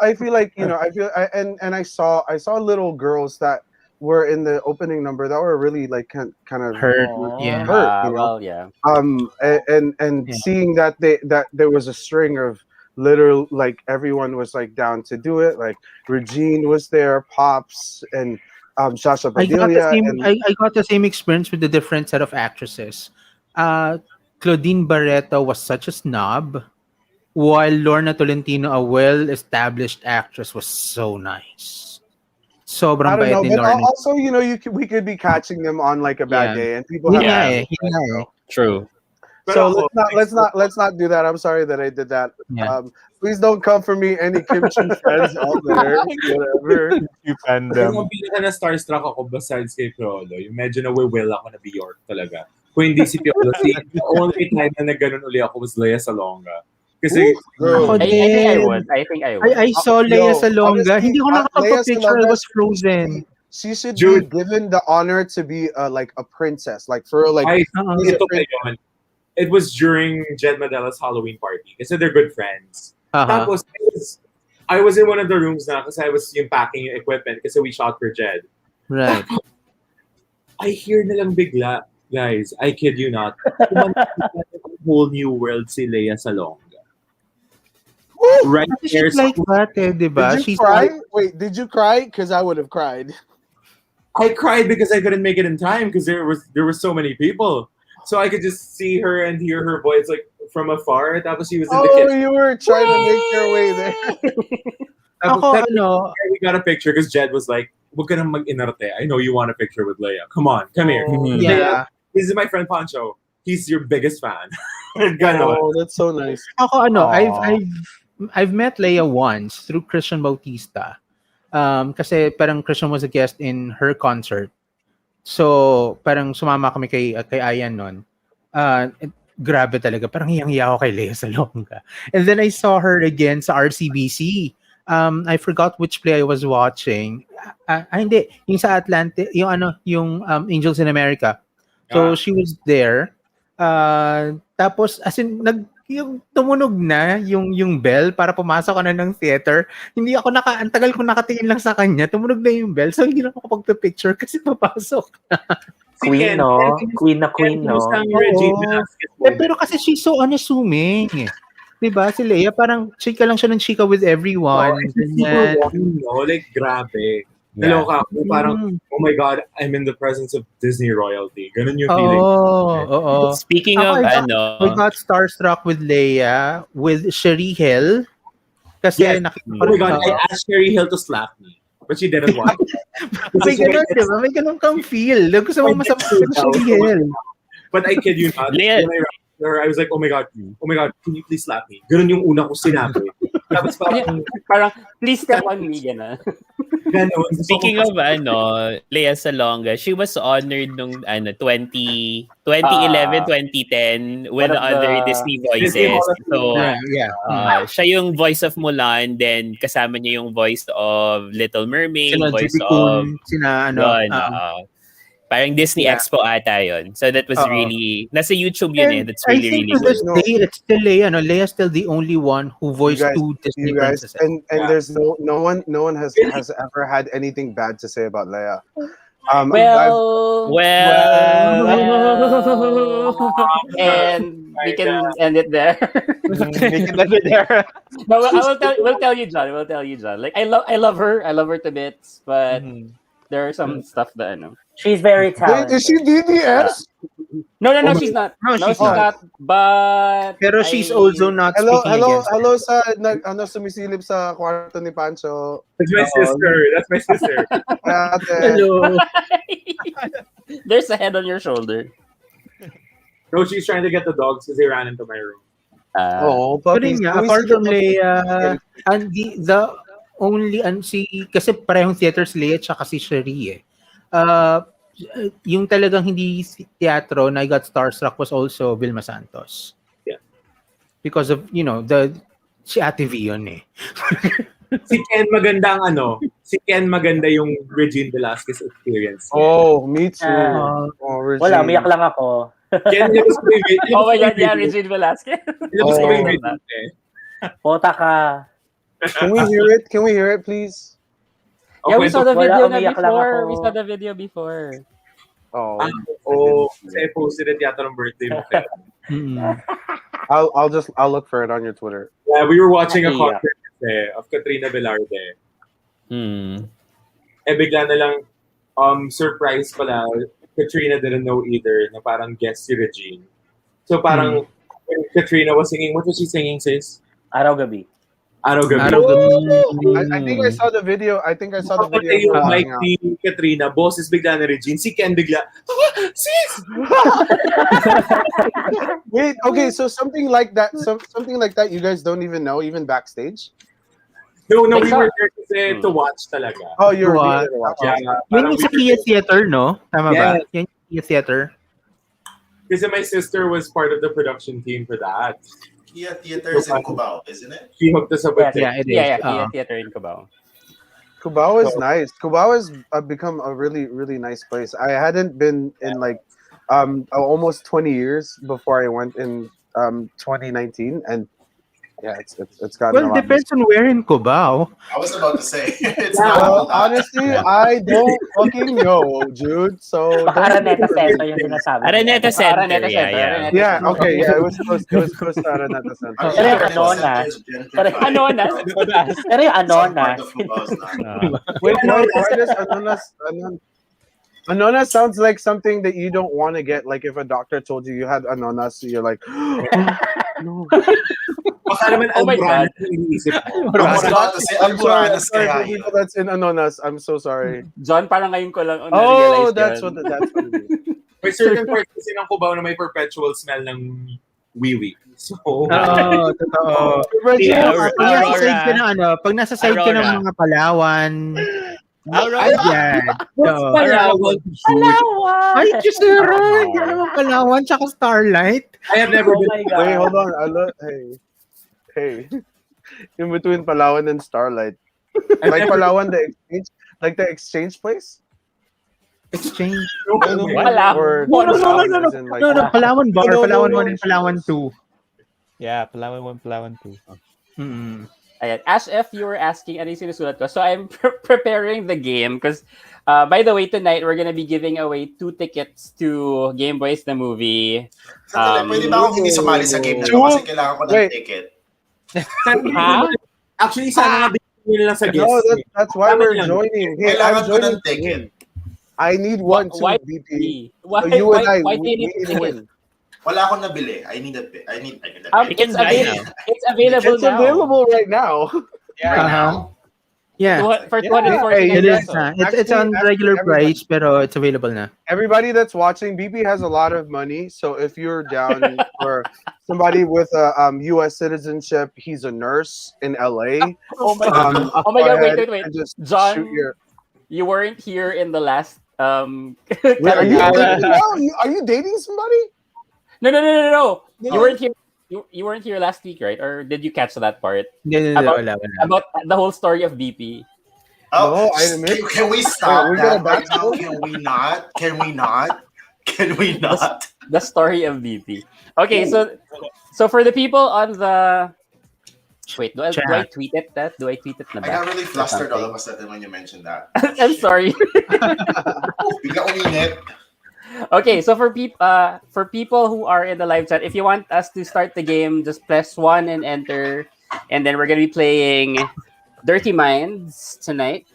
I feel like I saw little girls that were in the opening number that were really like kind of
hurt.
Well, yeah.
And seeing that there was a string of literal, like everyone was like down to do it. Like Regine was there, Pops, and Sasha Padilla.
I got the same experience with the different set of actresses. Claudine Barreto was such a snob, while Lorna Tolentino, a well-established actress, was so nice. Sobrang
I don't know,
bait ni
but
Lorna.
also we could be catching them on like a bad day, and people have
True.
So let's not do that. I'm sorry that I did that.
Yeah.
Please don't come for me, any kimchi friends out there, whatever.
You fandom.
Yung pinaka na starstruck ako besides kay Piolo, yung medyo na-will ako na Bjork talaga. Kung hindi si Piolo, the only time na nagganon uli ako was Lea Salonga. Kasi,
Ako
I think I
din.
would. I think I would.
I saw Leia
Yo,
Salonga.
honestly,
Hindi ko
Leia
nakakapag-picture. I
Salonga,
was frozen.
she should
Jude.
be given the honor to be like a princess. Like for real, like she's a
ito pa yun. It was during Jed Madella's Halloween party. Kasi they're good friends. Tapos, I was in one of the rooms na kasi I was yung packing yung equipment kasi we shot for Jed.
Right.
I hear na lang bigla, guys, I kid you not, whole new world si Leia Salonga. Right there.
She's like that, eh, diba?
Did you
She's
cry?
like,
Wait, did you cry? Because I would have cried.
I cried because I couldn't make it in time because there were so many people. So I could just see her and hear her voice like from afar. Tapos she was in the kitchen.
You were trying to make your way there.
We got a picture because Jed was like, "Huwag ka nang mag-inarte. I know you want a picture with Leia. Come on, come here."
Yeah.
This is my friend Pancho. He's your biggest fan.
Oh, that's so nice.
Ako I've met Leia once through Christian Bautista. Kasi parang Christian was a guest in her concert. So, parang sumama kami kay Ayan nun. Grabe talaga. Parang hiyang-hiya ako kay Leia Salonga. And then I saw her again sa RCBC. I forgot which play I was watching. Hindi. Yung sa Atlantic, yung Angels in America. So, she was there. Tapos, as in, yung tumunog na yung bell para pumasok ka na ng theater. Hindi ako ang tagal ko nakatingin lang sa kanya. Tumunog na yung bell. So, hindi na ako kapag-picture kasi papasok na.
Queen, no? Queen, no?
Pero kasi she's so unassuming. Diba? Si Leia, parang chika lang siya ng chika with everyone.
Like, grabe. Naloka ako. Parang, oh my God, I'm in the presence of Disney royalty. Ganun yung feeling.
Oo.
Speaking of
I got starstruck with Leia, with Sherry Hill. Kasi
oh my God, I asked Sherry Hill to slap me. But she didn't want it.
May ganun, diba? May ganun kang feel. Gusto mo masama sa Sherry Hill.
But I kid you not. When I ran to her, I was like, oh my God, can you please slap me? Ganun yung una ko sinabi. Tapos
parang, please step on me, gano'n.
Speaking of Leia Salonga, she was honored nung 2011, 2010 with the other Disney voices. So, siya yung voice of Mulan, then kasama niya yung voice of Little Mermaid, voice of parang Disney Expo ata yun. So that was really, nasa YouTube yun eh. That's really, really
good. I think to this day, it's still Leia. Leia's still the only one who voiced two Disney princesses.
And there's no one has ever had anything bad to say about Leia.
And we can end it there. No, we'll tell you, John. Like I love her. I love her to bits, but there are some stuff that
she's very talented.
Is she DDS?
No, she's not. No, she's not. But
pero she's also not speaking against
hello sa sumisilip sa kwarto ni Pancho.
That's my sister.
Hello.
There's a head on your shoulder.
No, she's trying to get the dogs because they ran into my room.
Puppies. Apart from Leia, and the only kasi parehong theaters Leia tsaka si Sherry eh. Yung talagang hindi teatro na I got starstruck was also Vilma Santos.
Yeah.
Because of, si Ate V yun eh.
Si Ken maganda yung Regine Velasquez experience.
Oh, me too.
Wala, umiyak lang ako.
Ken,
oh my God, yeah, Regine Velasquez.
Pota ka.
Can we hear it, please?
Yeah, we saw the video before. We saw the video before.
Kasi I posted it yata ng birthday mo.
I'll look for it on your Twitter.
Yeah, we were watching a concert of Katrina Velarde. Bigla na lang, surprise pala, Katrina didn't know either na parang guest si Regine. So parang when Katrina was singing, what was she singing, sis?
Araw Gabi.
I think I saw the video.
Yung mic ni Katrina, boses bigla na Regine. Si Ken bigla, sis!
Wait, okay, so something like that, you guys don't even know, even backstage?
No, we were there kasi to watch talaga.
Oh, you're
there
to watch.
Yeah.
Yung sa Kia Theater, no? Tama ba? Yung Kia Theater.
Kasi my sister was part of the production team for that.
Kia Theaters in Cubao, isn't it?
She hooked us up with
Yeah, it is.
Yeah, theater in Cubao.
Cubao is nice. Cubao has become a really, really nice place. I hadn't been in like almost 20 years before I went in 2019, and yeah, it's gotten a
Well,
lot.
depends on where in Cubao.
I was about to say it's
Well,
not a lot.
honestly, I don't fucking know, Jude. So
Baka
don't
Araneta
put
Center
it
yung
in-
sinasabi.
Araneta Center,
Araneta
yeah,
Center,
yeah.
Araneta
Yeah,
Center.
okay, yeah, it was close. It was close to Araneta Center.
I mean,
Pero yung
Araneta
Anonas.
Center is gentrified.
Anonas.
Pero yung
Some
Anonas.
part of Cubao is not.
Wait, why does Anonas sounds like something that you don't want to get. Like if a doctor told you had Anonas, you're like, no.
Baka naman
Oh my God.
iniisip mo.
I was about to say
I'm sorry,
Alboranas
for
kaya
people
yun.
that's in Anonas. I'm so sorry.
John, parang ngayon ko lang
Oh,
na-realize
that's
yun.
what it is.
May certain parts kasi ng Cubao na may perpetual smell ng wee-wee. So,
Oo, totoo.
Yeah,
Pag nasa side ka ng pag nasa side ka ng
Aurora.
mga Palawan, yan. Oo.
Palawan.
Palawan!
Ay, Diyos Aaron! Yan naman Palawan, tsaka Starlight.
I have never
Oh
been.
my God.
Wait, hold on. Hey. In between Palawan and Starlight. Like Palawan, the exchange place?
Exchange.
Palawan.
Or
No.
as in, like,
No, Palawan Bar,
No,
Palawan
no,
1 and Palawan 2.
Yeah, Palawan 1, Palawan 2.
Mm-mm.
Ayan. As if you were asking, ano yung sinusulat ko? So I'm preparing the game because, by the way, tonight we're gonna be giving away 2 tickets to Gameboys the Movie.
Sandali, pwede ba akong hindi sumali sa game na to kasi kailangan ko ng
Wait.
ticket?
Ha?
Actually, sana nga bigyan nila sa guest.
No, that's why
Tama
we're
yan.
joining. Hey,
Kailangan
I'm
ko ng
joining
ticket.
I need one too,
Why?
BP.
Why?
So you and I,
Why do
we
you need
need to
tickets?
win.
Wala akong nabili. I need a ticket.
You can buy now.
It's available
It's
now.
available right now.
Right now.
Yeah.
For
Yeah.
249
Hey,
It is
pesos.
na. It's on
Actually,
regular
everybody.
price, pero it's available na.
Everybody that's watching, BP has a lot of money. So if you're down for somebody with a U.S. citizenship, he's a nurse in LA.
Oh my God. Oh my
go
God,
ahead
wait.
and just
John,
shoot your.
you weren't here in the last
Wait, are you dating now? Are you dating somebody?
No. You weren't here. You weren't here last week, right? Or did you catch that part
No, wala.
about the whole story of BP?
Oh,
No, I admit.
can we stop
Wait, we got
that
a
right now?
backstory?
Can we not?
The story of BP. Okay, so for the people on the wait, do I tweet it? Do I tweet it?
I got really flustered all of a sudden when you mentioned that.
I'm sorry.
Bigla uminit.
Okay, so for people who are in the live chat, if you want us to start the game, just press 1 and enter, and then we're gonna be playing Dirty Minds tonight,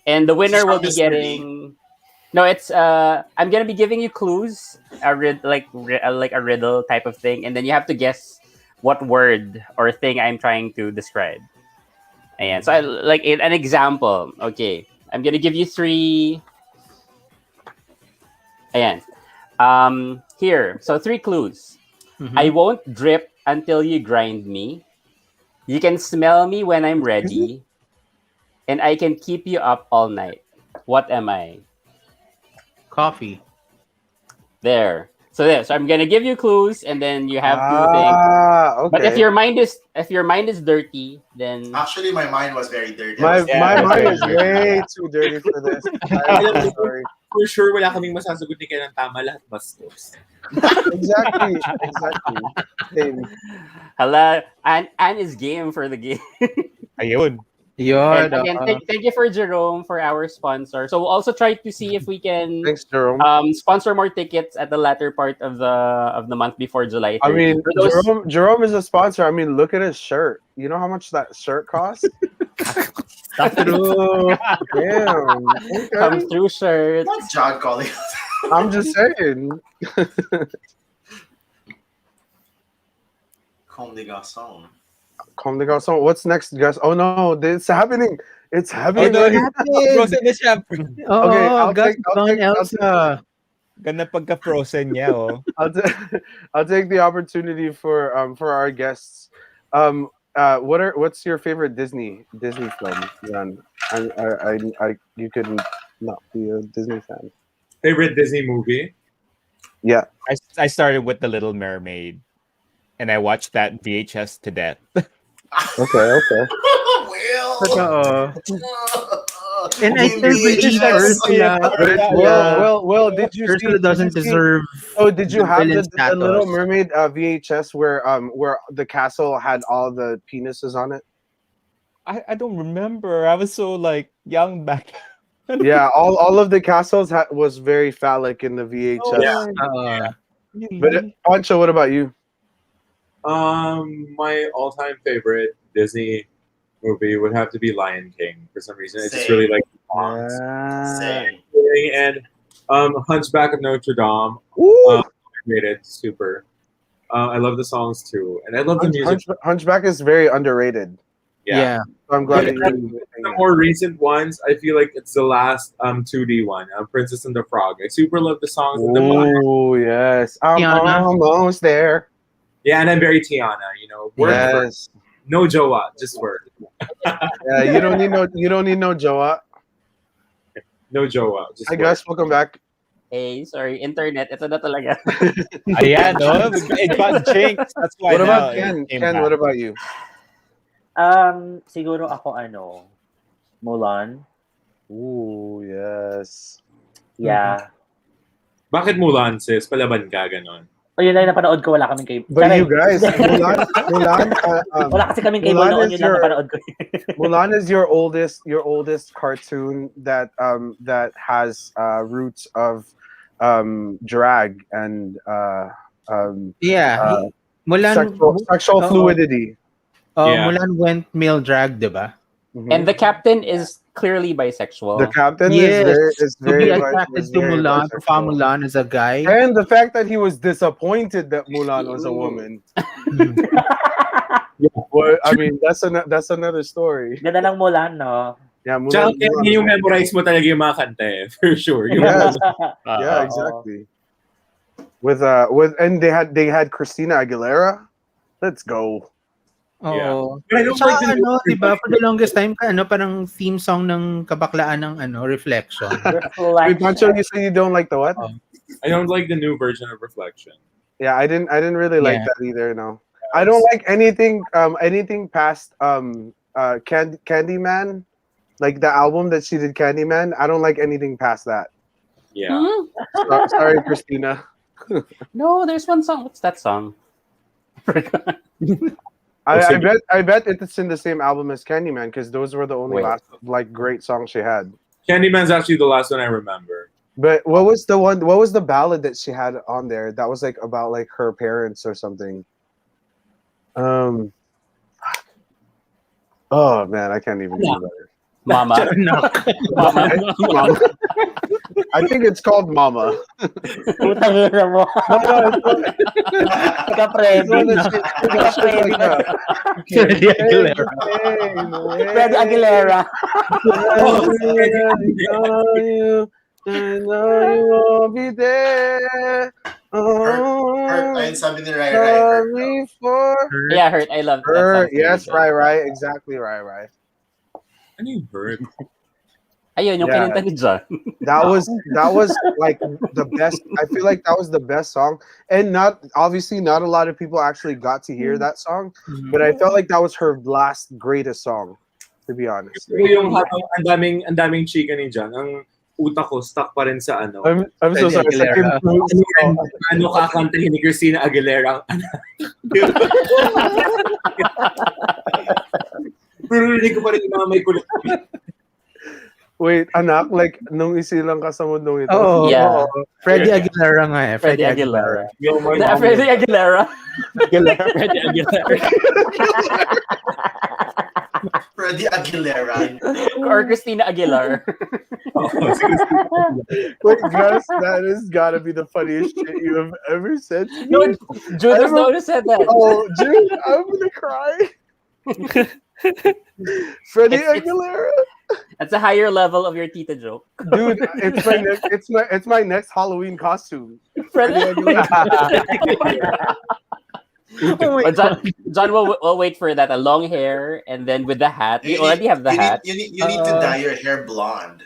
and the winner will be getting. No, it's I'm gonna be giving you clues, like a riddle type of thing, and then you have to guess what word or thing I'm trying to describe. And so, like an example. Okay, I'm gonna give you 3. Ayan. Here. So 3 clues.
Mhm.
I won't drip until you grind me. You can smell me when I'm ready. And I can keep you up all night. What am I?
Coffee.
There. So I'm gonna give you clues, and then you have to think.
Okay.
But if your mind is dirty, then
Actually, my mind was very dirty.
My
Yeah.
mind is way too dirty for this. I'm so sorry.
For sure, wala kaming masasagot ni Ken ng tama, lahat bastos.
Exactly. Same.
hala, Anne is game for the game.
Ayun.
Yun.
And again, thank you for Jerome for our sponsor. So we'll also try to see if we can
Thanks, Jerome.
sponsor more tickets at the latter part of the month before July 30.
I mean,
For those-
Jerome is a sponsor. I mean, look at his shirt. You know how much that shirt costs?
True.
Damn.
come
Okay.
through shirt.
What's John calling?
I'm just saying.
Comme des garçons.
Comme des garçons. What's next, guys? Oh no, it's happening. It's happening.
Oh, no, frozen na siya.
Oh,
Okay, I'll
Gus
take- I'll
Don
take- I'll
Elsa.
Ganda pagka-frozen niya, oh.
I'll take the opportunity for our guests. What's your favorite Disney film, Jan? You could not be a Disney fan.
Favorite Disney movie?
Yeah.
I started with The Little Mermaid. and I watched that VHS to death.
Okay.
Well.
And I still believe Ursula.
Well, did you
Ursula doesn't deserve.
Oh, did you have
villain
the Little
status.
Mermaid VHS where the castle had all the penises on it?
I don't remember. I was so like young back.
Yeah, all of the castles was very phallic in the VHS. But Pancho, what about you?
My all-time favorite Disney movie would have to be Lion King for some reason. I just
Same.
really like the songs.
Same.
And Hunchback of Notre Dame. Rated super. I love the songs too, and I love the music.
Hunchback is very underrated.
Yeah.
So I'm glad
But
that you.
the more recent ones, I feel like it's the last 2D one, Princess and the Frog. I super love the songs.
Oh yes, I'm
Tiana.
almost there.
Yeah, and I'm very Tiana. Word for
Yes.
no Joa, just word.
Yeah, you don't need no Joa.
No Joa. Just
Hi
word.
guys, welcome back.
Hey, sorry, internet. Ito na talaga.
Ayan, no? It got jinxed. That's why
What about
now it
Ken?
came
Ken,
back.
what about you?
Siguro ako Mulan.
Ooh, yes.
Yeah.
Bakit Mulan, sis? Palaban ka, ganon.
Yun lang yung napanood ko, wala kaming cable.
But you guys, Mulan,
wala kasi kaming cable
Mulan
noon,
is
yun lang napanood ko.
Mulan is your oldest cartoon that has roots of drag and
Mulan
sexual fluidity.
Yeah.
Mulan went male drag, diba?
And the captain is clearly bisexual.
The captain
Yes.
is
To be
very
attracted to Mulan, to follow Mulan as a guy.
and the fact that he was disappointed that Mulan was a woman. Well, I mean, that's another story.
Ganda ng Mulan, no?
Yeah,
Tsaka
Mulan.
yung memorize mo talaga yung mga kanta for sure.
Yes.
Uh-oh.
Yeah, exactly. With and they had Christina Aguilera. Let's go.
Oo.
But I don't
Tsaka
like the
diba, for the longest time, parang theme song ng kabaklaan ng Reflection.
Wait, Pancho, you say you don't like the what?
I don't like the new version of Reflection.
Yeah, I didn't really like that either. No, I don't like anything past Candyman, like the album that she did, Candyman. I don't like anything past that.
Yeah.
Sorry, Christina.
No, there's one song. What's that song?
I bet it's in the same album as Candyman because those were the only last great songs she had.
Candyman's actually the last one I remember.
But what was the ballad that she had on there that was like about like her parents or something? Oh man, I can't even remember.
Mama.
Mama. I think it's called Mama.
Putang ina mo.
Freddie Aguilera.
Freddie Aguilera.
I know you won't be there.
Hurt. Ayun sabi ni Rai. Hurt.
Yeah, Hurt. I love that
Hurt.
song.
Yes, right. Exactly, right.
Ano yung Hurt?
Ayun, yung
Yeah.
kinanta ni John.
That was like the best. I feel like that was the best song, and not a lot of people actually got to hear that song, but I felt like that was her last greatest song, to be honest.
Yung ang daming chika ni John, ang utak ko stuck pa rin sa ano.
I'm so sorry.
Ano kakantahin ni Christina Aguilera ang anak. Pero hindi ko pa rin yung mga may kulit.
Wait, anak, like nung isilang ka sa mundong ito.
Oh,
Yeah.
Freddie Aguilera nga eh.
Freddie Aguilera.
Yung my
Na,
mom.
Freddie Aguilera. Freddie Aguilera.
Freddie Aguilera.
Or Christina Aguilar.
Wait, Gus, that has got to be the funniest shit you have ever said to me.
No, Jude was the one who said that.
Oh, Jude, I'm gonna cry. Freddie Aguilera.
That's a higher level of your tita joke.
Dude, it's my next Halloween costume.
Freddie
Aguilera.
Oh John will wait for that. A long hair, and then with the hat. You already have the hat.
You need to dye your hair blonde.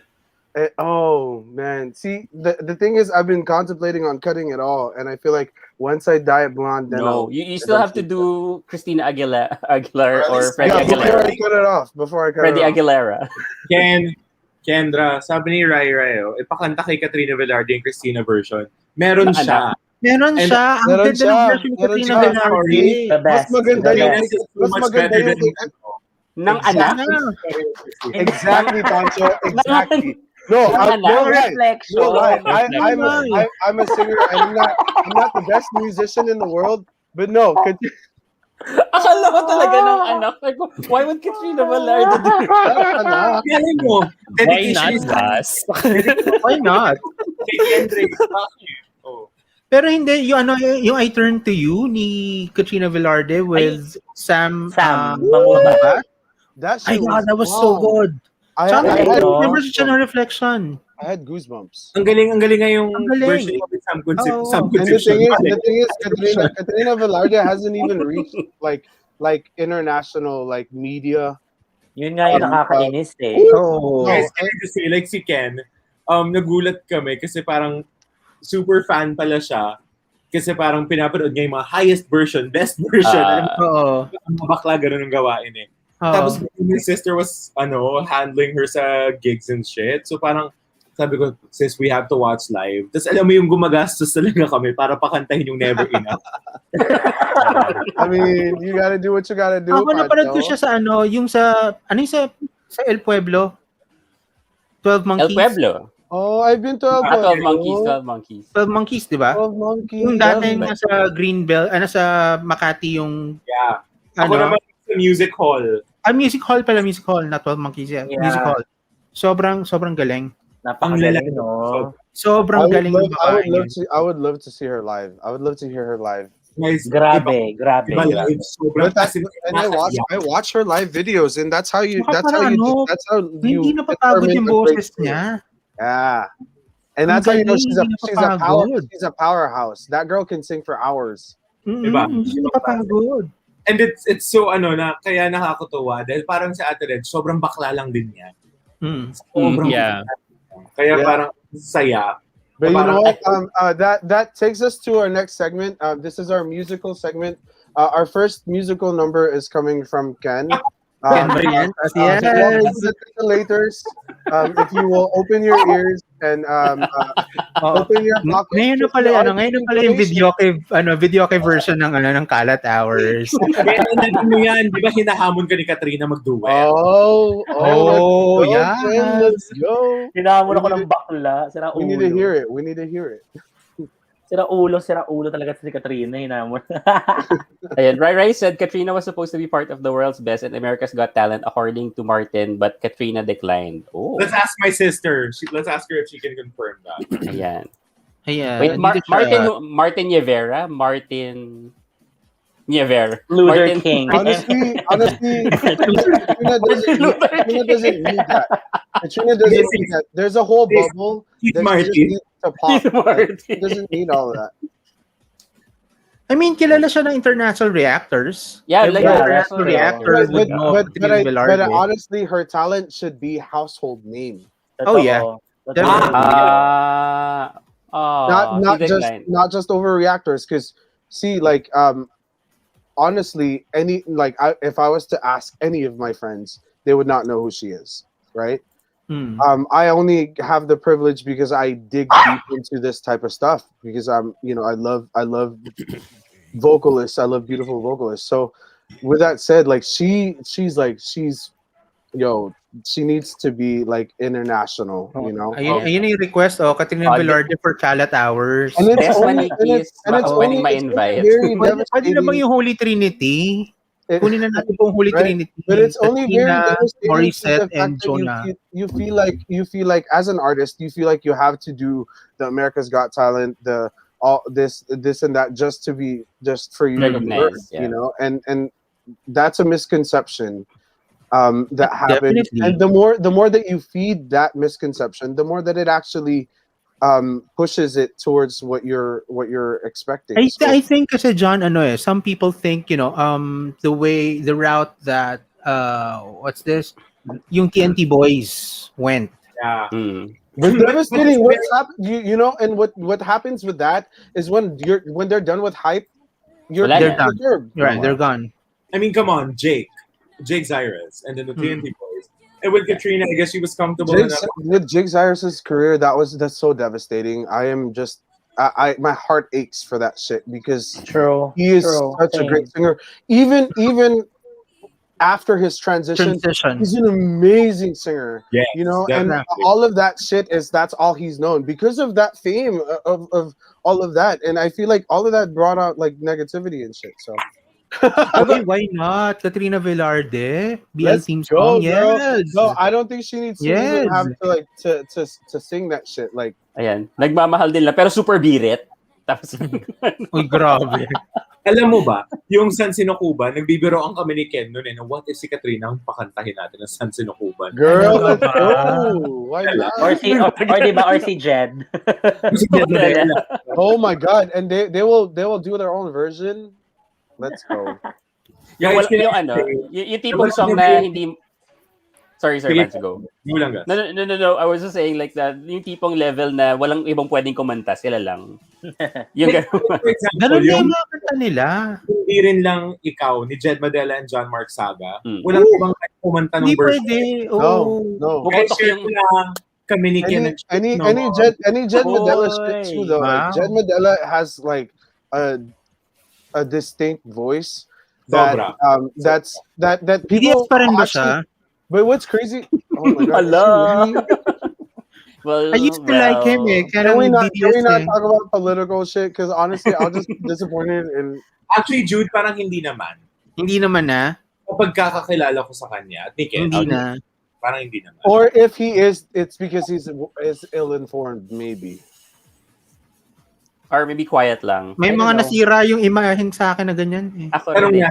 Oh man, see the thing is, I've been contemplating on cutting it all, and I feel like once I dye it blonde, then
No, you still have to do Christina Aguilar or Freddie
yeah, before
Aguilera.
I cut it off. Before I cut
Freddie
it off.
Aguilera.
Kendra, sabi ni Rai Rai, ipakanta kay Katrina Velarde yung Christina version. Meron
Na
siya.
Meron siya. Ang
Meron
ganda
siya.
ng version ni
Meron
Katrina
siya.
Velarde.
The best.
Mas maganda
the
yung
best.
mas maganda yung
Ng anak?
Exactly, Pancho. Exactly. No,
Ng anak?
you're right.
Reflection.
You're right.
Reflection.
I'm a singer, and I'm not the best musician in the world, but no,
Akala ko talaga ng anak. Like, why would Katrina Velarde do that?
Galing mo.
Why
Dedication
not
is
us?
Why not?
kay Kendrick. Oh.
Pero hindi, yung I Turn to You ni Katrina Velarde with Sam
Mangubat.
that
Ay
shit
God, that was so good.
I
Remember siya ng Reflection.
I had goosebumps.
Ang galing nga yung
Ang galing.
version with Sam Concepcion.
Oo.
Sam
And the
Concepcion.
thing is, Katrina Velarde hasn't even reached like international like media.
Yun nga yung nakakainis eh.
Oh.
Guys, can I just say, like si Ken, nagulat kami kasi parang super fan pala siya. Kasi parang pinapanood niya yung mga highest version, best version.
Oo.
Mga bakla, ganun ang gawain eh. Tapos my sister was handling her sa gigs and shit. So parang sabi ko, sis, we have to watch live. Tapos alam mo yung gumagastos talaga kami para pakantahin yung Never Enough.
I mean, you gotta do what you gotta do.
Ako napanood ko siya sa yung sa El Pueblo. 12 Monkeys.
El Pueblo.
Oh, I've been to
12 Monkeys, 12 Monkeys.
12 Monkeys, di ba?
12 Monkeys.
Yung dati nasa Greenbelt, nasa Makati yung
Yeah. Ako naman sa music hall.
Music hall pala, music hall, not 12 Monkeys. Yeah. Music hall. Sobrang galing.
Napakagaling, no?
Sobrang galing ng babae.
I would love to see her live. I would love to hear her live.
Guys,
Grabe.
But I watch her live videos, and that's how you.
Hindi napapagod yung boses niya.
Yeah, and that's how you know she's a powerhouse. That girl can sing for hours.
Diba?
Hindi napapagod.
And it's so na kaya nakakatuwa dahil parang si Ate Red, sobrang bakla lang din niya. Sobrang
Yeah.
Kaya parang saya.
But you know what? That takes us to our next segment. This is our musical segment. Our first musical number is coming from Ken.
Ken Barrientos, yes.
If you will open your ears and open your pockets.
Ngayon na pala yung videoke version ng Kalat Hours.
Kaya mo yan, di ba hinahamon ka ni Katrina mag-duet?
Yeah.
Let's go.
Hinahamon ako ng bakla. Sira ulo.
We need to hear it.
Sira ulo talaga si Katrina. Hinamon.
Ayan, Rai said Katrina was supposed to be part of the world's best and America's Got Talent according to Martin, but Katrina declined. Oh.
Let's ask my sister. Let's ask her if she can confirm that.
Ayan.
Wait,
Martin Yevera? Martin Yever.
Luther King.
Honestly, Katrina doesn't need that. Katrina doesn't need that. There's a whole bubble that
Martin.
she just needs to pop.
Martin.
She doesn't need all of that.
I mean, kilala siya ng international reactors.
Yeah, like
international reactors.
But honestly, her talent should be household name.
Oh yeah.
Not just over reactors, because see, like honestly, if I was to ask any of my friends, they would not know who she is, right? I only have the privilege because I dig deep into this type of stuff because I love vocalists. I love beautiful vocalists. So with that said, like she needs to be like international, you know.
Ayun yung request Katrina Velarde for Kalat Hours.
And it's only
Pwede na bang yung Holy Trinity? Kunin na natin pong Holy Trinity.
But it's only very devastating.
Morissette and Jonah.
You feel like as an artist, you feel like you have to do the America's Got Talent, the all this and that just for you to be heard, you know, and that's a misconception that happens.
Definitely.
And the more that you feed that misconception, the more that it actually pushes it towards what you're expecting.
I think kasi John, some people think, the route that what's this? Yung TNT Boys went.
Yeah.
But devastating. What's happened? You know, and what happens with that is when they're done with hype,
they're done.
disturbed.
Right, they're gone.
I mean, come on, Jake Cyrus, and then the TNT boys. And with Katrina, I guess she was comfortable enough.
With Jake Cyrus's career, that's so devastating. I am just, my heart aches for that shit because he is such a great singer. Even after his transition, he's an amazing singer. Yeah, you know, definitely. And all of that shit that's all he's known because of that fame of all of that. And I feel like all of that brought out like negativity and shit. So.
Okay, why not? Katrina Velarde, BL theme song. Yes.
No, I don't think she needs to even have to like to sing that shit. Like,
ayan, nagmamahal din lang pero super birit. Tapos,
uy, grabe.
Alam mo ba, yung San Sinukuban, nagbibiroan kami ni Ken noon what if si Katrina ang pakantahin natin ng San Sinukuban?
Girl, let's go! Why not?
Or si Jed.
Oh my God! And they will do their own version. Let's go.
yung tipong song na hindi... Sorry, Pancho, go. No. I was just saying like that, yung tipong level na walang ibang pwedeng kumanta, sila lang. Yung
for example,
ganun yung mga kanta nila.
Hindi rin lang ikaw, ni Jed Madela and John Mark Saga. Walang ibang kumanta ng version.
Hindi pwede.
No.
Kahit share ko lang kami ni Ken.
Any Jed Madela shit too, though. Wow. Like, Jed Madela has like a distinct voice that people actually, but what's crazy, oh my God,
well,
I used to like him.
Can we not talk about political shit? Because honestly, I'll just be disappointed in.
Actually, Jude, parang hindi naman.
Hindi naman na.
Kapag kakakilala ko sa kanya,
hindi na.
Parang hindi naman.
Or if he is, it's because he's ill-informed, maybe.
Or maybe quiet lang.
May mga nasira yung imahin sa akin na ganyan.
Ako
pero
rin.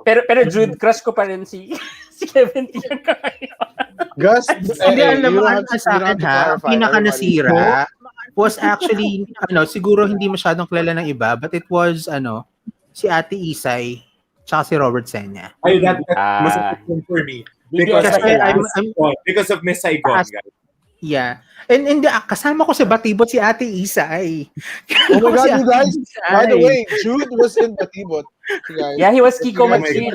Pero Jude, crush ko pa rin si Kevin Tiang.
Gus,
hindi alam mo sa akin ha. Pinaka nasira was actually siguro hindi masyadong kilala ng iba, but it was si Ate Isay tsaka si Robert Senya.
Ay, that was for me. Because of Miss Saigon, guys.
Yeah. And kasama ko sa Batibot si Ate Isay.
Oh my God, you guys! By the way, Jude was in Batibot.
Yeah, he was Kiko Matsin.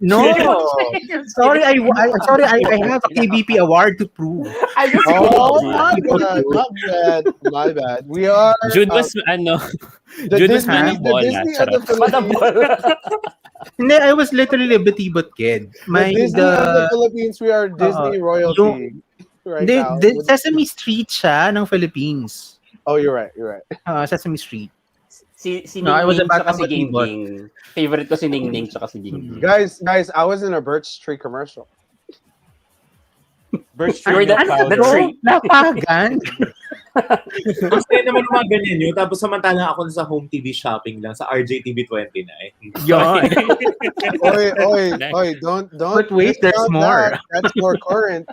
No.
Sorry, I have a KBP award to prove.
My bad. We are.
Jude was Jude was
Disney
No, I was literally a Batibot kid.
Disney of the Philippines, we are Disney royalty. Right now.
Sesame Street siya ng Philippines.
Oh, you're right.
Sesame Street.
Si Ningning tsaka si Gingging. Favorite ko si Ningning tsaka si Gingging.
Guys, I was in a Birch Tree commercial.
Birch Tree the tree.
Napagan.
Kasi naman mga ganyan yun. Tapos samantalang ako sa home TV shopping lang sa RJTV 29.
Yon.
Oy, don't.
But wait, there's more.
That's more current.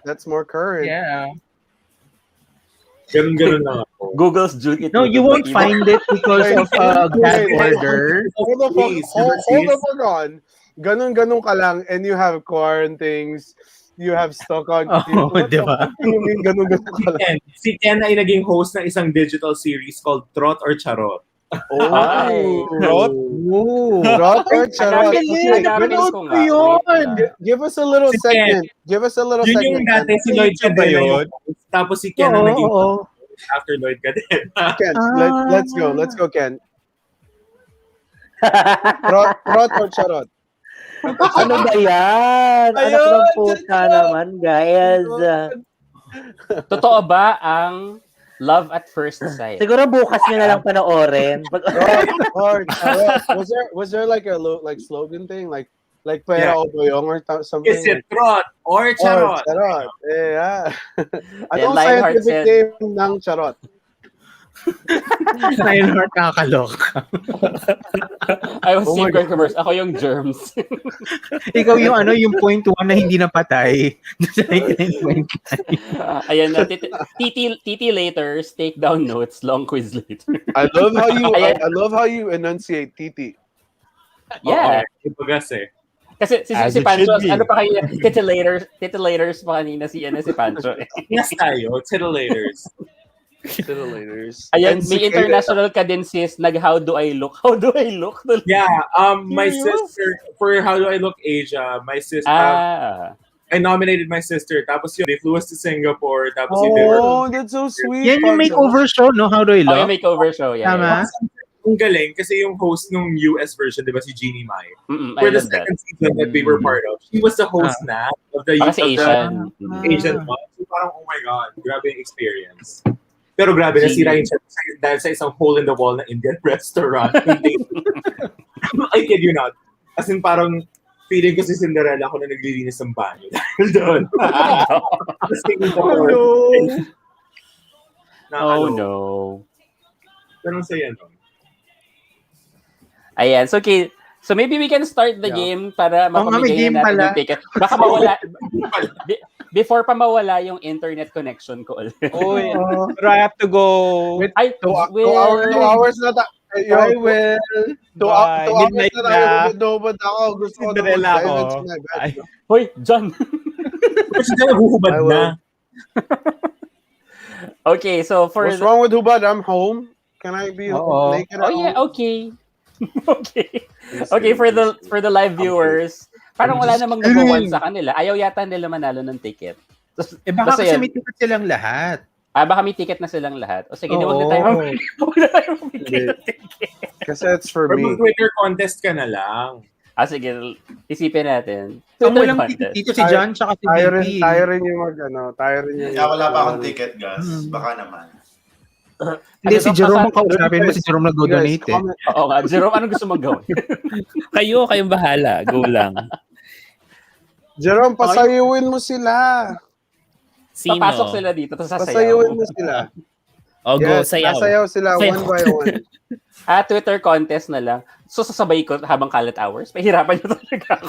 Yeah.
Ganun lang ako.
Google's Jude.
No, you won't find it because of gag order.
Hold the fuck on. Ganun ka lang and you have corn things. You have stock on.
Diba?
Si Ken ay naging host ng isang digital series called Trot or Charot.
Trot or Charot. Give us a little segment.
Yun yung dati si Lloyd Cadena. Tapos si Ken ang naging after Lloyd Cadena.
Ken, let's go, Ken. Trot or Charot.
Ano ba yan? Anak ng puta naman, guys.
Totoo ba ang Love at First Sight?
Siguro bukas nyo na lang panoorin.
Was there like a slogan thing? Like pera o boyong or something?
Is it Trot or Charot?
Charot. Yeah. Anong scientific name ng Charot?
Lionheart nakakalok.
I was secret commerce. Ako yung germs.
Ikaw yung yung 0.1 na hindi napatay.
Ayan na. TT laters, take down notes, long quiz later.
I love how you enunciate TT.
Yeah. Kasi si
As it
Pancho,
should be.
ano pa kayo, titilators pa kanina si Pancho.
Yes tayo, titilators.
Titilators.
Ayan,
And
may
cicada.
international ka din sis, how do I look? How do I look?
Yeah, my
Serious?
sister, for How Do I Look Asia, my sister, I nominated my sister, tapos yun, they flew us to Singapore, tapos yun, they were,
Oh, that's so sweet.
Yan yung
Pancho.
makeover show, no? How do I
Oh, yung
look?
makeover show, yeah.
Tama?
ang galing, kasi yung host nung US version, di ba, si Jeannie Mai,
I
for the
love that.
second season that we were part of, she was the host na of the
Para sa Asian.
Asian one. So parang, oh my God, grabe yung experience. Pero grabe, nasira yun siya dahil sa isang hole-in-the-wall na Indian restaurant. I kid you not. As in, parang feeling ko si Cinderella ako na naglilinis ng banyo. Dahil doon.
Oh no.
Pero saya nun.
Ayan, so okay. So maybe we can start the game para mapamigay na natin yung ticket. Baka mawala. Before pa mawala yung internet connection ko ulit.
Oy, pero I have to go.
Ay,
2 hours na
I will.
2 hours
Midnight
na tayo.
na.
Nobod ako. Gusto ko
Cinderella ako.
Hoy, John.
Kasi dyan naguhubad
I
na.
will.
Okay, so for
What's wrong with Hubad? I'm home. Can I be naked at
Oh yeah,
home?
okay. Okay, for the live viewers, parang wala namang nag-1 sa kanila. Ayaw yata nila manalo ng ticket.
Baka kasi may ticket silang lahat.
Baka may ticket na silang lahat. O sige, wag na tayo mamigay ng ticket.
Kasi it's for
Or
me.
Twitter contest ka na lang.
Sige, isipin natin.
Ang walang ticket dito si John tsaka si BP.
Tayo rin yung
Kaya wala pa akong ticket, guys. Baka naman.
Hindi, si Jerome ang kausapin mo. Si Jerome nag-donate eh.
Oo nga, Jerome, anong gusto mong gawin?
Kayong bahala. Go lang.
Jerome, pasayuin mo sila.
Sino?
Papasok sila dito, tapos sasayaw.
Pasayuin mo sila.
O, go,
Yes,
sayaw.
sasayaw sila one by one.
Twitter contest na lang. So, sasabay ko habang Kalat hours. Pahirapan nyo talaga ako.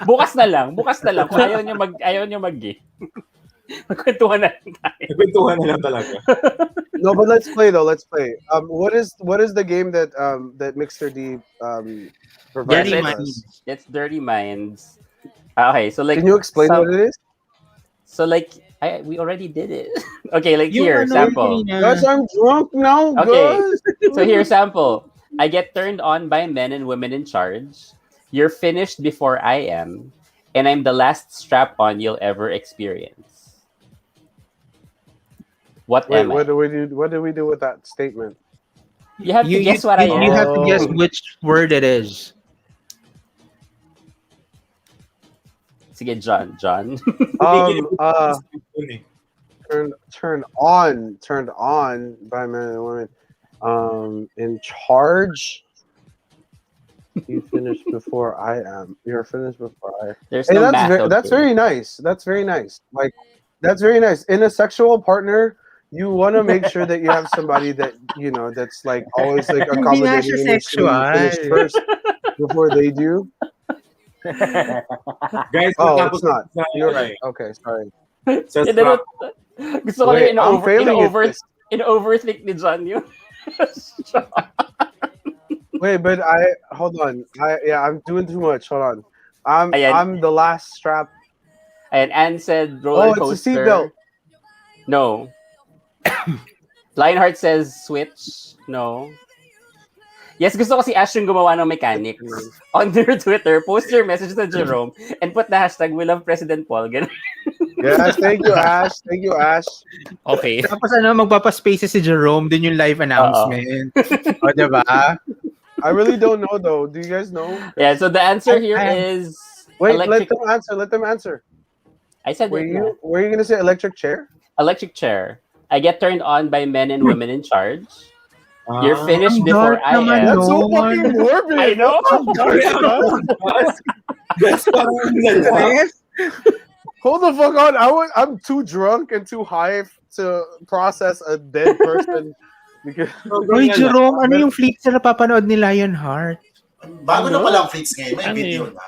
Bukas na lang. Kung ayaw nyo mag-game. Magkwentuhan na lang tayo.
Nagkwentuhan na lang talaga.
No, but let's play though. Let's play. What is the game that that Mixer D provides?
Dirty Minds. It's Dirty Minds. Okay, so like.
Can you explain what it is?
So like, we already did it. Okay, like here, sample.
Guys, I'm drunk now,
Okay,
guys.
so here, sample. I get turned on by men and women in charge. You're finished before I am, and I'm the last strap-on you'll ever experience. What
Wait,
am I?
what do we do with that statement?
You have to guess what I am.
You have to guess which word it is.
Sige, John.
Turned on by men and women. In charge. You finished before I am. You're finished before I.
There's
Hey,
no
that's
math.
that's very nice. That's very nice. Like, that's very nice. In a sexual partner, you want to make sure that you have somebody that that's like always like accommodating.
Hindi nga siya
finish
sexual.
first before they do.
Guys,
It's not. You're
right.
Okay, sorry.
So,
Gusto ko
Wait,
rin
I'm failing at this.
in-overthink ni John yun.
Wait, but hold on. I'm doing too much. Hold on.
Ayan.
I'm the last strap.
And Anne said roller coaster.
It's a seatbelt.
No. Lionheart says switch. No. Yes, gusto ko si Ash yung gumawa ng mechanics. On their Twitter, post your message to Jerome and put the hashtag we love President Paul. Ganun.
Yes, thank you, Ash. Thank you, Ash.
Okay.
Tapos magpapaspaces si Jerome din yung live announcement. O, diba?
I really don't know though. Do you guys know?
Yeah, so the answer here is
Wait,
electric.
let them answer.
I said
Were you gonna say electric chair?
electric chair. I get turned on by men and women in charge. You're finished before I am.
That's so fucking morbid.
I know.
That's
Hold the fuck on. I'm too drunk and too high to process a dead person. Because
Uy, Jerome, ano yung fleets na napapanood ni Lionheart?
Bago na pala ang fleets ngayon. May video na.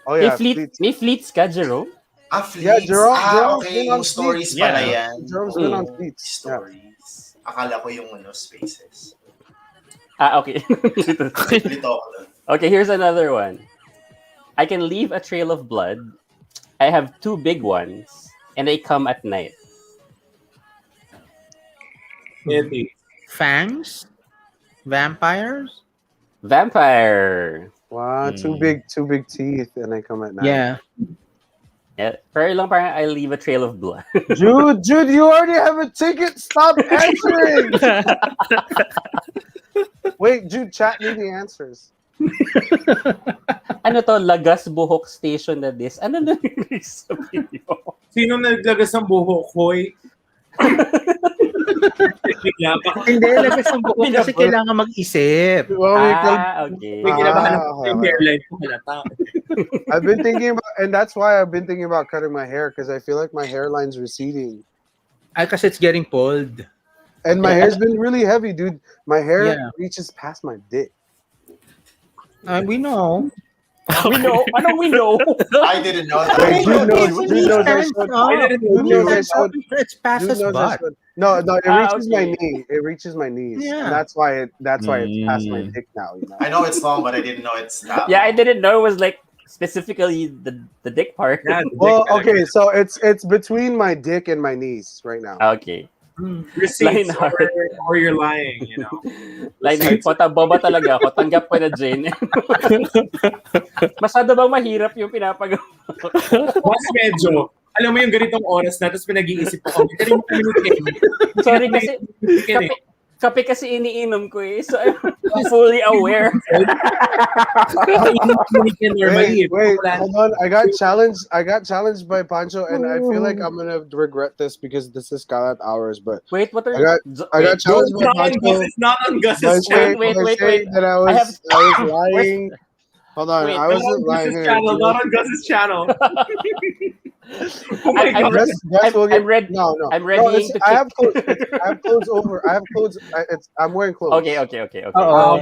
Oh yeah,
May fleets ka, Jerome?
Fleets.
Yeah, Jerome's
okay.
been on
Yung stories
Fleets.
pala
Yeah.
yan.
Jerome's been on fleets. Yeah.
Stories. Akala ko yung spaces.
Okay.
Lito ako lang.
Okay, here's another one. I can leave a trail of blood. I have 2 big ones, and they come at night.
Fangs? Vampires?
Vampire.
Wow, two big teeth, and they come at night.
Yeah.
Yeah, very long parang I leave a trail of blood.
Jude, you already have a ticket. Stop answering. Wait, Jude, chat me the answers.
Ano to? Lagas buhok station na this. Ano na yung sabi niyo?
Sino naglagas ng buhok, Hoy?
Hindi, lagas ng buhok kasi kailangan mag-isip.
Okay.
May kinabahan ng hairline ko halata.
I've been thinking about, and that's why I've been thinking about cutting my hair because I feel like my hairline's receding.
Kasi it's getting pulled.
And my hair's been really heavy, dude. My hair reaches past my dick.
We know.
We know. Ano we know?
I didn't know that.
Wait,
It's past his butt.
No, it reaches my knee. It reaches my knees.
Yeah.
And that's why it's past my dick now. You know?
I know it's long, but I didn't know it's that.
Yeah, I didn't know it was like specifically the dick part.
Yeah,
well, okay, so it's between my dick and my knees right now.
Okay.
Receipts or you're lying, you know.
Line hard po, boba talaga ako. Tanggap ko na, Jane. Masyado bang mahirap yung pinapagawa?
Mas medyo. Alam mo yung ganitong oras na, tapos pinag-iisip ko,
sorry kasi, kape kasi iniinom ko eh. So I'm fully aware.
Wait, hold on. I got challenged by Pancho, and I feel like I'm gonna regret this because this is Kalat hours. But
wait, what are
I got challenged by Pancho.
It's not on Gus's channel.
Wait.
That I was lying. Hold on, I wasn't lying.
Not on Gus's channel.
Oh my God.
I'm ready.
No.
I'm ready.
I have clothes over. I have clothes. I'm wearing clothes.
Okay.
No.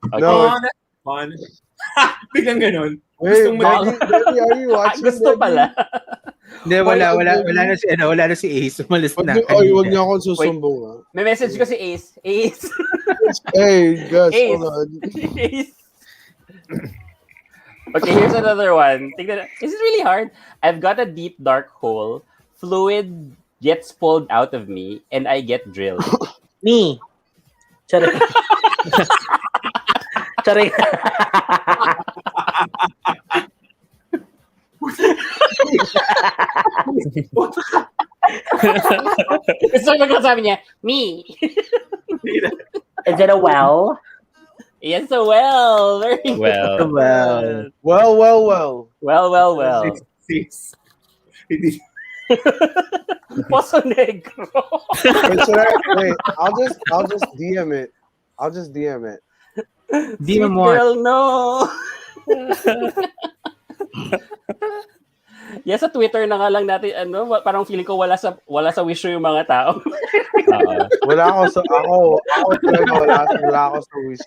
That's fun. Biglang ganon.
Wait, baby, are you watching?
Gusto pala.
Hindi, wala na si Ace. Umalis na.
Ay, wag niya akong susumbong.
May message ko si Ace. Ace.
Hey, Gus, hold on.
Ace. Okay, here's another one. This is really hard. I've got a deep, dark hole. Fluid gets pulled out of me, and I get drilled.
Me. Charing. Charing.
Gusto ko sabi niya, me.
Is it a well?
Yes, a well. Very
well.
Well. Poso Negro.
Wait, I'll just DM it.
DM what?
Girl, no. Yes, sa Twitter na nga lang natin, parang feeling ko wala sa wish yung mga tao.
Wala ako sa wish.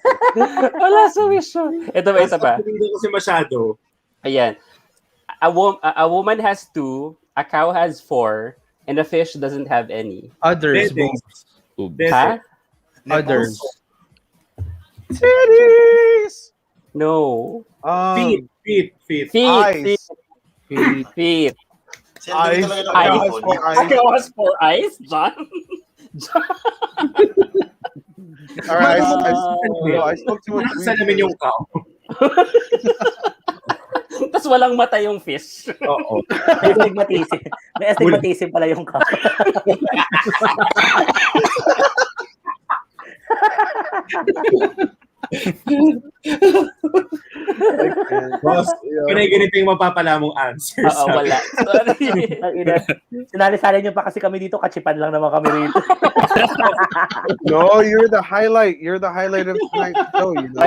Wala sa wish. Ito pa.
Hindi kasi masyado.
Ayan. A woman has 2, a cow has 4, and a fish doesn't have any.
Others.
Ha?
Others.
Titties.
No.
Feet.
Eyes.
Feet.
Eyes.
Cow has 4 eyes, John?
Alright, I spoke too much.
Saan namin yung cow?
Tapos walang mata yung fish.
Oo.
May astigmatism pala yung cow.
Boss, ganito yung mapapala mong answers.
Oo, wala. Sorry.
Sinali-sali nyo pa kasi kami dito, kachipan lang naman kami rito.
No, you're the highlight. You're the highlight of tonight's show, you know?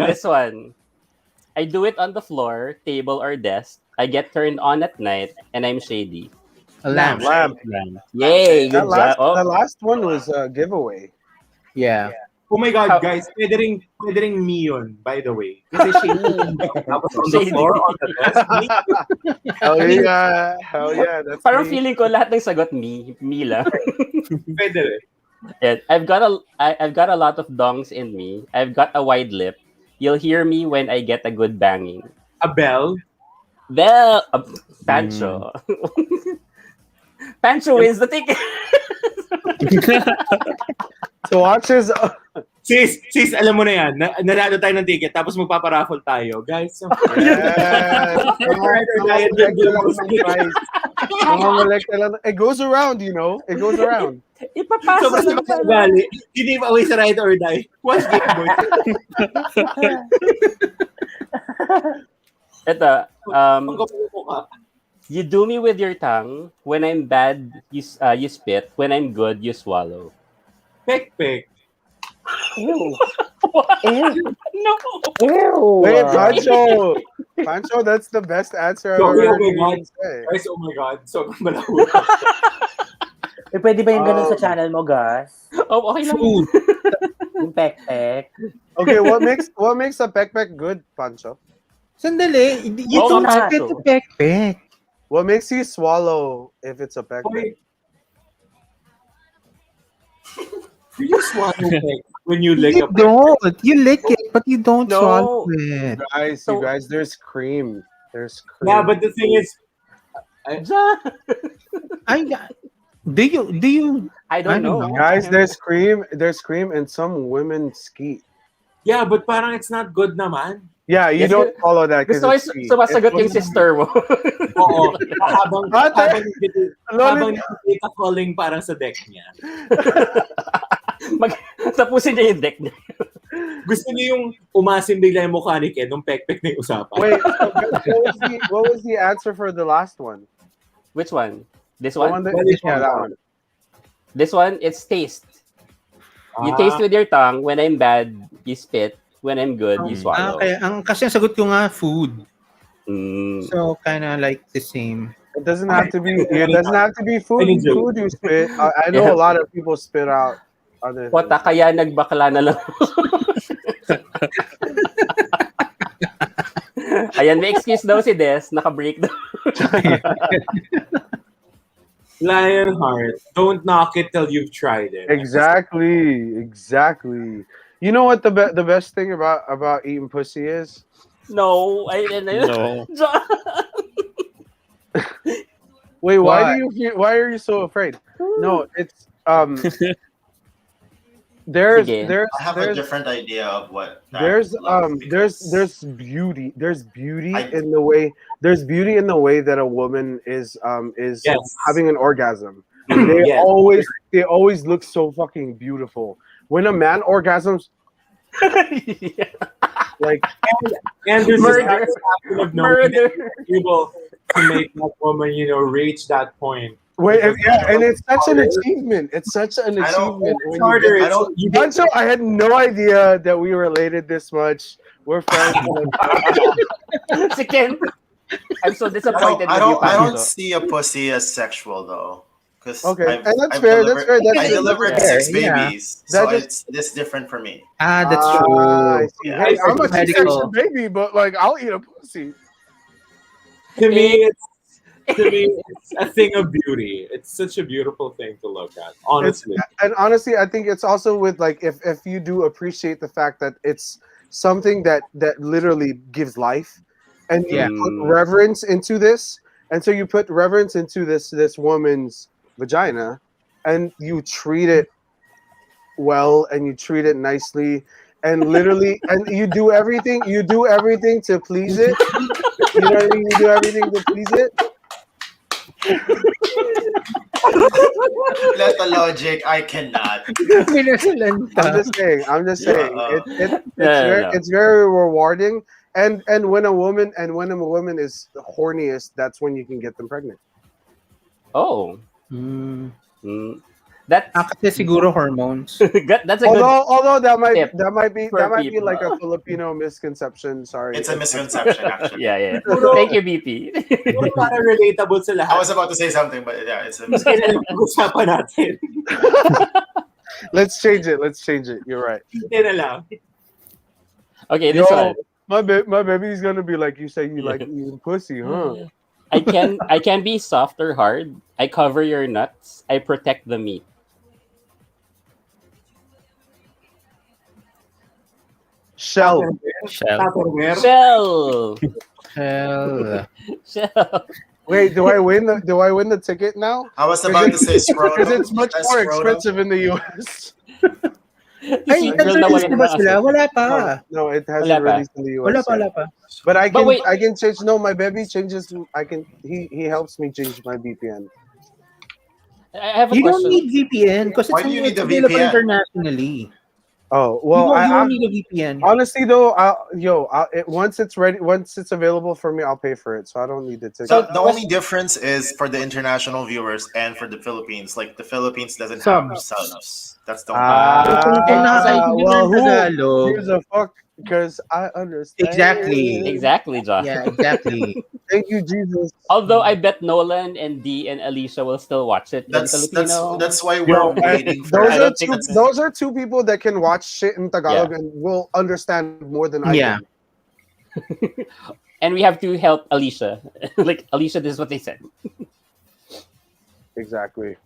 This one. I do it on the floor, table, or desk. I get turned on at night, and I'm shady.
A lamp.
Yay! Good job.
The last one was a giveaway.
Yeah.
Oh my God, guys, pwede ring me yun, by the way. Kasi shady. Tapos on the floor, on the desk, me.
Hell yeah. That's
Parang
me.
feeling ko lahat ng sagot me lang.
Pwede rin.
Yeah, I've got a lot of dongs in me. I've got a wide lip. You'll hear me when I get a good banging.
A bell?
Well, Pancho. Pancho wins the ticket.
So watch his.
Sis, alam mo na yan. Nanalo tayo ng ticket, tapos magpaparaffle tayo. Guys,
Yes. It goes around, you know. It goes around.
Ipapasa
sobrang
lang
sama ugali. Hindi pa away sa ride or die. Watch Gameboys.
Ito, you do me with your tongue. When I'm bad, you spit. When I'm good, you swallow.
Pek.
Ew.
Ew. No.
Ew.
Wait, Pancho, that's the best answer I've ever heard you say.
Guys, oh my God. Sobrang malaho.
Pwede ba yung ganun sa channel mo, Gus?
Oh, okay lang.
Food.
Yung pek-pek.
Okay, what makes a pek-pek good, Pancho?
Sandali, you don't get the pek-pek.
What makes you swallow if it's a pek-pek?
Do you swallow pek when you lick
You
a pek?
don't. You lick it, but you don't swallow it.
You guys, there's cream. There's cream.
Yeah, but the thing is,
Do you?
I don't know.
Guys, there's cream and some women skeet.
yeah, but parang it's not good naman.
Yeah, you don't follow that because
Gusto ko
it's skeet.
sumasagot yung sister mo.
Oo. Habang nakikita calling parang sa deck niya.
Tapusin niya yung deck niya.
Gusto niya yung umasim bigla yung mukha ni Ken nung pek-pek na yung usapan.
Wait, what was the answer for the last one?
Which one? This
The
one?
that one.
This one, it's taste. You taste with your tongue. When I'm bad, you spit. When I'm good, you swallow.
Okay, kasi ang sagot ko nga food.
Mm.
So kind of like the same.
It doesn't have to be. It doesn't have to be food. Food you spit. I know a lot of people spit out other things.
Wata kaya nagbakla na lang. Ayan, may excuse daw si Des. Naka-break daw.
Lionheart, don't knock it till you've tried it.
Exactly. You know what the best thing about eating pussy is?
No.
No.
Wait, why are you so afraid? No, it's there's
I have a different idea of what
there's beauty in the way that a woman is having an orgasm. They always look so fucking beautiful. When a man orgasms, like
and there's
murder,
able to make that woman, reach that point.
Wait, and it's such an achievement. It's such an achievement. I had no idea that we related this much. We're friends.
Ken, I'm so disappointed.
I don't see a pussy as sexual though.
Okay, and that's fair.
I delivered 6 babies, so it's different for me.
That's true.
I see. Hey, I'm a C-section baby, but like I'll eat a pussy.
To me, it's a thing of beauty. It's such a beautiful thing to look at, honestly.
Honestly, I think it's also with like if you do appreciate the fact that it's something that literally gives life, and you put reverence into this, and so you put reverence into this woman's vagina, and you treat it well, and you treat it nicely, and literally, and you do everything to please it. You know what I mean? You do everything to please it.
Let the logic. I cannot.
I'm just saying. It's very rewarding, and when a woman is the horniest, that's when you can get them pregnant.
Oh. That's
kasi siguro hormones.
That's a
although that might be like a Filipino misconception. Sorry,
it's a misconception actually.
Yeah. Thank you, BP.
Para relatable sa lahat.
I was about to say something, but yeah, it's a misconception.
Let's change it. You're right.
Okay, this one.
My baby's gonna be like, you say you like eating pussy, huh?
I can be soft or hard. I cover your nuts. I protect the meat.
Shell.
Shell.
Wait, do I win the ticket now?
I was about to say Scrotum.
Because it's much more expensive in the US.
Ay, nag-release na ba sila? Wala pa.
No, it hasn't released in the US.
Wala pa.
But I can change. No, my baby changes. He helps me change my VPN.
I have a
You
question.
don't need VPN because
Why do you need a
available
VPN?
internationally.
Oh well,
You don't need a VPN.
honestly though, once it's ready, once it's available for me, I'll pay for it. So I don't need the ticket.
So the only difference is for the international viewers and for the Philippines. Like the Philippines doesn't have subs. That's the only.
Well, who's a fuck? Because I understand.
Exactly, John.
Yeah, exactly.
Thank you, Jesus.
Although I bet Nolan and Dee and Alicia will still watch it in Filipino.
That's why we're waiting for
Those are two people that can watch shit in Tagalog and will understand more than I can.
And we have to help Alicia. Like, Alicia, this is what they said.
Exactly.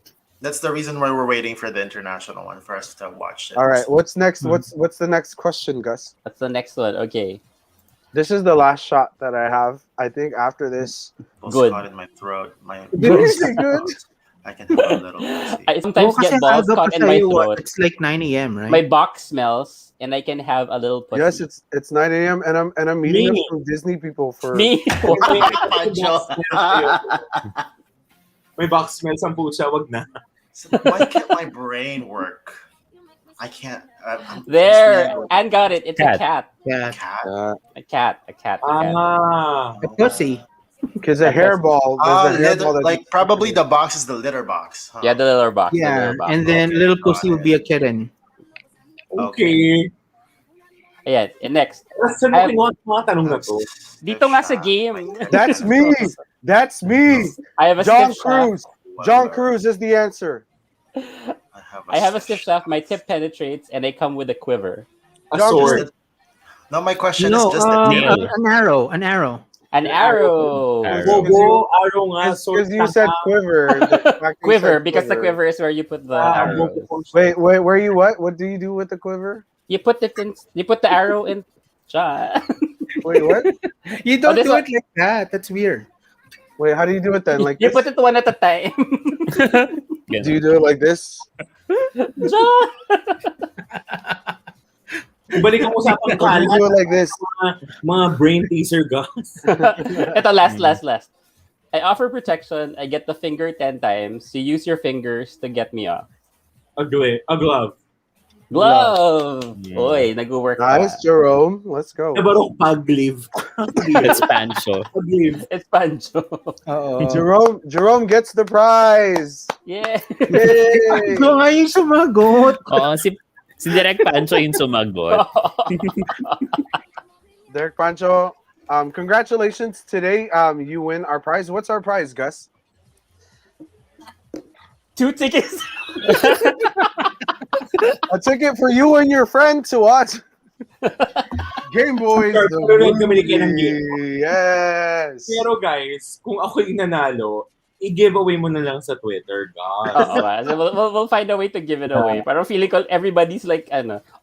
That's the reason why we're waiting for the international one for us to watch it.
All right, what's next? What's the next question, Gus?
That's the next one. Okay.
This is the last shot that I have. I think after this,
good.
Caught in my throat.
Did you say good?
I can have a little.
I sometimes get balls caught in my throat.
It's like 9 a.m., right?
My box smells, and I can have a little pussy.
Yes, it's 9 a.m. and I'm meeting up some Disney people for
me.
May box smell sa pucha, wag na.
So why can't my brain work? I can't.
There, Anne got it. It's a cat.
Yeah.
A cat.
A pussy.
Because a hairball.
Like probably the box is the litter box. Huh?
Yeah, the litter box.
Yeah, and then little pussy would be a kitten.
Okay.
Ayan, and next. Dito nga sa game.
That's me. That's me.
I have a
Jawn
stiff
Cruz. Jawn Cruz is the answer.
I have a stiff shaft. My tip penetrates, and I come with a quiver.
A sword.
No, my question is just
an arrow.
An arrow.
Arrow nga.
Because you said quiver.
Quiver, because the quiver is where you put the arrow.
Wait, where you what? What do you do with the quiver?
You put the arrow in.
Wait, what?
You don't do it like that. That's weird.
Wait, how do you do it then? Like
you
this?
put it one at a time.
Do you do it like this?
Balik ang usapang Kalat.
Do it like this.
Mga brain teaser guns.
Ito, last. I offer protection. I get the finger 10 times. You use your fingers to get me off.
A glove.
Glove! Oy, nag-work pa.
Nice, Jerome. Let's go.
Nabarok pag-live.
It's Pancho.
It's Pancho.
Jerome gets the prize.
Yeah.
Yay!
Ito nga yung sumagot.
Oo, si Direk Pancho yung sumagot.
Derek Pancho, congratulations. Today, you win our prize. What's our prize, Gus?
2 tickets.
A ticket for you and your friend to watch Gameboys the Movie. Yes.
Pero guys, kung ako'y nanalo, i-giveaway mo na lang sa Twitter, God.
We'll find a way to give it away. Parang feeling ko everybody's like,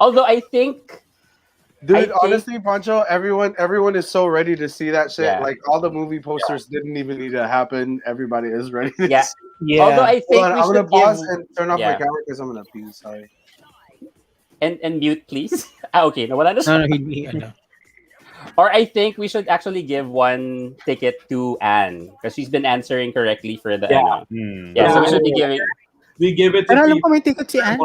although I think...
Dude, honestly, Pancho, everyone is so ready to see that shit. Yeah. Like, all the movie posters didn't even need to happen. Everybody is ready to see.
Yeah. Although I think
I'm going to pause and turn off my camera because I'm going to pee. Sorry.
And mute, please. Okay. Nawala na.
No.
Or I think we should actually give one ticket to Anne because she's been answering correctly for the so we should be giving.
We give it to
people. Alam ko may ticket si Anne.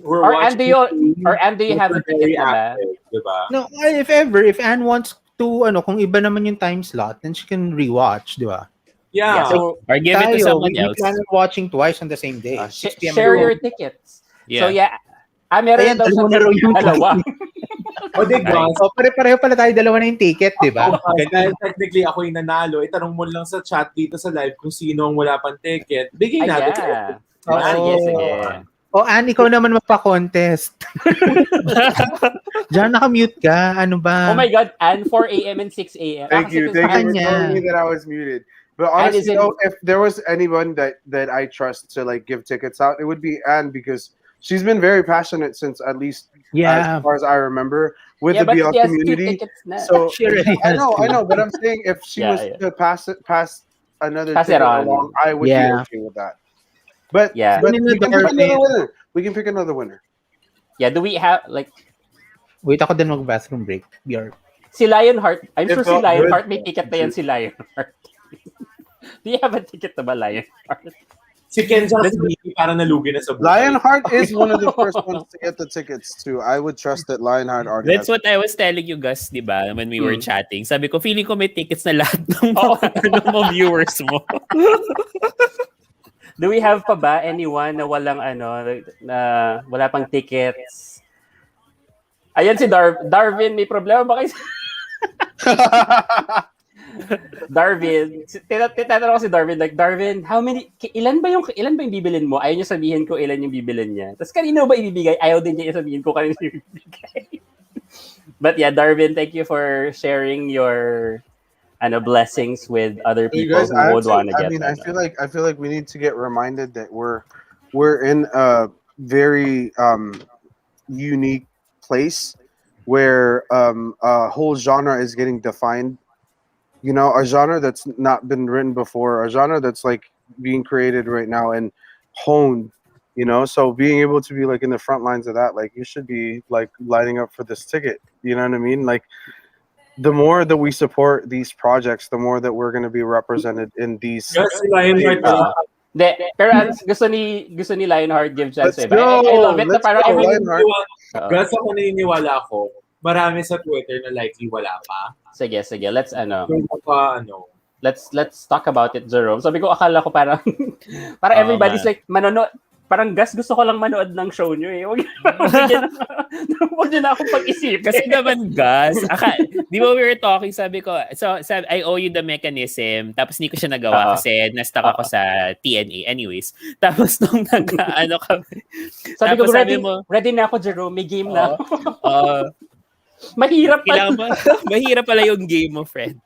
Or Anne, do you have a ticket na?
Diba?
No, if Anne wants to, kung iba naman yung time slot, then she can rewatch, di ba?
Yeah.
So, or give it to someone else.
We plan on watching twice on the same day.
Share your tickets. Yeah. So meron daw
yung
dalawa.
Pare-pareho pala tayo, dalawa na yung ticket, di ba?
Dahil technically ako'y nanalo, itanong mo lang sa chat dito sa live kung sino ang wala pang ticket. Bigay natin.
Sige.
Anne, ikaw naman magpa-contest. Diyan, naka-mute ka. Ano ba?
Oh my God, Anne, 4 a.m. and 6 a.m.
Thank you for telling me that I was muted. But honestly, if there was anyone that I trust to like give tickets out, it would be Anne because she's been very passionate since at least
Yeah.
as far as I remember with
Yeah,
the
but
BL
she has 2
community.
tickets na.
So
She already
I
has
know,
two.
but I'm saying if she
Yeah,
was
yeah.
to pass another
Pass it
ticket
on.
along, I would
Yeah.
be okay with that. But
Yeah.
but
Sino
we can pick
Darvin?
another winner. We can pick another winner.
Yeah, do we have like
Wait ako din mag-bathroom break. BR.
si Lionheart? I'm
It
sure si
felt good.
Lionheart may ticket na yan si Lionheart. Do you have a ticket na ba, Lionheart?
Si Ken sa para nalugi na sa buhay.
Lionheart is one of the first ones to get the tickets too. I would trust that Lionheart already
That's
has.
what I was telling you, Gus, di ba? When we were chatting. Sabi ko, feeling ko may tickets na lahat ng mga viewers mo.
Do we have pa ba anyone na walang na wala pang tickets? Ayan si Darvin, may problema ba kayo? Darvin, tinatanong ko si Darvin, like, Darvin, ilan ba yung bibilin mo? Ayaw niya sabihin ko ilan yung bibilin niya. Tapos kanino ba ibibigay? Ayaw din niya sabihin ko kanino yung ibibigay. But yeah, Darvin, thank you for sharing your blessings with other
You
people
guys,
who would want to get.
I feel like we need to get reminded that we're in a very unique place where a whole genre is getting defined. You know, a genre that's not been written before, a genre that's like being created right now and honed. You know, so being able to be like in the front lines of that, like you should be like lining up for this ticket. You know what I mean? Like, the more that we support these projects, the more that we're going to be represented in these.
Yes, Lionheart.
Pero gusto ni Lionheart give chance.
Let's
I love it.
Let's
Parang
go,
every
Lionheart.
Gus, ako naniniwala ko, marami sa Twitter na likely wala pa.
Sige, let's
So,
let's talk about it, Jerome. Sabi ko, akala ko parang everybody's like manonood. Parang Gus, gusto ko lang manood ng show nyo eh. Huwag niyo na akong pag-isip.
Kasi naman, Gus, di ba we were talking, sabi ko, I owe you the mechanism, tapos hindi ko siya nagawa kasi na-stuck ako sa TNA. Anyways, tapos nung kami.
Sabi ko, ready na ako, Jerome. May game na ako. Mahirap pala.
Mahirap pala yung game mo, friend.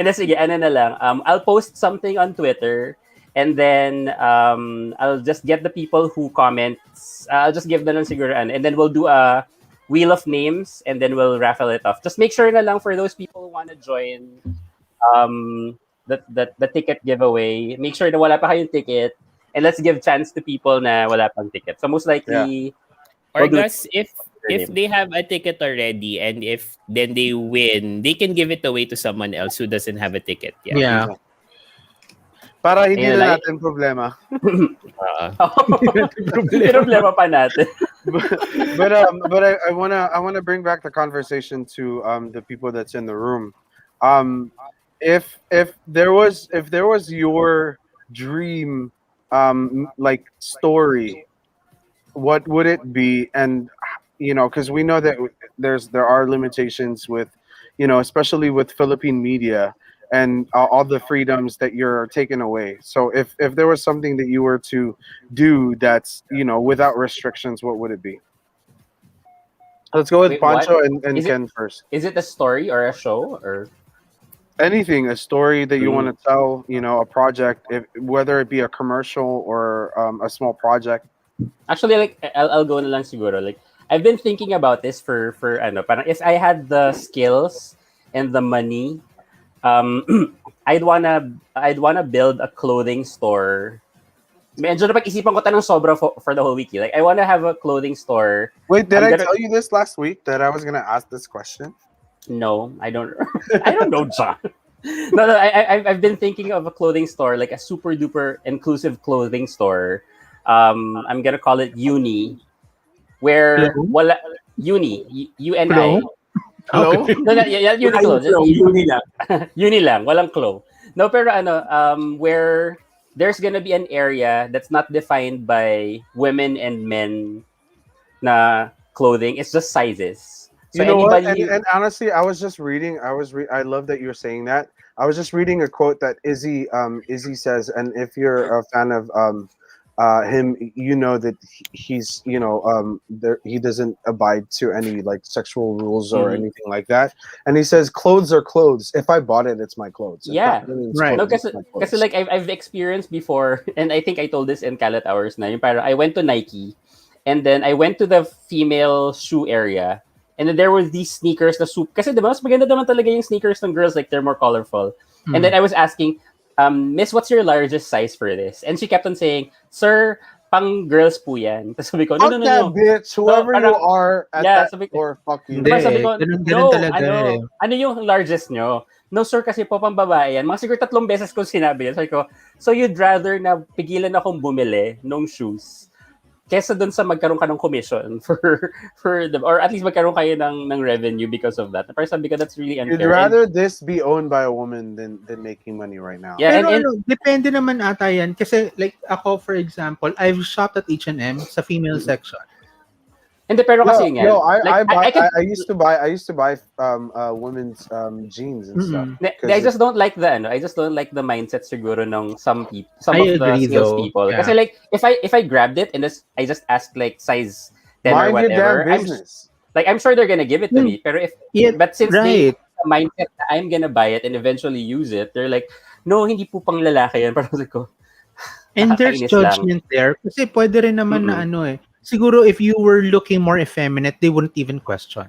And then, sige, na lang. I'll post something on Twitter. And then I'll just get the people who comment. I'll just give them siguro and then we'll do a wheel of names and then we'll raffle it off. Just make sure na lang for those people who want to join the ticket giveaway. Make sure na wala pa kayong ticket and let's give chance to people na wala pang ticket. So most likely,
or guys, if they have a ticket already and if then they win, they can give it away to someone else who doesn't have a ticket yet.
Yeah.
Para hindi na natin problema.
Problema pa natin.
but I wanna bring back the conversation to the people that's in the room. If there was your dream like story, what would it be? And you know, because we know that there are limitations with, you know, especially with Philippine media and all the freedoms that you're taken away. So if there was something that you were to do that's, you know, without restrictions, what would it be? Let's go with Pancho and Ken first.
Is it a story or a show or
anything? A story that you want to tell, you know, a project, whether it be a commercial or a small project.
Actually, like I'll go na lang siguro. Like I've been thinking about this for parang if I had the skills and the money, I'd wanna build a clothing store. Medyo napag-isipan ko tanong sobra for the whole week. Like I wanna have a clothing store.
Wait, did I tell you this last week that I was gonna ask this question?
No, I don't. I don't know, John. No. I've been thinking of a clothing store, like a super duper inclusive clothing store. I'm gonna call it Uni, where wala Uni UNI.
Hello?
No, yeah, Uniqlo.
Uni lang.
Uni lang, walang Clo. No, pero where there's gonna be an area that's not defined by women and men na clothing. It's just sizes. So
you know what? And honestly, I was just reading. I love that you're saying that. I was just reading a quote that Izzy says, and if you're a fan of him, that he's, he doesn't abide to any like sexual rules or anything like that. And he says, clothes are clothes. If I bought it, it's my clothes.
Yeah.
Right.
No, kasi like I've experienced before, and I think I told this in Kalat Hours na, yung parang I went to Nike, and then I went to the female shoe area, and then there were these sneakers na kasi diba, mas maganda naman talaga yung sneakers ng girls, like they're more colorful. And then I was asking, Miss, what's your largest size for this? And she kept on saying, Sir, pang girls po yan. Tapos sabi ko, no.
bitch, whoever
No,
you are at that
sabi
store, fuck you.
Diba, sabi ko,
ganun talaga
ano yung largest nyo? No, sir, kasi po pang babae yan. Mga siguro 3 beses kong sinabi yan. Sabi ko, so you'd rather na pigilan akong bumili nung shoes kesa dun sa magkaroon ka ng commission for the, or at least magkaroon kayo ng revenue because of that. Parang sabi ko, that's really unfair.
You'd rather this be owned by a woman than making money right now.
Yeah,
Pero depende naman ata yan. Kasi like ako, for example, I've shopped at H&M sa female section.
Hindi, pero kasi nga,
I used to buy women's jeans and stuff.
I just don't like the mindset siguro ng some of the sales people.
Yeah.
Kasi like if I grabbed it and I just asked like size 10 or whatever, I'm sure they're gonna give it to me. Pero but since they have the mindset na I'm gonna buy it and eventually use it, they're like, no, hindi po pang lalaki yan. Parang ko.
And there's judgment there. Kasi pwede rin naman na siguro if you were looking more effeminate, they wouldn't even question.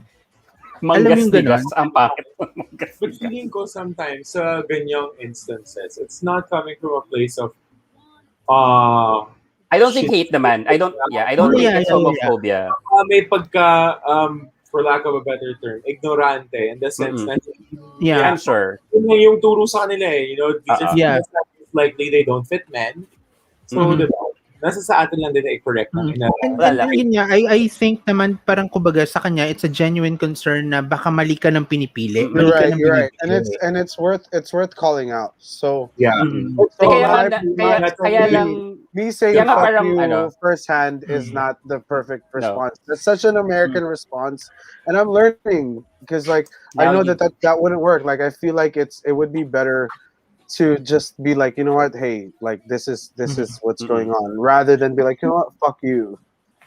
Manggas ang packet.
But feeling ko sometimes sa ganyang instances, it's not coming from a place of
I don't think hate naman. I don't think it's homophobia.
May pagka for lack of a better term, ignorante in the sense that
I'm sure.
Yung turo sa kanila these likely they don't fit men. So nasa sa atin lang din i-correct na.
I think naman parang kumbaga sa kanya it's a genuine concern na baka mali ka ng pinipili.
You're right. And it's worth calling out. So me saying fuck you firsthand is not the perfect response. That's such an American response, and I'm learning because like I know that wouldn't work. Like I feel like it would be better to just be like, you know what, hey, like this is what's going on, rather than be like, you know what, fuck you.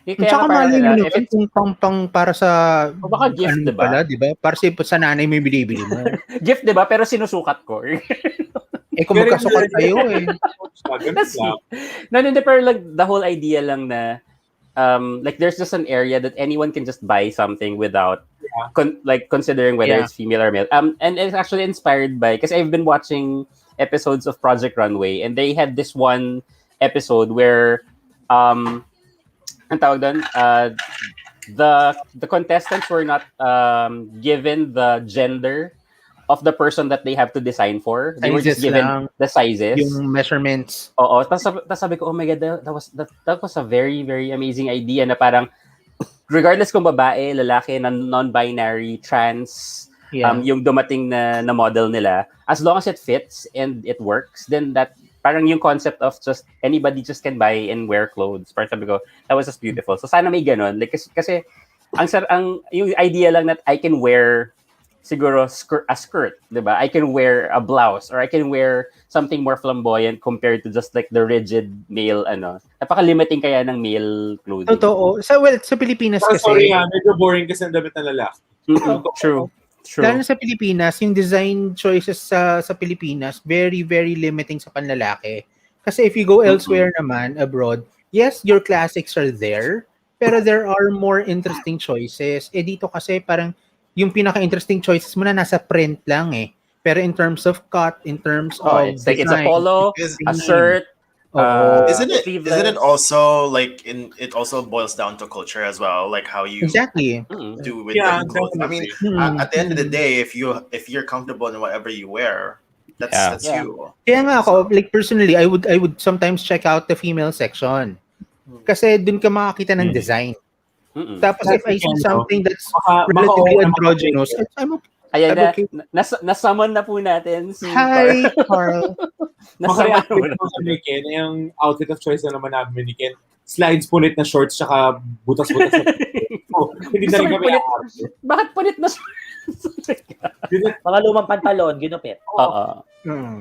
Tsaka mali mo naman kung pang para sa
baka gift, diba?
Diba? Para sa nanay mo yung binibili mo.
Gift, diba? Pero sinusukat ko.
Kung magkasukat kayo
pero like the whole idea lang na like there's just an area that anyone can just buy something without considering whether it's female or male. And it's actually inspired by, because I've been watching episodes of Project Runway, and they had this one episode where ang tawag doon, the contestants were not given the gender of the person that they have to design for. They were just given the sizes,
yung measurements.
Oo, tapos sabi ko, oh my god, that was a very, very amazing idea na parang regardless kung babae, lalaki, non-binary, trans, yung dumating na model nila, as long as it fits and it works, then that parang yung concept of just anybody just can buy and wear clothes. Parang sabi ko, that was just beautiful. So sana may ganun. Like kasi yung idea lang that I can wear siguro a skirt, diba? I can wear a blouse or I can wear something more flamboyant compared to just like the rigid male napaka-limiting kaya ng male clothing.
Totoo. Sa Pilipinas kasi.
Sorry medyo boring kasi ang damit ng lalaki.
True.
Lalo sa Pilipinas, yung design choices sa Pilipinas, very, very limiting sa panlalaki. Kasi if you go elsewhere naman, abroad, yes, your classics are there, pero there are more interesting choices. Dito kasi parang yung pinaka-interesting choices mo na nasa print lang Pero in terms of cut, in terms of
it's like it's a polo, a shirt.
Isn't it also like it also boils down to culture as well, like how you do with the clothes. I mean, at the end of the day, if you're comfortable in whatever you wear, that's you.
Kaya nga ako, like personally, I would sometimes check out the female section. Kasi dun ka makakita ng design. Tapos if I see something that's relatively androgynous, I'm okay.
Ayan na, nasummon na po natin si
Hi, Carl.
Nasaman mo na. Yung outfit of choice na naman namin ni Ken, slides punit na shorts tsaka butas-butas na hindi na rin kami aarte.
Bakit punit na
Mga lumang pantalon, ginupit.
Oo.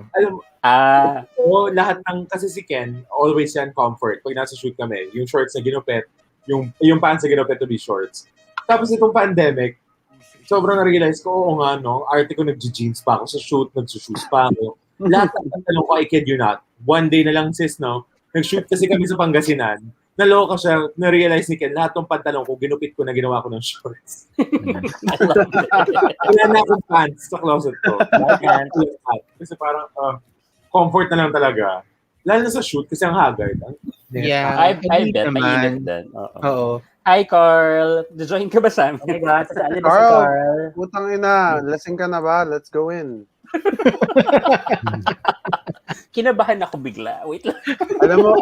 Alam lahat ng, kasi si Ken, always yan comfort. Pag nasa shoot kami, yung shorts na ginupit, yung pants na ginupit to be shorts. Tapos itong pandemic, sobrang na-realize ko, oo nga, no, arte ko nag-jeans pa ako sa shoot, nag-shoes pa ako. Lahat ng pantalon ko, I kid you not. One day na lang, sis, no, nag-shoot kasi kami sa Pangasinan. Naloka siya, na-realize ni Ken, lahat ng pantalon ko, ginupit ko na ginawa ko ng shorts. Wala na akong pants sa closet ko. Kasi parang, comfort na lang talaga. Lalo na sa shoot, kasi ang haggard.
Yeah, I bet. Mainit din.
Oo.
Hi, Carl. Join ka ba sa amin?
Oh my God, sasali ba si Carl?
Putang ina, lasing ka na ba? Let's go in.
Kinabahan ako bigla. Wait lang.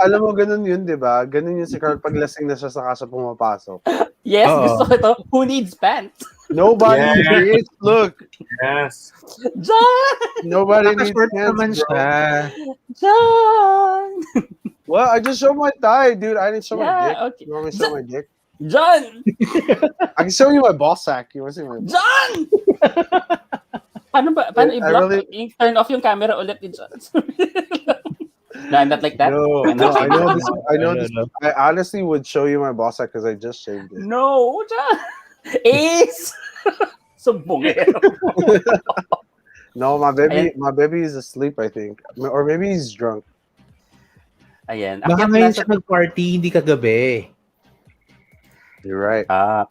alam mo ganun yun, 'di ba? Ganun yun si Carl pag lasing na siya saka siya pumapasok.
Yes, gusto ko ito. Who needs pants?
Nobody needs. Look.
Yes.
John!
Nobody needs pants,
naman siya.
John!
Well, I just showed my thigh, dude. I didn't show my dick.
Okay.
You want me to show my dick?
John!
I can show you my ball sack. You want to see my
John! Paano i-block?
Really...
Turn off yung camera ulit ni John. No, I'm not like that.
No, I know this. I know this. I honestly would show you my ball sack because I just shaved it.
No, John! Ace! Sumbongero.
No, my baby is asleep, I think. Or maybe he's drunk.
Ayan.
Baka ngayon siya nag-party, hindi kagabi.
You're right.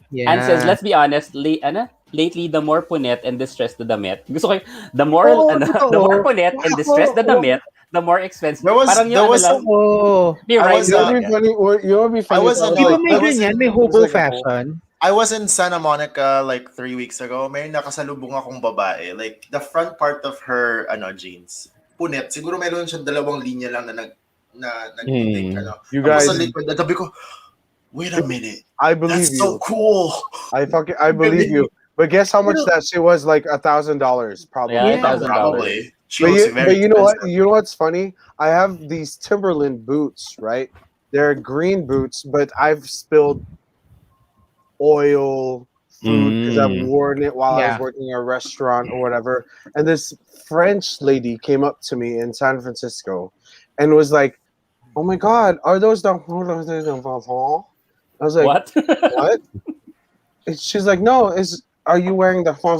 Yeah.
And says, let's be honest, lately, the more punit and distressed the damit. Gusto ko, the more punit and distressed the damit, the more expensive. Parang yung
Be right.
You'll be funny.
May hobo fashion.
I was in Santa Monica like 3 weeks ago. May nakasalubong akong babae. Like, the front part of her jeans, punit. Siguro meron siya 2 linya lang na
You guys,
sabi ko, wait a minute.
I believe
That's
you.
so cool.
I believe you. But guess how much that shit was? Like $1,000, probably.
Yeah, $1,000.
Probably.
But you know what? You know what's funny? I have these Timberland boots, right? They're green boots, but I've spilled oil, food, because I've worn it while I was working in a restaurant or whatever. And this French lady came up to me in San Francisco and was like, "Oh my God, are those the?" I was like,
"What?
What?" And she's like, "No, are you wearing the?" I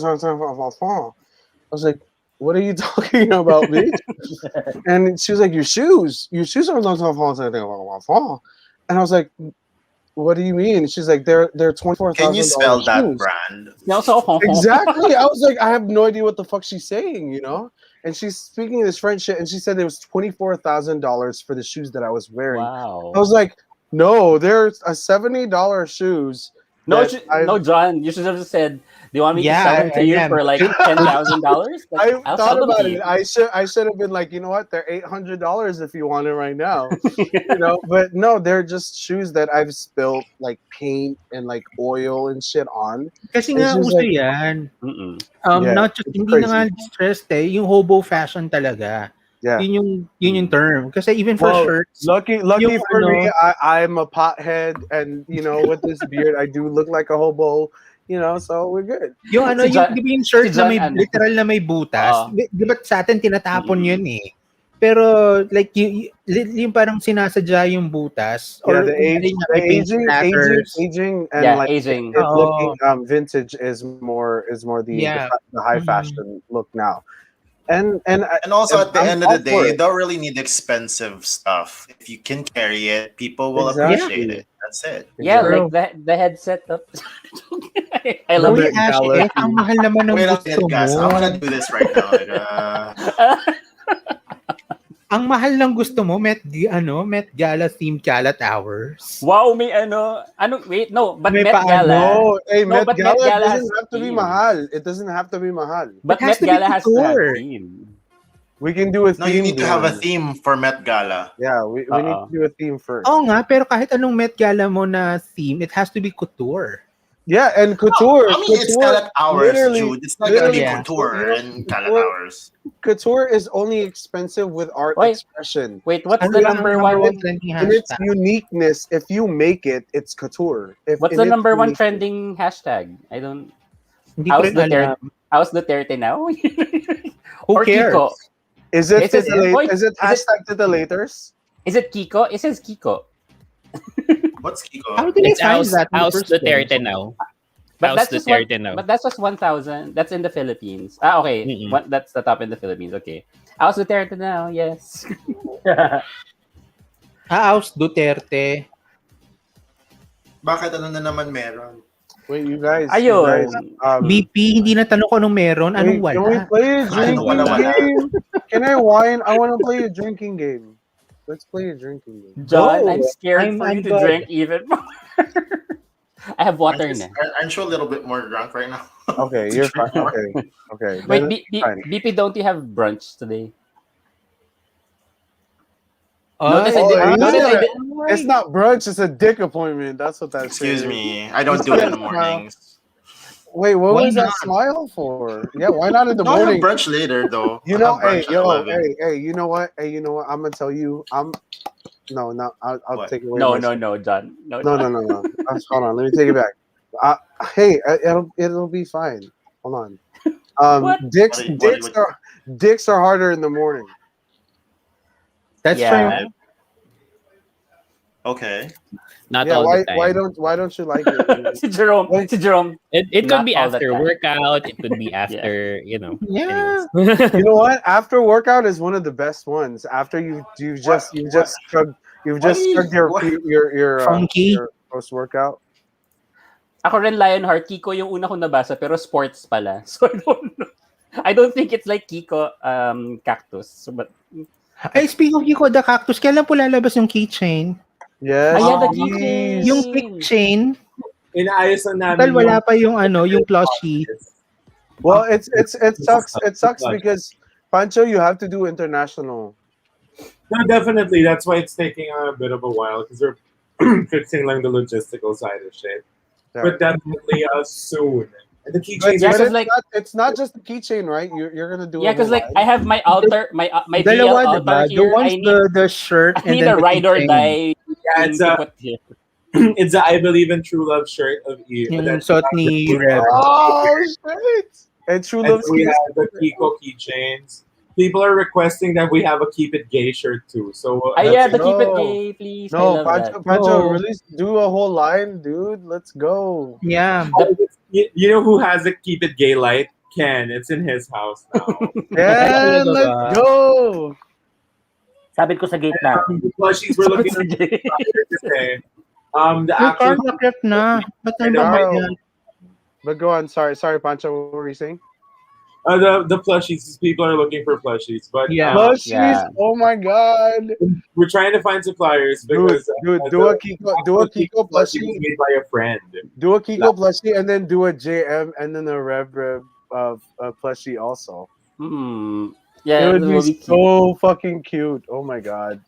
was like, "What are you talking about, bitch?" And she was like, Your shoes are not." And I was like, "What do you mean?" She's like, "They're $24,000."
Can you spell that brand?
Exactly. I was like, I have no idea what the fuck she's saying, you know? And she's speaking this French shit, and she said it was $24,000 for the shoes that I was wearing.
Wow.
I was like, no, there's a $70 shoes.
No, John, you should have just said, "Do you want me to sell them to you for like $10,000?"
I thought about it. I should have been like, you know what? They're $800 if you want it right now, you know. But no, they're just shoes that I've spilled like paint and like oil and shit on.
Kasi nga uso
like,
yan. Not just hindi na nga stressed yung hobo fashion talaga.
Yeah.
Yun yung term. Kasi even for shirts.
Lucky for me, I'm a pothead, and you know, with this beard, I do look like a hobo. You know, so we're good.
Yung yung shirt na may literal na may butas, di ba sa atin tinatapon yun eh. Pero like yung parang sinasadya yung butas, or
the aging and like
aging.
It looking vintage is more the high fashion look now. And
also at the end of the day, you don't really need expensive stuff. If you can carry it, people will appreciate it. That's it.
Yeah, like the headset. I love it.
Ang mahal naman ng gusto mo.
I want to do this right now.
Ang mahal ng gusto mo, Met Gala themed Kalat hours.
Wow, may wait, no, but Met Gala.
Met Gala doesn't have to be mahal. It doesn't have to be mahal.
But Met Gala has to have theme.
We can do a theme.
No, you need to have a theme for Met Gala.
Yeah, we need to do a theme first.
Oo nga, pero kahit anong Met Gala mo na theme, it has to be couture.
Yeah, and couture.
I mean, it's Kalat hours, Jude. It's not gonna be couture and Kalat hours.
Couture is only expensive with art expression.
Wait, what's the number one
trending
and its
hashtag?
uniqueness? If you make it, it's couture.
What's the number one trending hashtag? I don't.
Hindi ko rin alam.
How's Duterte now?
Who cares?
Kiko?
Is it hashtag titilators?
Is it Kiko? It says Kiko.
What's Kiko?
How did
It's
they find that?
How's Duterte now?
But
How's Duterte now?
But that's just 1,000. That's in the Philippines. Ah, okay. That's the top in the Philippines. Okay. How's Duterte now? Yes.
How's Duterte?
Bakit ano na naman meron?
Wait, you guys.
Ayun.
BP, hindi na tanong ko anong meron. Anong wala?
Can we play a drinking game? Can I whine? I want to play a drinking game. Let's play a drinking game.
John, I'm scared for you to drink even more. I have water now.
Aren't you a little bit more drunk right now?
Okay, you're fine. Okay.
Wait, BP, don't you have brunch today?
It's not brunch, it's a dick appointment. That's what that
Excuse me. I don't do it in the mornings.
Wait, what was that smile for? Yeah, why not in the morning?
I'll have brunch later though.
You know, hey, you know what? Hey, you know what? I'm gonna tell you. I'll take it away.
No, John. No.
Hold on, let me take it back. Hey, it'll be fine. Hold on. Dicks are harder in the morning.
That's true.
Okay.
Not all the time.
Why don't you like it?
Jerome.
It could be after workout. It could be after,
Yeah.
You know what? After workout is one of the best ones. After you've just chugged your post workout.
Ako rin Lionheart, Kiko yung una kong nabasa pero sports pala. So I don't know. I don't think it's like Kiko cactus. So, but
Ay, speaking of Kiko the cactus, kailan po lalabas yung keychain?
Yes.
The keychain.
Yung keychain.
Inaayos na namin.
Wala pa yung yung plushie.
Well, it sucks. It sucks because Pancho, you have to do international.
No, definitely. That's why it's taking a bit of a while because we're fixing like the logistical side of shit. Yeah. But definitely soon. And the keychain.
It's not just the keychain, right? You're gonna do.
Yeah, because like I have my altar, my BL altar here.
The ones the shirt.
I need a ride or die.
Yeah, it's a I Believe in True Love shirt of Eve.
Oh shit! And True Love.
We have the Kiko keychains. People are requesting that we have a Keep It Gay shirt too. So
the Keep It Gay, please.
No, Pancho, release, do a whole line, dude. Let's go.
Yeah.
You know who has a Keep It Gay light? Ken. It's in his house now.
Yeah, let's go.
Sabi ko sa gate na.
The plushies we're looking at today. The actual
na.
But go on. Sorry, Pancho. What were you saying?
The plushies. People are looking for plushies, but
plushies. Yeah. Oh my god!
We're trying to find suppliers because
dude, do a Kiko plushie
made by a friend.
Do a Kiko plushie and then do a JM and then a Rev plushie also.
Yeah,
it would be so fucking cute. Oh my god!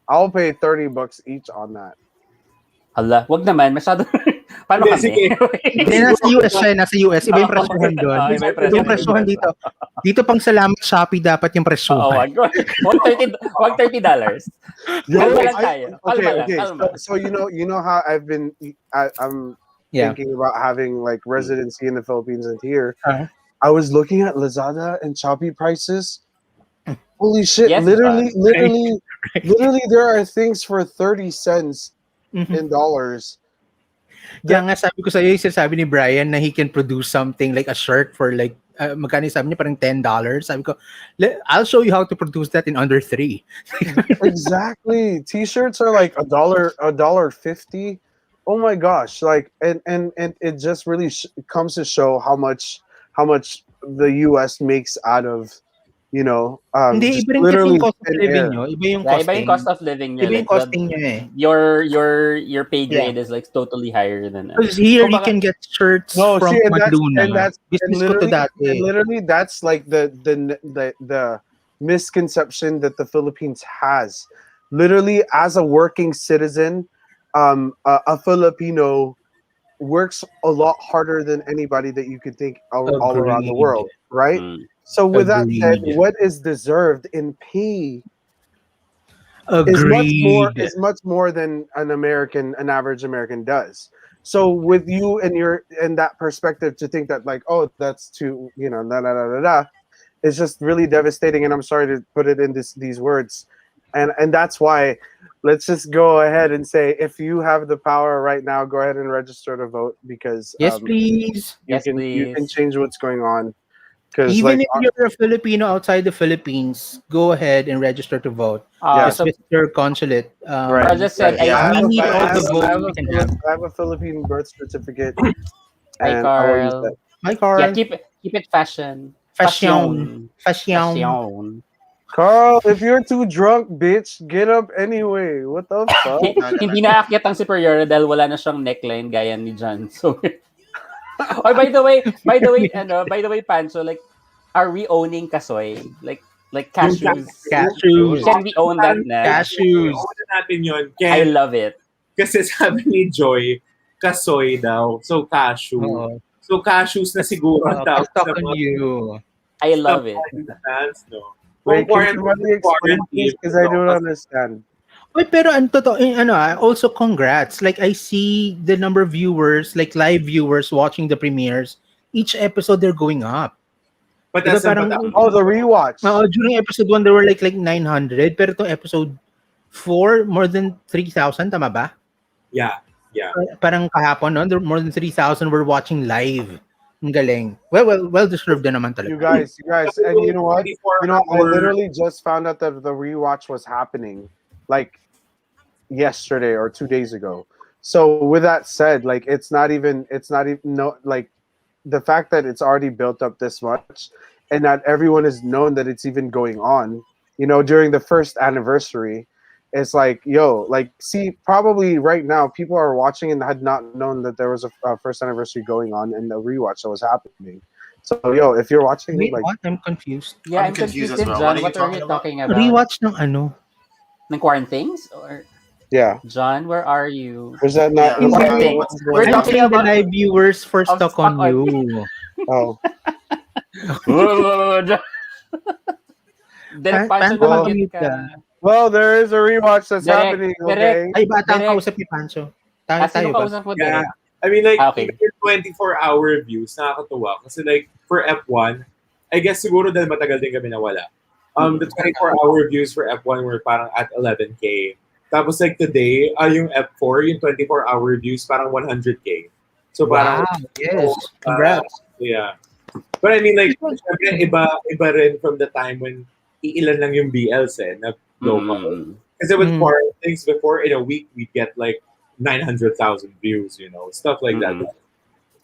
I'll pay $30 each on that.
Hala, wag naman. Masyado. Paano kami?
Nasa US siya. Nasa US. Iba yung presyohan doon. Yung presyohan dito. Dito pang salamat Shopee dapat yung presyohan.
Wag $30. Kalma lang tayo. Kalma.
So you know how I'm thinking about having like residency in the Philippines and here. I was looking at Lazada and Shopee prices. Holy shit!
Yes,
literally, there are things for 30 cents in dollars.
Kaya nga sabi ko sa iyo, sabi ni Brian na he can produce something like a shirt for like magkano sabi niya parang $10. Sabi ko, I'll show you how to produce that in under 3.
Exactly. T-shirts are like $1.50. Oh my gosh! Like and it just really comes to show how much the US makes out of
Hindi, iba rin kasi yung cost of living nyo. Iba yung
cost of living nyo.
Iba yung costing nyo eh.
Your pay grade is like totally higher than that.
Because here you can get shirts from Madluna.
And that's literally that's like the misconception that the Philippines has. Literally, as a working citizen, a Filipino works a lot harder than anybody that you could think all around the
Agreed.
world, right? So with that said,
Agreed.
what is deserved in pay
Agreed.
is much more than an average American does. So with you and your in that perspective to think that like, oh, that's too, da da da da da, it's just really devastating. And I'm sorry to put it in these words, and that's why let's just go ahead and say, if you have the power right now, go ahead and register to vote, because
Yes, please.
you can change what's going on.
Even if you're a Filipino outside the Philippines, go ahead and register to vote. Just visit your consulate.
Right.
I just said,
we need all the votes we can have.
I have a Philippine birth certificate.
Hi,
and I will use
Carl.
that.
Hi, Carl.
Yeah, keep it fashion. Fashion.
Carl, if you're too drunk, bitch, get up anyway. What the fuck?
Hindi na aakyat ang superior dahil wala na siyang neckline gaya ni John. So, oh, by the way, Pancho, like, are we owning kasoy? Like cashews?
Cashews.
Can we own that na?
Cashews.
Natin yun.
I love it.
Kasi sabi ni Joy, kasoy daw. So, cashew. So, cashews na siguro ang tawag
Stuck on you.
I love it.
No.
Wait, can somebody explain this? Because I don't understand.
Wait, pero also congrats. Like, I see the number of viewers, like live viewers watching the premieres. Each episode, they're going up.
But that's
the rewatch.
During episode 1, there were like 900. Pero itong episode 4, more than 3,000. Tama ba?
Yeah.
Parang kahapon, no? There more than 3,000 were watching live. Ang galing. Well deserved din naman talaga.
You guys, and you know what? I literally just found out that the rewatch was happening like yesterday or 2 days ago. So with that said, like it's not even like the fact that it's already built up this much and that everyone has known that it's even going on, during the first anniversary. It's like, see, probably right now people are watching and had not known that there was a first anniversary going on and a rewatch that was happening. So, if you're watching,
wait, what? I'm confused.
Yeah, I'm confused as well. John, what are you talking about?
Rewatch ng ano?
Ng Quarantines? Or
yeah.
John, where are you?
Is that not?
We're talking about
the live viewers for Stuck on You.
Oh.
Then Pancho ka.
Well, there is a rewatch that's happening. Okay.
Ay, batang kausap ni Pancho. Tayo ba?
Yeah. I mean, like, even 24-hour views, nakakatuwa. Kasi like, for F1, I guess siguro dahil matagal din kami nawala. The 24-hour views for F1 were parang at 11K. Tapos like today, yung F4, yung 24-hour views, parang 100K. So parang...
Wow, yes. Congrats.
Yeah. But I mean, like, iba rin from the time when iilan lang yung BLs na local. Because with foreign things before, in a week, we'd get like 900,000 views, stuff like that.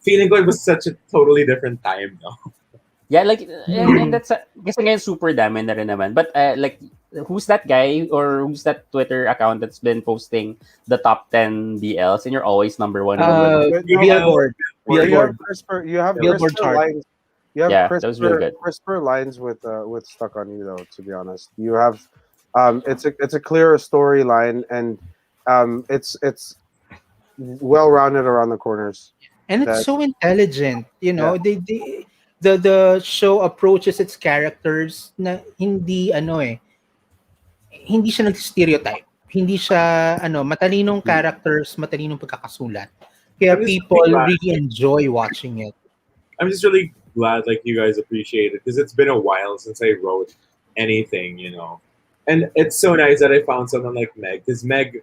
Feeling good was such a totally different time, no?
Yeah, like, and that's, kasi ngayon super dami na rin naman. But like, who's that guy or who's that Twitter account that's been posting the top 10 BLs and you're always number one?
Billboard.
You have
Billboard chart.
Lines. You have
that was really good.
crisper lines with Stuck on You, though. To be honest, you have it's a clearer storyline and it's well rounded around the corners.
And it's so intelligent, the show approaches its characters na hindi hindi siya nag-stereotype. Hindi siya matalinong characters, matalinong pagkakasulat. Kaya people really enjoy watching it.
I'm just really glad like you guys appreciate it because it's been a while since I wrote anything, And it's so nice that I found someone like Meg because Meg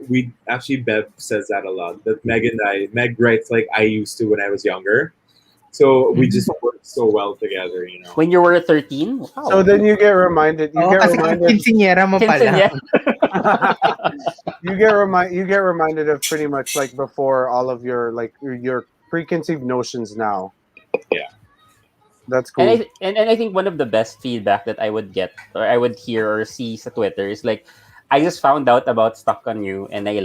we actually Bev says that a lot that Meg writes like I used to when I was younger. So we just work so well together,
When you were 13? Wow.
So then you get reminded. You get reminded of pretty much like before all of your preconceived notions now.
Yeah.
That's cool.
And I think one of the best feedback that I would get or I would hear or see sa Twitter is like, I just found out about Stuck on You and I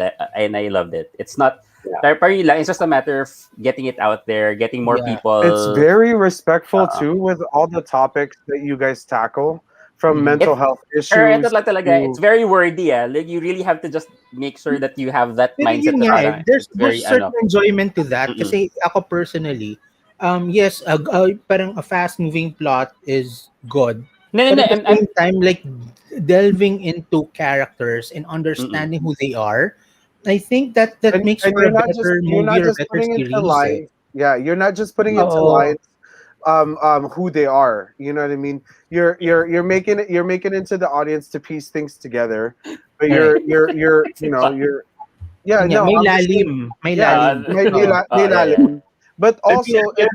loved it. It's not it's just a matter of getting it out there, getting more people.
It's very respectful too with all the topics that you guys tackle. from mental health issues.
It's very wordy. Like you really have to just make sure that you have that mindset.
There's certain enjoyment to that. Kasi ako personally, yes, parang a fast-moving plot is good. But at the same time, like delving into characters and understanding who they are, I think that makes for a better movie or better series.
Yeah, you're not just putting into lines who they are. You know what I mean? You're making it into the audience to piece things together. But you're
may lalim.
But also
it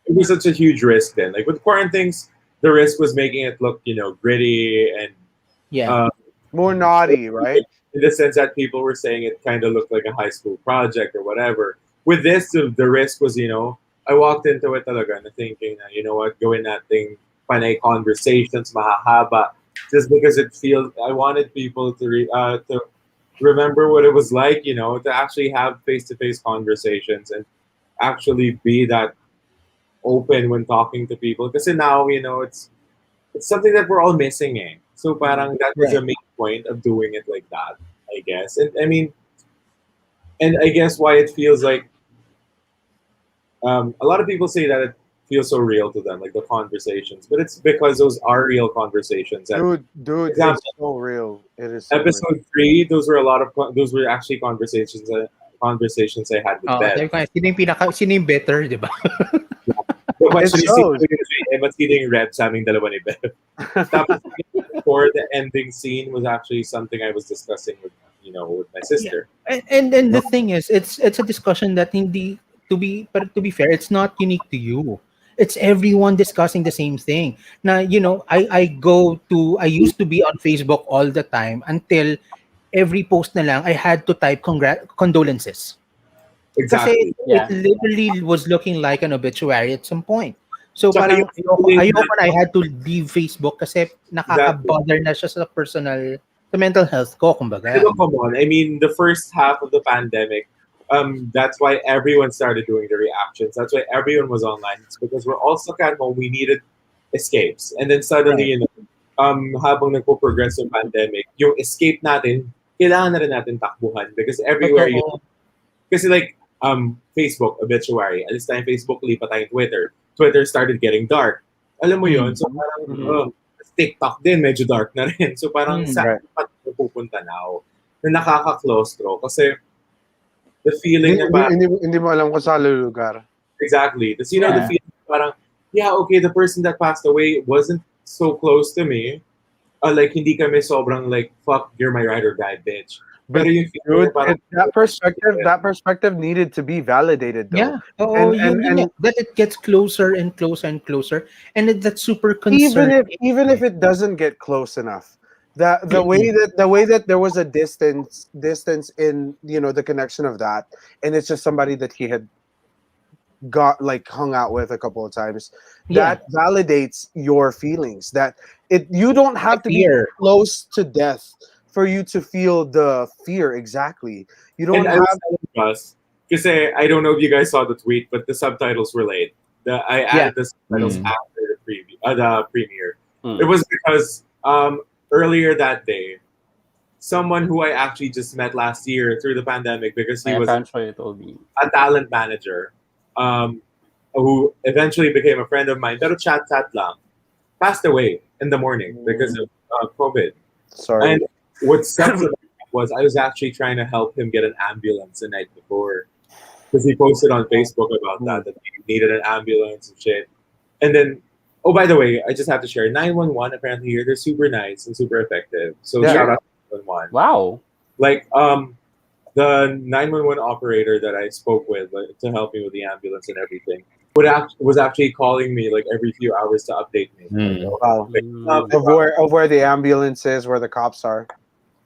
was such a huge risk then. Like with foreign things, the risk was making it look, gritty and
more naughty, right?
In the sense that people were saying it kind of looked like a high school project or whatever. With this, the risk was, I walked into it talaga na thinking na, you know what, gawin nating panay conversations, mahahaba, just because I wanted people to remember what it was like, to actually have face-to-face conversations and actually be that open when talking to people. Because now, it's something that we're all missing, eh. So parang that was the main point of doing it like that, I guess. And I mean, and I guess why it feels like a lot of people say that it feels so real to them, like the conversations, but it's because those are real conversations.
Dude, it's so real. It is. So
episode
real.
3, those were actually conversations I had with Bev.
Sino yung better, di ba?
The question is, but sino yung rep sa aming dalawa ni Bev? Tapos, before the ending scene was actually something I was discussing with my sister.
Yeah. And the thing is, it's a discussion that to be fair, it's not unique to you. It's everyone discussing the same thing. Now, I used to be on Facebook all the time until every post na lang I had to type condolences.
Exactly.
It literally was looking like an obituary at some point. So parang ayoko na I had to leave Facebook kasi nakaka-bother na siya sa mental health ko, kumbaga.
Come on. I mean, the first half of the pandemic, that's why everyone started doing the reactions. That's why everyone was online. It's because we're all stuck at home. We needed escapes. And then suddenly, habang nagpo-progress yung pandemic, yung escape natin, kailangan na rin natin takbuhan because everywhere kasi like Facebook, obituary. Alis tayong Facebook, lipat tayong Twitter. Twitter started getting dark. Alam mo yun? So parang TikTok din, medyo dark na rin. So parang saan pa pupunta now? Na nakaka-claustro kasi the feeling na parang
hindi mo alam kung saan lugar.
Exactly. The feeling parang, okay, the person that passed away wasn't so close to me. Like, hindi kami sobrang like, fuck, you're my ride or die, bitch.
But that perspective needed to be validated, though.
Yeah. And that it gets closer and closer and closer, and that's super concerning.
Even if it doesn't get close enough, the way that there was a distance in the connection of that, and it's just somebody that he had got like hung out with a couple of times. That validates your feelings. That you don't have to be close to death for you to feel the fear. Exactly. You don't have
because I don't know if you guys saw the tweet, but the subtitles were late. I added the subtitles after the premiere. It was because earlier that day, someone who I actually just met last year through the pandemic because he was a talent manager, who eventually became a friend of mine, pero chat lang, passed away in the morning because of COVID.
Sorry.
And what sucks was I was actually trying to help him get an ambulance the night before because he posted on Facebook about that he needed an ambulance and shit. And then, oh, by the way, I just have to share 911 apparently here, they're super nice and super effective. So shout out to 911.
Wow.
Like, the 911 operator that I spoke with to help me with the ambulance and everything was actually calling me like every few hours to update me.
Of where the ambulance is, where the cops are.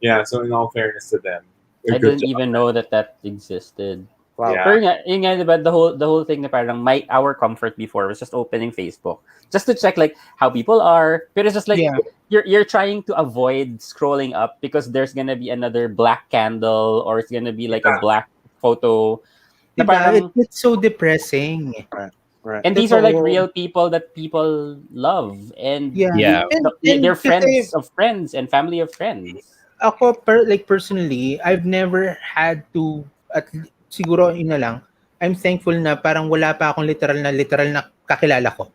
Yeah, so in all fairness to them,
I didn't even know that existed.
Wow.
Yeah. Pero but the whole thing na parang our comfort before was just opening Facebook just to check like how people are. But it's just like you're trying to avoid scrolling up because there's gonna be another black candle or it's gonna be like a black photo.
It's so depressing.
Right.
And these are like real people that people love, and they're friends of friends and family of friends.
Ako, personally, I've never had to, siguro yun na lang, I'm thankful na parang wala pa akong literal na kakilala ko.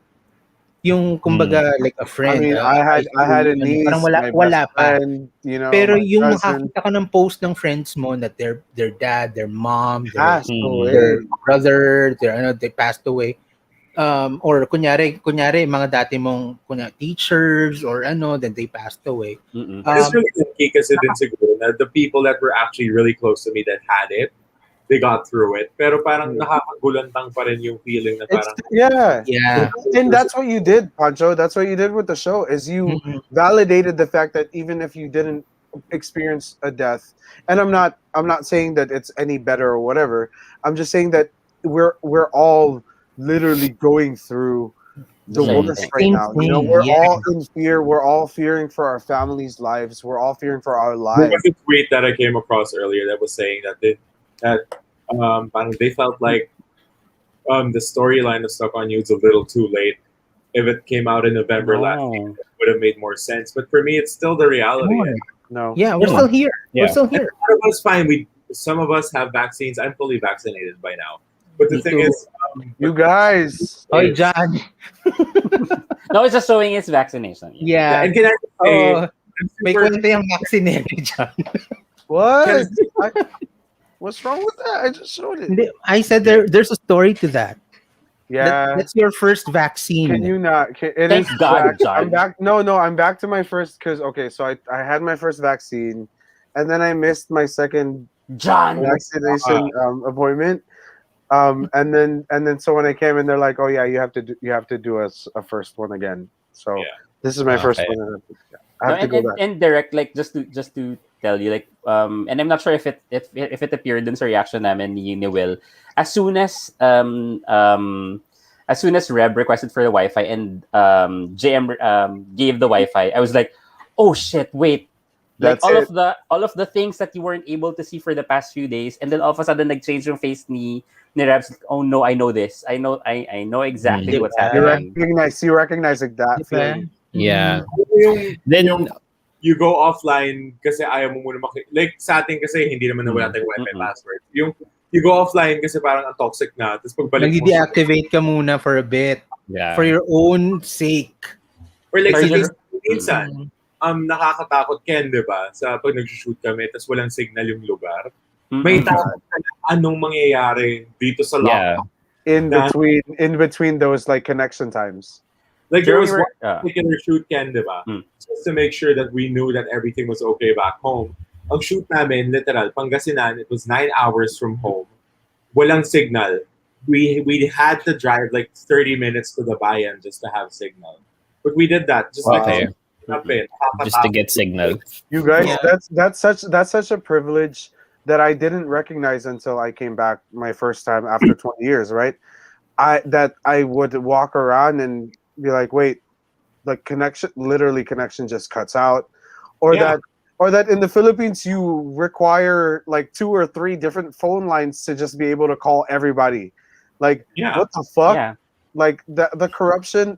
Yung kumbaga like a friend.
I mean, I had a niece,
parang
wala
pa.
Friend, you know,
pero yung
cousin.
makakita ka ng post ng friends mo that their dad, their mom,
their
brother, they passed away. Or kunyari mga dati mong teachers or then they passed away.
It's really lucky kasi din siguro na the people that were actually really close to me that had it, they got through it. Pero parang nakakagulantang pa rin yung feeling na parang...
Yeah. And that's what you did, Pancho. That's what you did with the show, is you validated the fact that even if you didn't experience a death, and I'm not saying that it's any better or whatever. I'm just saying that we're all literally going through the worst right now. You know, we're all in fear. We're all fearing for our families' lives. We're all fearing for our lives.
There was a tweet that I came across earlier that was saying that they felt like the storyline of Stuck on You is a little too late. If it came out in November last year, it would have made more sense. But for me, it's still the reality.
No.
Yeah, we're still here.
Yeah.
We're still here.
It's fine. Some of us have vaccines. I'm fully vaccinated by now. But the thing is,
you guys.
Oh, John.
No, it's just showing his vaccination.
Yeah.
And can I say,
may kwento yung vaccinated, John.
What? What's wrong with that? I just showed it.
I said there's a story to that.
Yeah.
That's your first vaccine.
Can you not?
Thank God, John.
I'm back. No, I'm back to my first, because, so I had my first vaccine, and then I missed my second vaccination appointment. And then so when I came in, they're like, oh yeah, you have to do a first one again. So this is my first one. I have to go back.
And direct, like just to tell you, like and I'm not sure if it appeared in sa reaction namin ni Will. As soon as Reb requested for the Wi-Fi and JM gave the Wi-Fi, I was like, oh shit, wait. Like all of the things that you weren't able to see for the past few days, and then all of a sudden change yung face ni Rebs. Oh no, I know this. I know exactly what's happening.
You recognize like that feeling.
Yeah.
Then you go offline kasi ayaw mo muna like sa atin kasi hindi naman wala tayong Wi-Fi password. Yung you go offline kasi parang ang toxic na. Tapos pagbalik mo,
deactivate ka muna for a bit.
Yeah.
For your own sake.
Or like minsan, nakakatakot Ken, di ba? Sa pag nag-shoot kami, tapos walang signal yung lugar. May takot ka na anong mangyayari dito sa lockdown.
In between those like connection times.
Like there was one particular shoot, Ken, di ba? Just to make sure that we knew that everything was okay back home. Ang shoot namin, literal, Pangasinan, it was 9 hours from home. Walang signal. We had to drive like 30 minutes to the bayan just to have signal. But we did that just
just to get signal.
You guys, that's such a privilege that I didn't recognize until I came back my first time after 20 years, right? I would walk around and be like, wait, like connection just cuts out, or that in the Philippines you require like 2 or 3 different phone lines to just be able to call everybody. Like what the fuck?
Yeah.
Like the corruption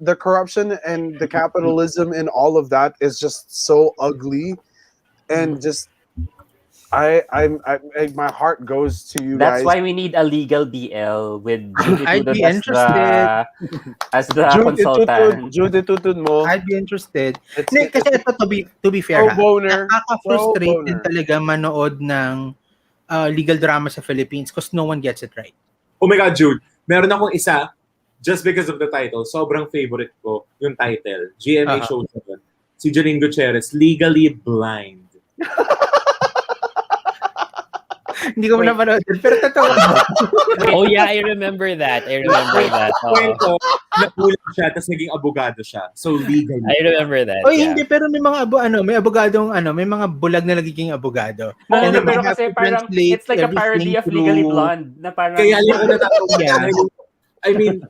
and the capitalism and all of that is just so ugly, and just I my heart goes to you guys.
That's why we need a legal DL with Jude
I'd be interested
as the consultant.
Jude tutun mo.
I'd be interested. Kasi ito, to be fair, nakaka-frustrate din talaga manood ng legal drama sa Philippines because no one gets it right.
Oh my God, Jude. Meron akong isa, just because of the title, sobrang favorite ko yung title. GMA show sa si Janine Gutierrez, Legally Blind.
Hindi ko napanood. Pero totoo.
Oh yeah, I remember that.
Kwento, nakulang siya, tapos naging abogado siya. So legally.
I remember that.
Oh, hindi, pero may mga may abogadong may mga bulag na nagiging abogado.
And then pero kasi parang it's like a parody of Legally Blonde na parang
kaya lang ako natatawa. I mean,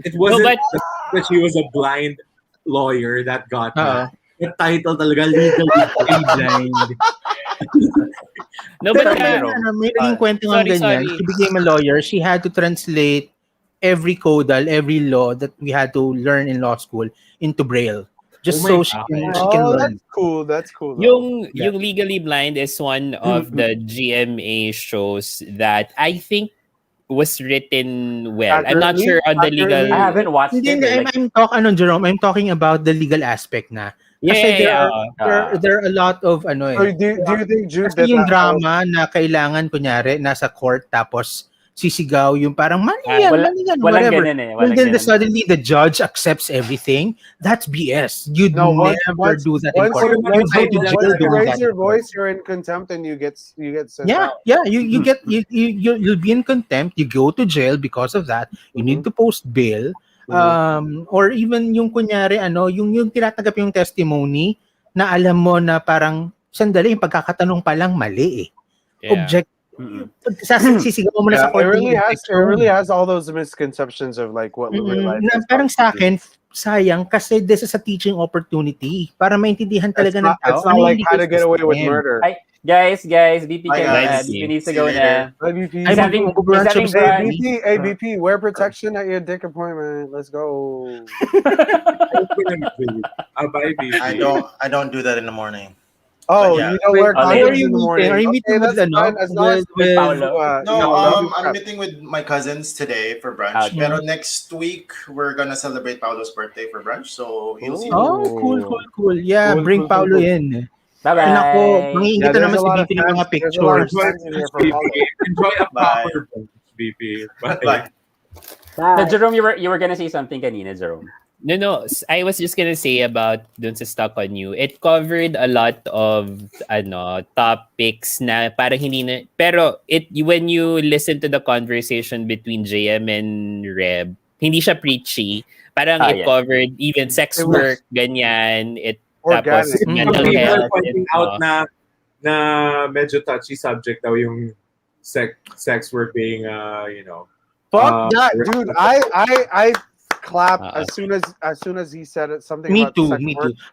it wasn't that she was a blind lawyer that got the title talaga, Legally Blind.
No, but
may naging kwento nga ganyan. She became a lawyer. She had to translate every codal, every law that we had to learn in law school into Braille. Just so she can learn.
That's cool though.
Yung Legally Blind is one of the GMA shows that I think was written well. I'm not sure on the legal.
I haven't watched it.
Jerome, I'm talking about the legal aspect na. Kasi there are a lot of
So do you think Jude
kasi yung drama na kailangan kunyari nasa court tapos sisigaw yung parang mali yan, whatever. And then suddenly the judge accepts everything. That's BS. You'd never do that in court.
Once you raise your voice, you're in contempt and you get sent out.
Yeah. You'll be in contempt. You go to jail because of that. You need to post bail. Or even yung kunyari yung tinatanggap yung testimony na alam mo na parang sandali yung pagkakatanong pa lang mali object sisigaw mo na sa court.
It really has all those misconceptions of like what real life is.
Parang sa akin sayang kasi this is a teaching opportunity para maintindihan talaga ng tao.
It's not like How to Get Away with Murder.
Guys, BP needs to go na.
BP, wear protection at your dick appointment. Let's go.
I don't do that in the morning.
Oh, you don't wear condoms in the morning.
Are you meeting with
Paulo? No, I'm meeting with my cousins today for brunch. Pero next week, we're gonna celebrate Paulo's birthday for brunch. So he'll see.
Oh, cool. Yeah, bring Paulo in.
Bye-bye.
Nako, mangingi ka naman si BP ng mga pictures.
Enjoy a proper brunch, BP. Bye.
Jerome, you were gonna say something kanina, Jerome.
No. I was just gonna say about dun sa Stuck on You. It covered a lot of topics na parang hindi na. Pero when you listen to the conversation between JM and Reb, hindi siya preachy. Parang it covered even sex work, ganyan. Tapos mental health.
Pointing out na medyo touchy subject daw yung sex work being
Fuck that, dude! I clap as soon as he said it. Something.
Me
about
too.
work.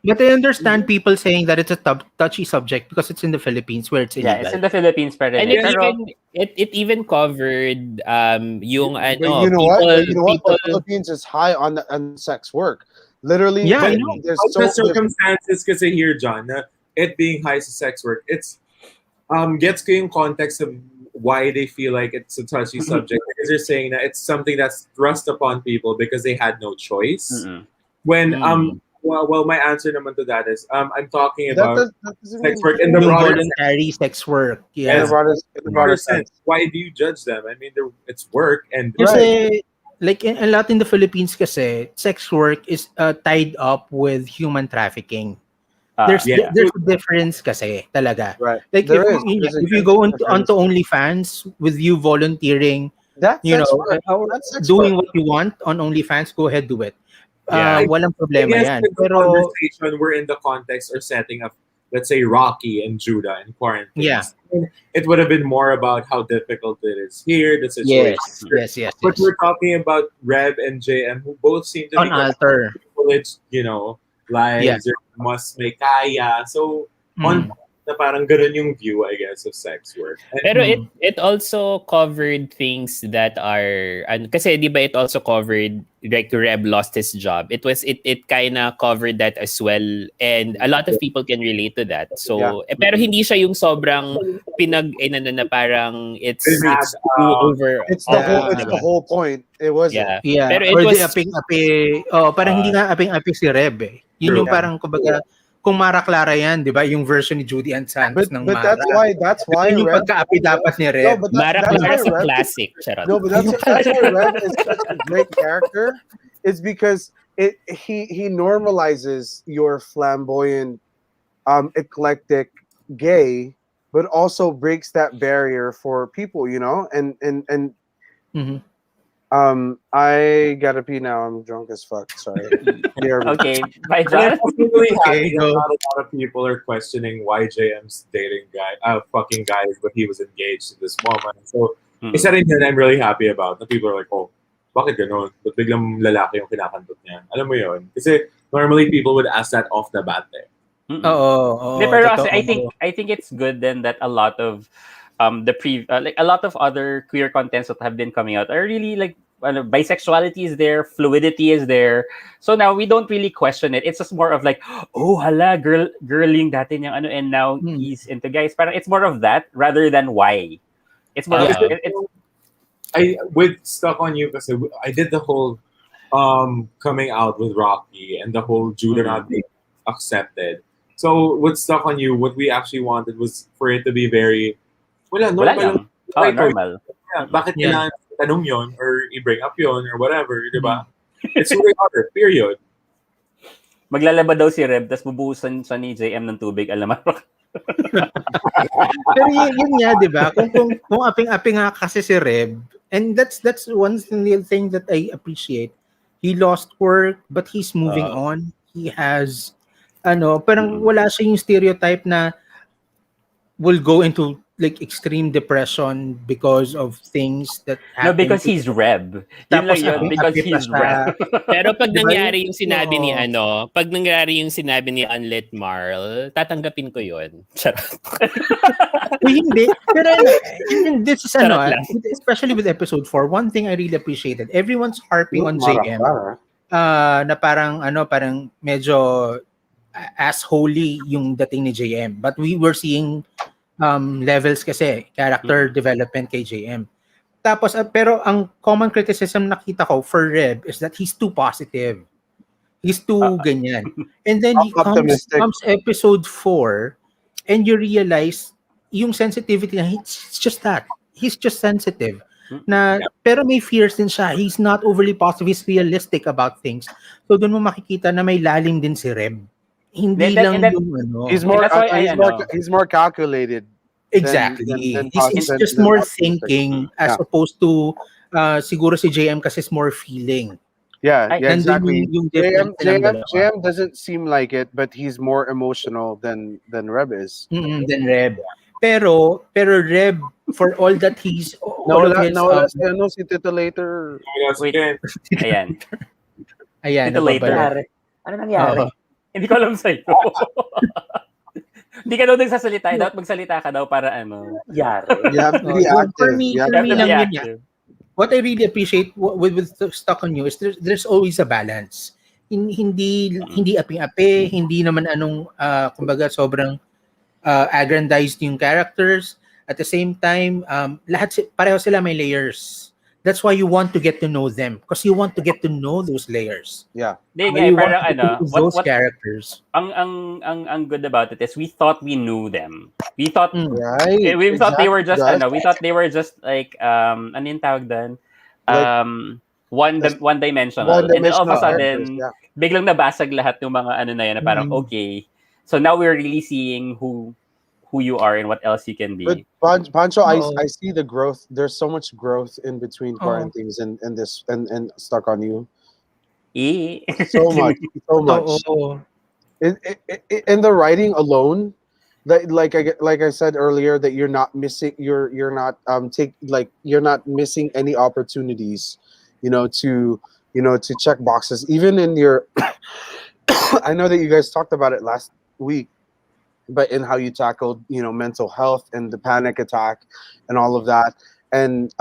But I understand people saying that it's a touchy subject because it's in the Philippines where it's illegal.
Yeah, it's in the Philippines, pero
and it even covered yung
you know what? The Philippines is high on sex work. Literally,
I know.
There's the circumstances kasi here, John, it being high to sex work, it's gets ko yung context of why they feel like it's a touchy subject, because they're saying that it's something that's thrust upon people because they had no choice. When well, my answer naman to that is I'm talking about sex work in the broader
sex work.
Yeah, in the broader sense.
Why do you judge them? I mean, it's work and
like a lot in the Philippines kasi sex work is tied up with human trafficking. There's a difference kasi talaga.
Right.
Like if you go onto OnlyFans with you volunteering, doing what you want on OnlyFans, go ahead, do it. Walang problema yan. Pero
conversation, we're in the context or setting of, let's say, Rocky and Judah in quarantine.
Yeah.
It would have been more about how difficult it is here, the situation.
Yes.
But we're talking about Reb and JM, who both seem to
be alter.
Lives, mas may kaya. So, on na parang ganun yung view, I guess, of sex work.
Pero it also covered things that are, kasi di ba it also covered, like Reb lost his job. It kind of covered that as well, and a lot of people can relate to that. So, pero hindi siya yung sobrang na parang it's over.
It's the whole point. It was
Pero it was aping-api. Parang hindi nga aping-api si Reb eh. Yun yung parang kumbaga kung Mara Clara yan, di ba? Yung version ni Judy Ann Santos ng Mara.
That's why
yung pagka-api dapat ni Reb.
Mara Clara is a classic.
No, but that's why Reb is such a great character. It's because he normalizes your flamboyant, eclectic gay, but also breaks that barrier for people, and I gotta pee now. I'm drunk as fuck. Sorry.
Okay. Bye, John.
A lot of people are questioning why JM's dating fucking guys, but he was engaged to this woman. So, isa rin yun I'm really happy about. The people are like, oh, bakit ganun? Ba't biglang lalaki yung kinakantot niya? Alam mo yun? Kasi normally people would ask that off the bat eh.
Pero I think it's good then that a lot of a lot of other queer contents that have been coming out are really like bisexuality is there, fluidity is there. So now we don't really question it. It's just more of like, oh, hala, girling dati niyang ano, and now he's into guys. Parang it's more of that rather than why. It's more of
I with Stuck on You because I did the whole coming out with Rocky and the whole Jude not being accepted. So with Stuck on You, what we actually wanted was for it to be very normal.
Normal.
Yeah, bakit kailangan tanong yon or i-bring up yon or whatever, di ba? It's who they are, period.
Maglalaba daw si Reb, tas bubuhusan sa ni JM ng tubig, alam mo.
Pero yun nga, di ba? Kung aping-aping nga kasi si Reb, and that's one thing that I appreciate. He lost work, but he's moving on. He has, parang wala siya yung stereotype na will go into like extreme depression because of things that happen.
No, because he's Reb. Yun lang yun, because he's Reb.
Pero pag nangyari yung sinabi ni Unlit Marl, tatanggapin ko yun. Charot.
Hindi. Pero this is especially with episode 4, one thing I really appreciated. Everyone's harping on JM. Na parang medyo assholey yung dating ni JM. But we were seeing levels kasi, character development kay JM. Tapos, pero ang common criticism nakita ko for Reb is that he's too positive. He's too ganyan. And then he comes episode 4 and you realize yung sensitivity niya, it's just that. He's just sensitive. Pero may fears din siya. He's not overly positive. He's realistic about things. So doon mo makikita na may lalim din si Reb. Hindi lang yung
He's more calculated.
Exactly. He's just more thinking as opposed to siguro si JM kasi is more feeling.
Yeah, exactly. JM doesn't seem like it, but he's more emotional than Reb is.
Than Reb. Pero Reb, for all that he's
si titulator.
Wait. Ayan.
Titulator. Ano nangyari?
Hindi ko alam sa'yo. Hindi ka daw nagsasalita. Dapat magsalita ka daw para
Yari.
You have to be active.
For me lang yun. What I really appreciate with Stuck on You is there's always a balance. Hindi aping-api, hindi naman kumbaga sobrang aggrandized yung characters. At the same time, pareho sila may layers. That's why you want to get to know them because you want to get to know those layers.
Yeah.
Those characters.
Ang good about it is we thought we knew them. We thought
thought
they were just we thought they were just like ano yung tawag doon? One-dimensional. And all of a sudden, biglang nabasag lahat ng mga na yan na parang okay. So now we're really seeing who you are and what else you can be.
But Pancho, I see the growth. There's so much growth in between quarantines and this and Stuck on You. So much. In the writing alone, that like I said earlier, that you're not missing. You're not missing any opportunities, to check boxes. Even in your, I know that you guys talked about it last week. But in how you tackled, mental health and the panic attack and all of that. And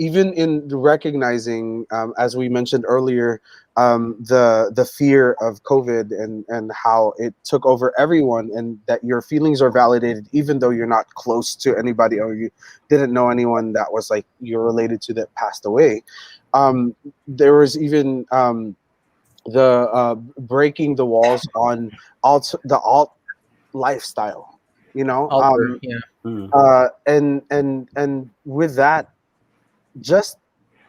even in recognizing, as we mentioned earlier, the fear of COVID and how it took over everyone and that your feelings are validated, even though you're not close to anybody or you didn't know anyone that was like you're related to that passed away. There was even the breaking the walls on the alt lifestyle, and with that, just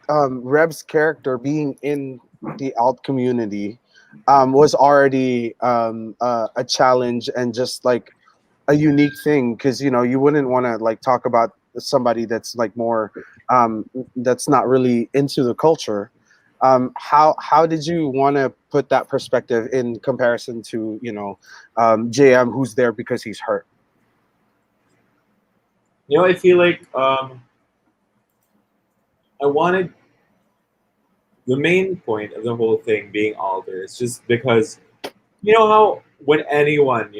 Reb's character being in the alt community was already a challenge and just like a unique thing because you wouldn't want to like talk about somebody that's like more that's not really into the culture. How did you want to put that perspective in comparison to JM, who's there because he's hurt?
I feel like I wanted the main point of the whole thing being Alder is just because how when anyone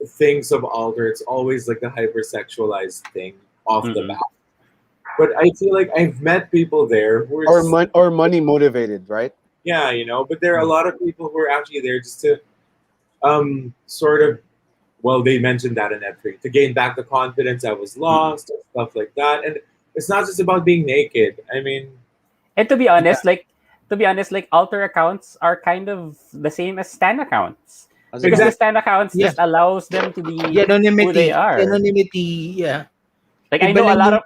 thinks of Alder, it's always like the hypersexualized thing off the bat. But I feel like I've met people there who are
or money motivated, right?
Yeah, but there are a lot of people who are actually there just to sort of, well, they mentioned that in F3, to gain back the confidence that was lost, stuff like that. And it's not just about being naked. I mean,
and to be honest, like alter accounts are kind of the same as stan accounts. Because the stan accounts just allows them to be who they are.
Anonymity, yeah.
Like I know a lot of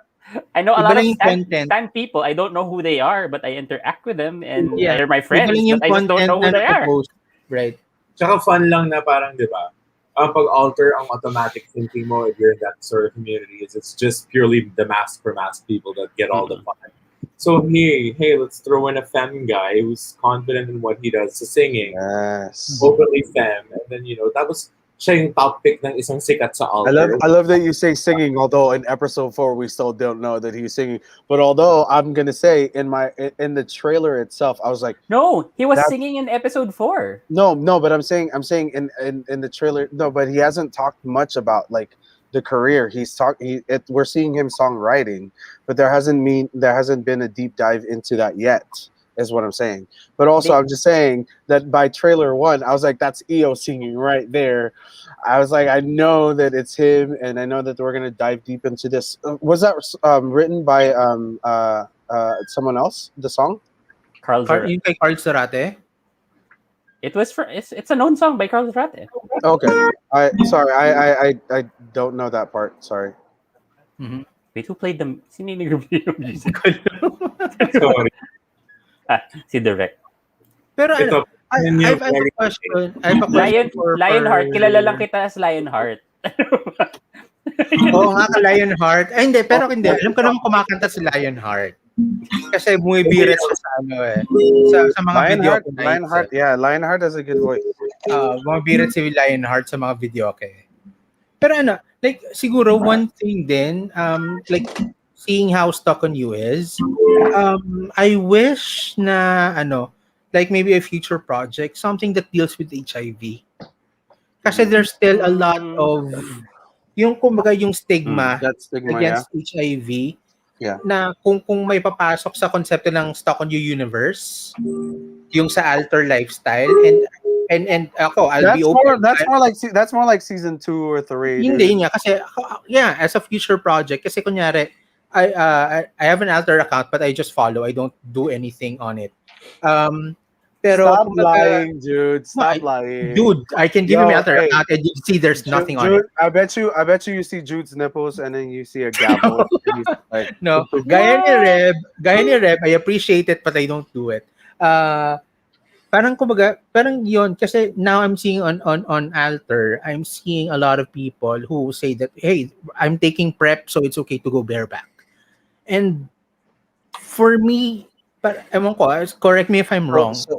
stan people. I don't know who they are, but I interact with them and they're my friends. But I just don't know who they are.
Right.
Tsaka fun lang na parang, di ba? Pag-alter, ang automatic thinking mo if you're in that sort of community is it's just purely the mask for mask people that get all the fun. So hey, let's throw in a femme guy who's confident in what he does, so singing, openly femme, and then that was siya yung top pick ng isang sikat sa altar.
I love that you say singing, although in episode 4 we still don't know that he's singing. But although I'm gonna say in the trailer itself, I was like,
no, he was singing in episode 4.
No, but I'm saying in the trailer, no, but he hasn't talked much about like the career. We're seeing him songwriting, but there hasn't been a deep dive into that yet. Is what I'm saying. But also, I'm just saying that by trailer 1, I was like, that's EO singing right there. I was like, I know that it's him, and I know that we're gonna dive deep into this. Was that written by someone else? The song?
Carl Zarate.
It's a known song by Carl Zarate.
Okay. I don't know that part. Sorry.
Mm-hmm. Wait, who played the music?
Sorry.
Si Direct.
Pero I have a question.
Lionheart. Kilala lang kita as Lionheart.
Oo nga, Lionheart. Ay, hindi. Pero hindi. Alam ko naman kumakanta si Lionheart. Kasi bumibirit siya sa sa mga video.
Lionheart has a good voice.
Bumibirit si Lionheart sa mga video. Okay. Pero like, siguro one thing din, like, seeing how Stuck on You is, I wish na like maybe a future project, something that deals with HIV. Kasi there's still a lot of yung stigma against HIV.
Yeah.
Na kung may papasok sa konsepto ng Stuck on You universe, yung sa alter lifestyle and ako, I'll be open.
That's more like season 2 or 3.
Hindi nga kasi as a future project kasi kunyari I have an alter account but I just follow. I don't do anything on it. Pero
stop lying, Jude. Stop lying.
Dude, I can give you my alter account and you see there's nothing on it.
I bet you see Jude's nipples and then you see a gavel. Like,
no, gaya ni Reb, I appreciate it but I don't do it. Parang yon kasi now I'm seeing on Alter, I'm seeing a lot of people who say that, hey, I'm taking PrEP so it's okay to go bareback. And for me, but correct me if I'm wrong.
So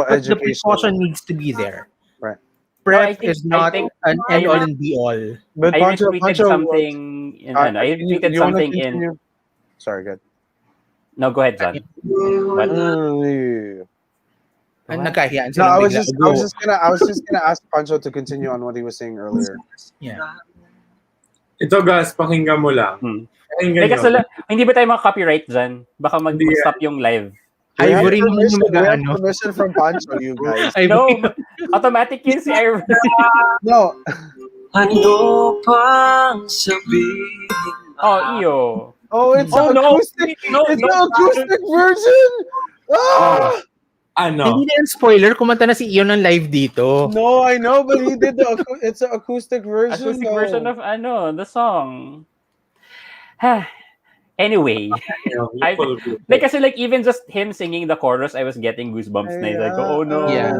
but the precaution needs to be there.
Right.
PrEP is not an end all and be all.
But
I retweeted something in I retweeted something in.
Sorry, good.
No, go ahead, John.
Nagkahiyan
no, I was just gonna ask Pancho to continue on what he was saying earlier.
Yeah.
Ito guys, pakinggan mo lang.
Hindi ba tayo mga-copyright dyan? Baka mag-stop yung live.
We have permission from Pancho, you guys.
No, automatic yun si Iron.
No.
Ano pang sabihin?
Iyo.
Oh, it's an acoustic. It's an acoustic version. Ah!
Hindi na yung spoiler, kumanta na si Ion ng live dito.
No, I know, but he did it's an acoustic version.
Acoustic version of the song. Anyway, kasi like even just him singing the chorus, I was getting goosebumps. Na like, oh no.
Yeah.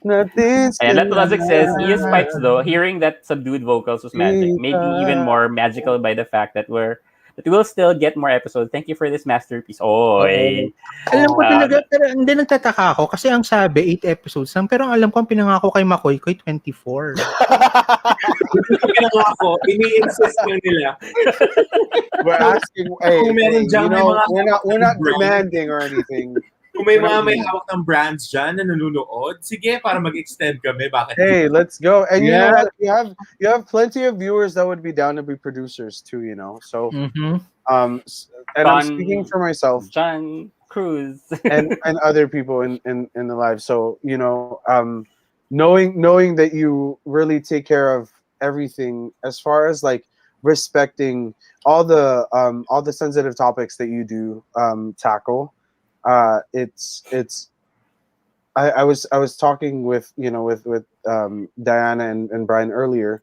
And Latulazik says, Ian's pipes though, hearing that subdued vocals was magic. Made me even more magical by the fact that we'll still get more episodes. Thank you for this masterpiece. Oy.
Alam ko talaga, pero hindi nagtataka ako kasi ang sabi 8 episodes lang, pero alam ko ang pinangako kay Makoy 24.
Pinangako, ini-insist nila.
We're asking, hey, we're not demanding or anything.
Kung may mga may hawak ng brands dyan na nanonood, sige, para mag-extend kami. Bakit?
Hey, let's go. And you know what? You have plenty of viewers that would be down to be producers too, you know. So and I'm speaking for myself.
Jawn Cruz.
and other people in the live. So, you know, knowing that you really take care of everything as far as like respecting all the sensitive topics that you do tackle. I was talking with with Diana and Brian earlier,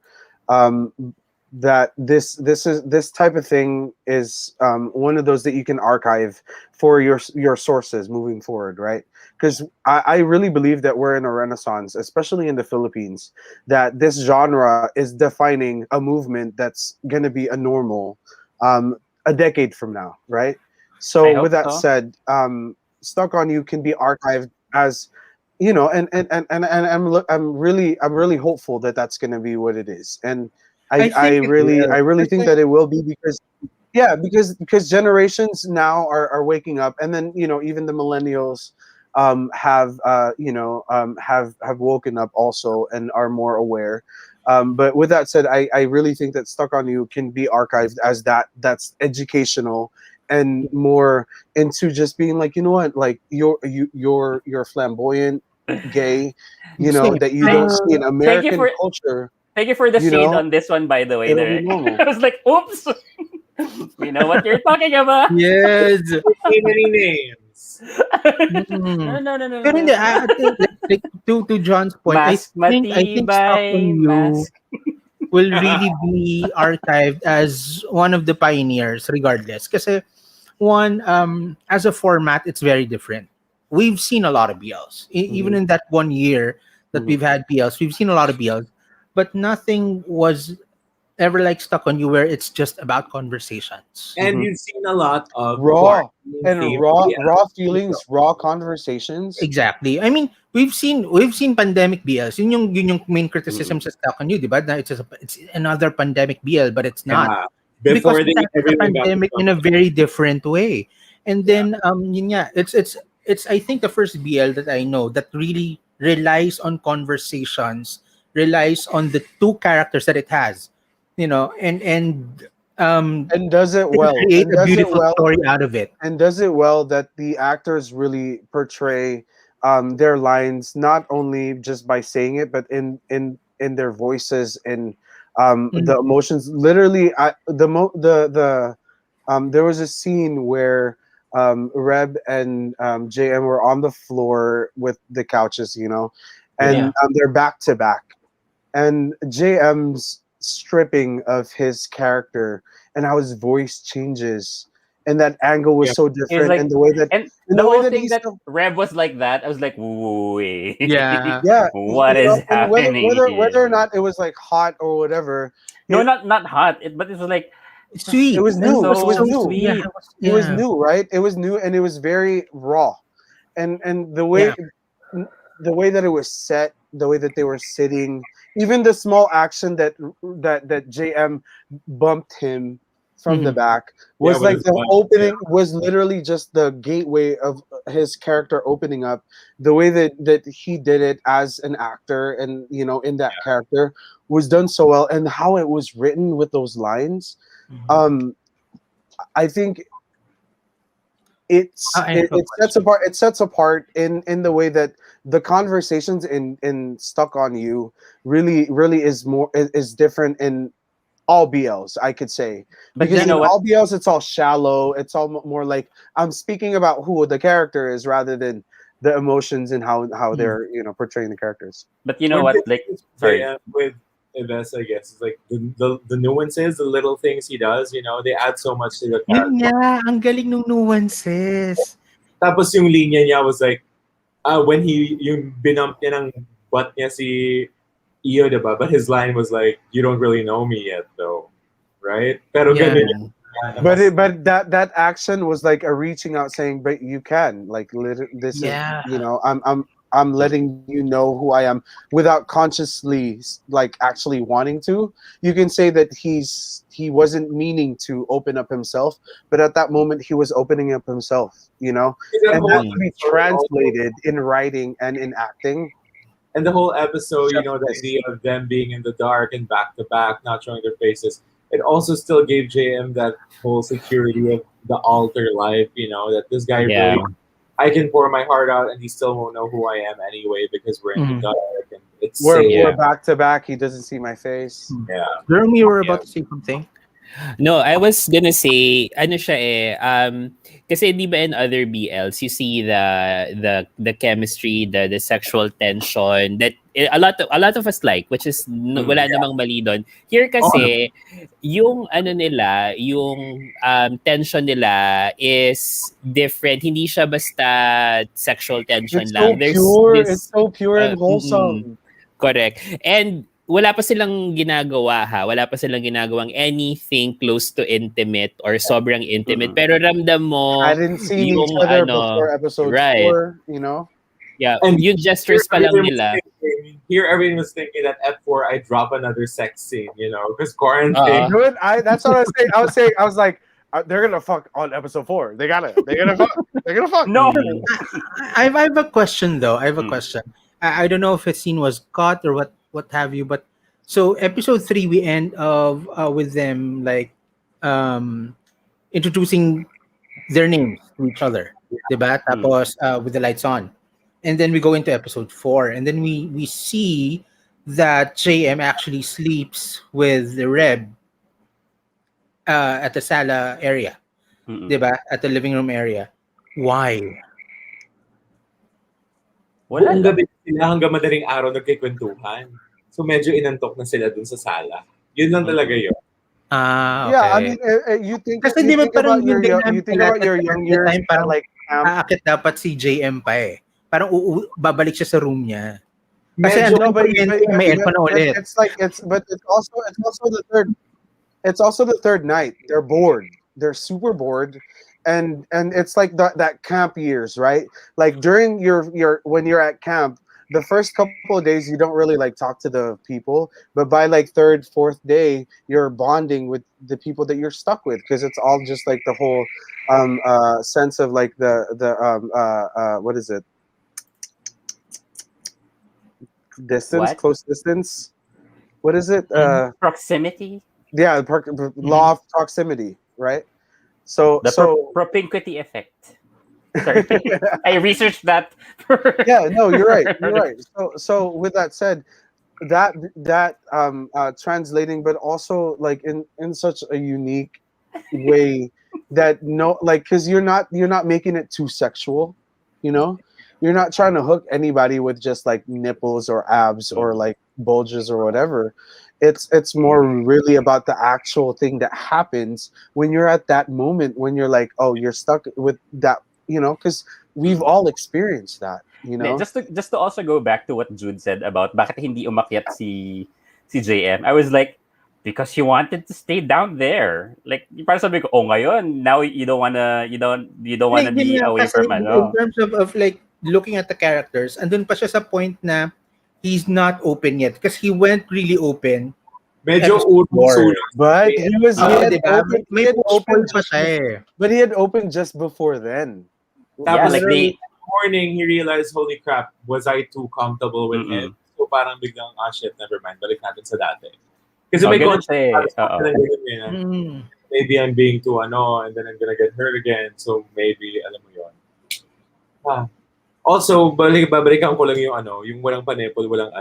that this type of thing is one of those that you can archive for your sources moving forward, right? Because I really believe that we're in a renaissance, especially in the Philippines, that this genre is defining a movement that's going to be a normal a decade from now, right? So with that said, Stuck on You can be archived as, you know, and I'm really hopeful that that's going to be what it is. And I really think that it will be, because generations now are waking up, and then, you know, even the millennials have woken up also and are more aware. But with that said, I really think that Stuck on You can be archived as that's educational and more into just being like, you know what, like you're flamboyant, gay, you know, that you don't see in American culture.
Thank you for the seed on this one, by the way. I was like, oops. We know what you're talking about.
Yes.
Many names.
No.
Pero hindi, I think, like, to John's point, I think Stuck on You will really be archived as one of the pioneers, regardless. Kasi one, as a format, it's very different. We've seen a lot of BLs. Even in that 1 year that we've had BLs, we've seen a lot of BLs, but nothing was ever like Stuck on You where it's just about conversations.
And you've seen a lot of
raw feelings, raw conversations.
Exactly. I mean, we've seen pandemic BLs. Yun yung main criticism sa Stuck on You, diba? Na it's another pandemic BL, but it's not.
Before
because it's a pandemic in a very different way. And then it's I think the first BL that I know that really relies on conversations, relies on the two characters that it has, you know, and
does it well,
create a beautiful story out of it,
and does it well that the actors really portray their lines not only just by saying it, but in their voices and the emotions. Literally, there was a scene where Reb and JM were on the floor with the couches, you know, and they're back to back, and JM's stripping of his character and how his voice changes, and that angle was so different,
like,
and the way that
the whole thing that Reb was like that, I was like, wait, what is happening?
Whether or not it was like hot or whatever.
No, not hot, but it was like
sweet.
It was new.
So
it was new.
Sweet.
It was new, right? It was new, and it was very raw, and the way that it was set, the way that they were sitting, even the small action that JM bumped him from the back was like the opening was literally just the gateway of his character opening up. The way that he did it as an actor, and you know, in that character was done so well, and how it was written with those lines. I think it sets apart in the way that the conversations in Stuck on You really is different in all BLs, I could say, because in all BLs it's all shallow. It's all more like I'm speaking about who the character is rather than the emotions and how they're, you know, portraying the characters.
But you know what, like, sorry,
with Ibes, I guess, it's like the nuances, the little things he does, you know, they add so much to the character.
Yun nga, ang galing ng nuances.
Tapos yung linya niya was like, when yung binump niya ng butt niya si Iyo, diba? But his line was like, you don't really know me yet, though, right? Pero ganun.
But that action was like a reaching out, saying, "But you can." Like this is, you know, I'm letting you know who I am without consciously like actually wanting to. You can say that he wasn't meaning to open up himself, but at that moment he was opening up himself, you know? And that can be translated in writing and in acting.
And the whole episode, you know, the idea of them being in the dark and back to back, not showing their faces, it also still gave JM that whole security of the alter life, you know, that this guy really, I can pour my heart out and he still won't know who I am anyway because we're in the dark and it's
we're back to back. He doesn't see my face.
Yeah.
Jerome, you were about to say something?
No, I was gonna say, ano siya kasi di ba in other BLs, you see the chemistry, the sexual tension that a lot of us like, which is wala namang mali doon. Here kasi, yung ano nila, yung tension nila is different. Hindi siya basta sexual tension lang.
It's so pure and wholesome.
Correct. And wala pa silang ginagawa wala pa silang ginagawang anything close to intimate or sobrang intimate, pero ramdam mo
I didn't see each other before episode 4, you know.
Yeah, and yung gestures pa lang nila.
Here everyone was thinking that F4 I drop another sex scene, you know, because quarantine.
That's what I was saying. I was like, they're gonna fuck on episode 4. They're gonna fuck.
No.
I have a question though. I question. I don't know if a scene was cut or what have you, but so episode 3 we end of with them like introducing their names to each other, diba? Tapos with the lights on, and then we go into episode 4, and then we see that JM actually sleeps with the Reb at the sala area, diba? At the living room area. Why?
Wala gabi sila hanggang madaling araw nagkikwentuhan. So medyo inantok na sila dun sa sala. Yun lang talaga yun.
Okay.
Yeah, I mean, you think
kasi di ba parang
you think about your young years,
time, parang
like
aakit dapat si JM pa Parang babalik siya sa room niya. Kasi
may aircon na ulit. But it's also the third night. They're bored. They're super bored. And it's like that camp years, right? Like during your when you're at camp, the first couple of days you don't really like talk to the people, but by like 3rd, 4th day, you're bonding with the people that you're stuck with because it's all just like the whole sense of like the what is it? Distance, close distance. What is it?
Proximity.
Yeah, law of proximity, right? So
the propinquity effect. Sorry, I researched that.
Yeah, no, you're right. So with that said, that translating, but also like in such a unique way that because you're not making it too sexual, you know. You're not trying to hook anybody with just like nipples or abs or like bulges or whatever. It's more really about the actual thing that happens when you're at that moment when you're like, oh, you're stuck with that, you know, because we've all experienced that, you know.
Just to also go back to what Jude said about bakit hindi umakyat si JM. I was like, because he wanted to stay down there. Like, parang sabi ko, ngayon, now you don't wanna be away from
in terms of like looking at the characters, andun pa siya sa point na he's not open yet because he went really open.
Medyo
but he had opened
pa siya
But he had opened just before then.
Tapos like morning, he realized, holy crap, was I too comfortable with him? So parang biglang, shit, never mind, balik natin sa dati. Kasi may maybe I'm being too and then I'm gonna get hurt again. So maybe, alam mo yun. Also, babalikan ko lang yung walang panepol, walang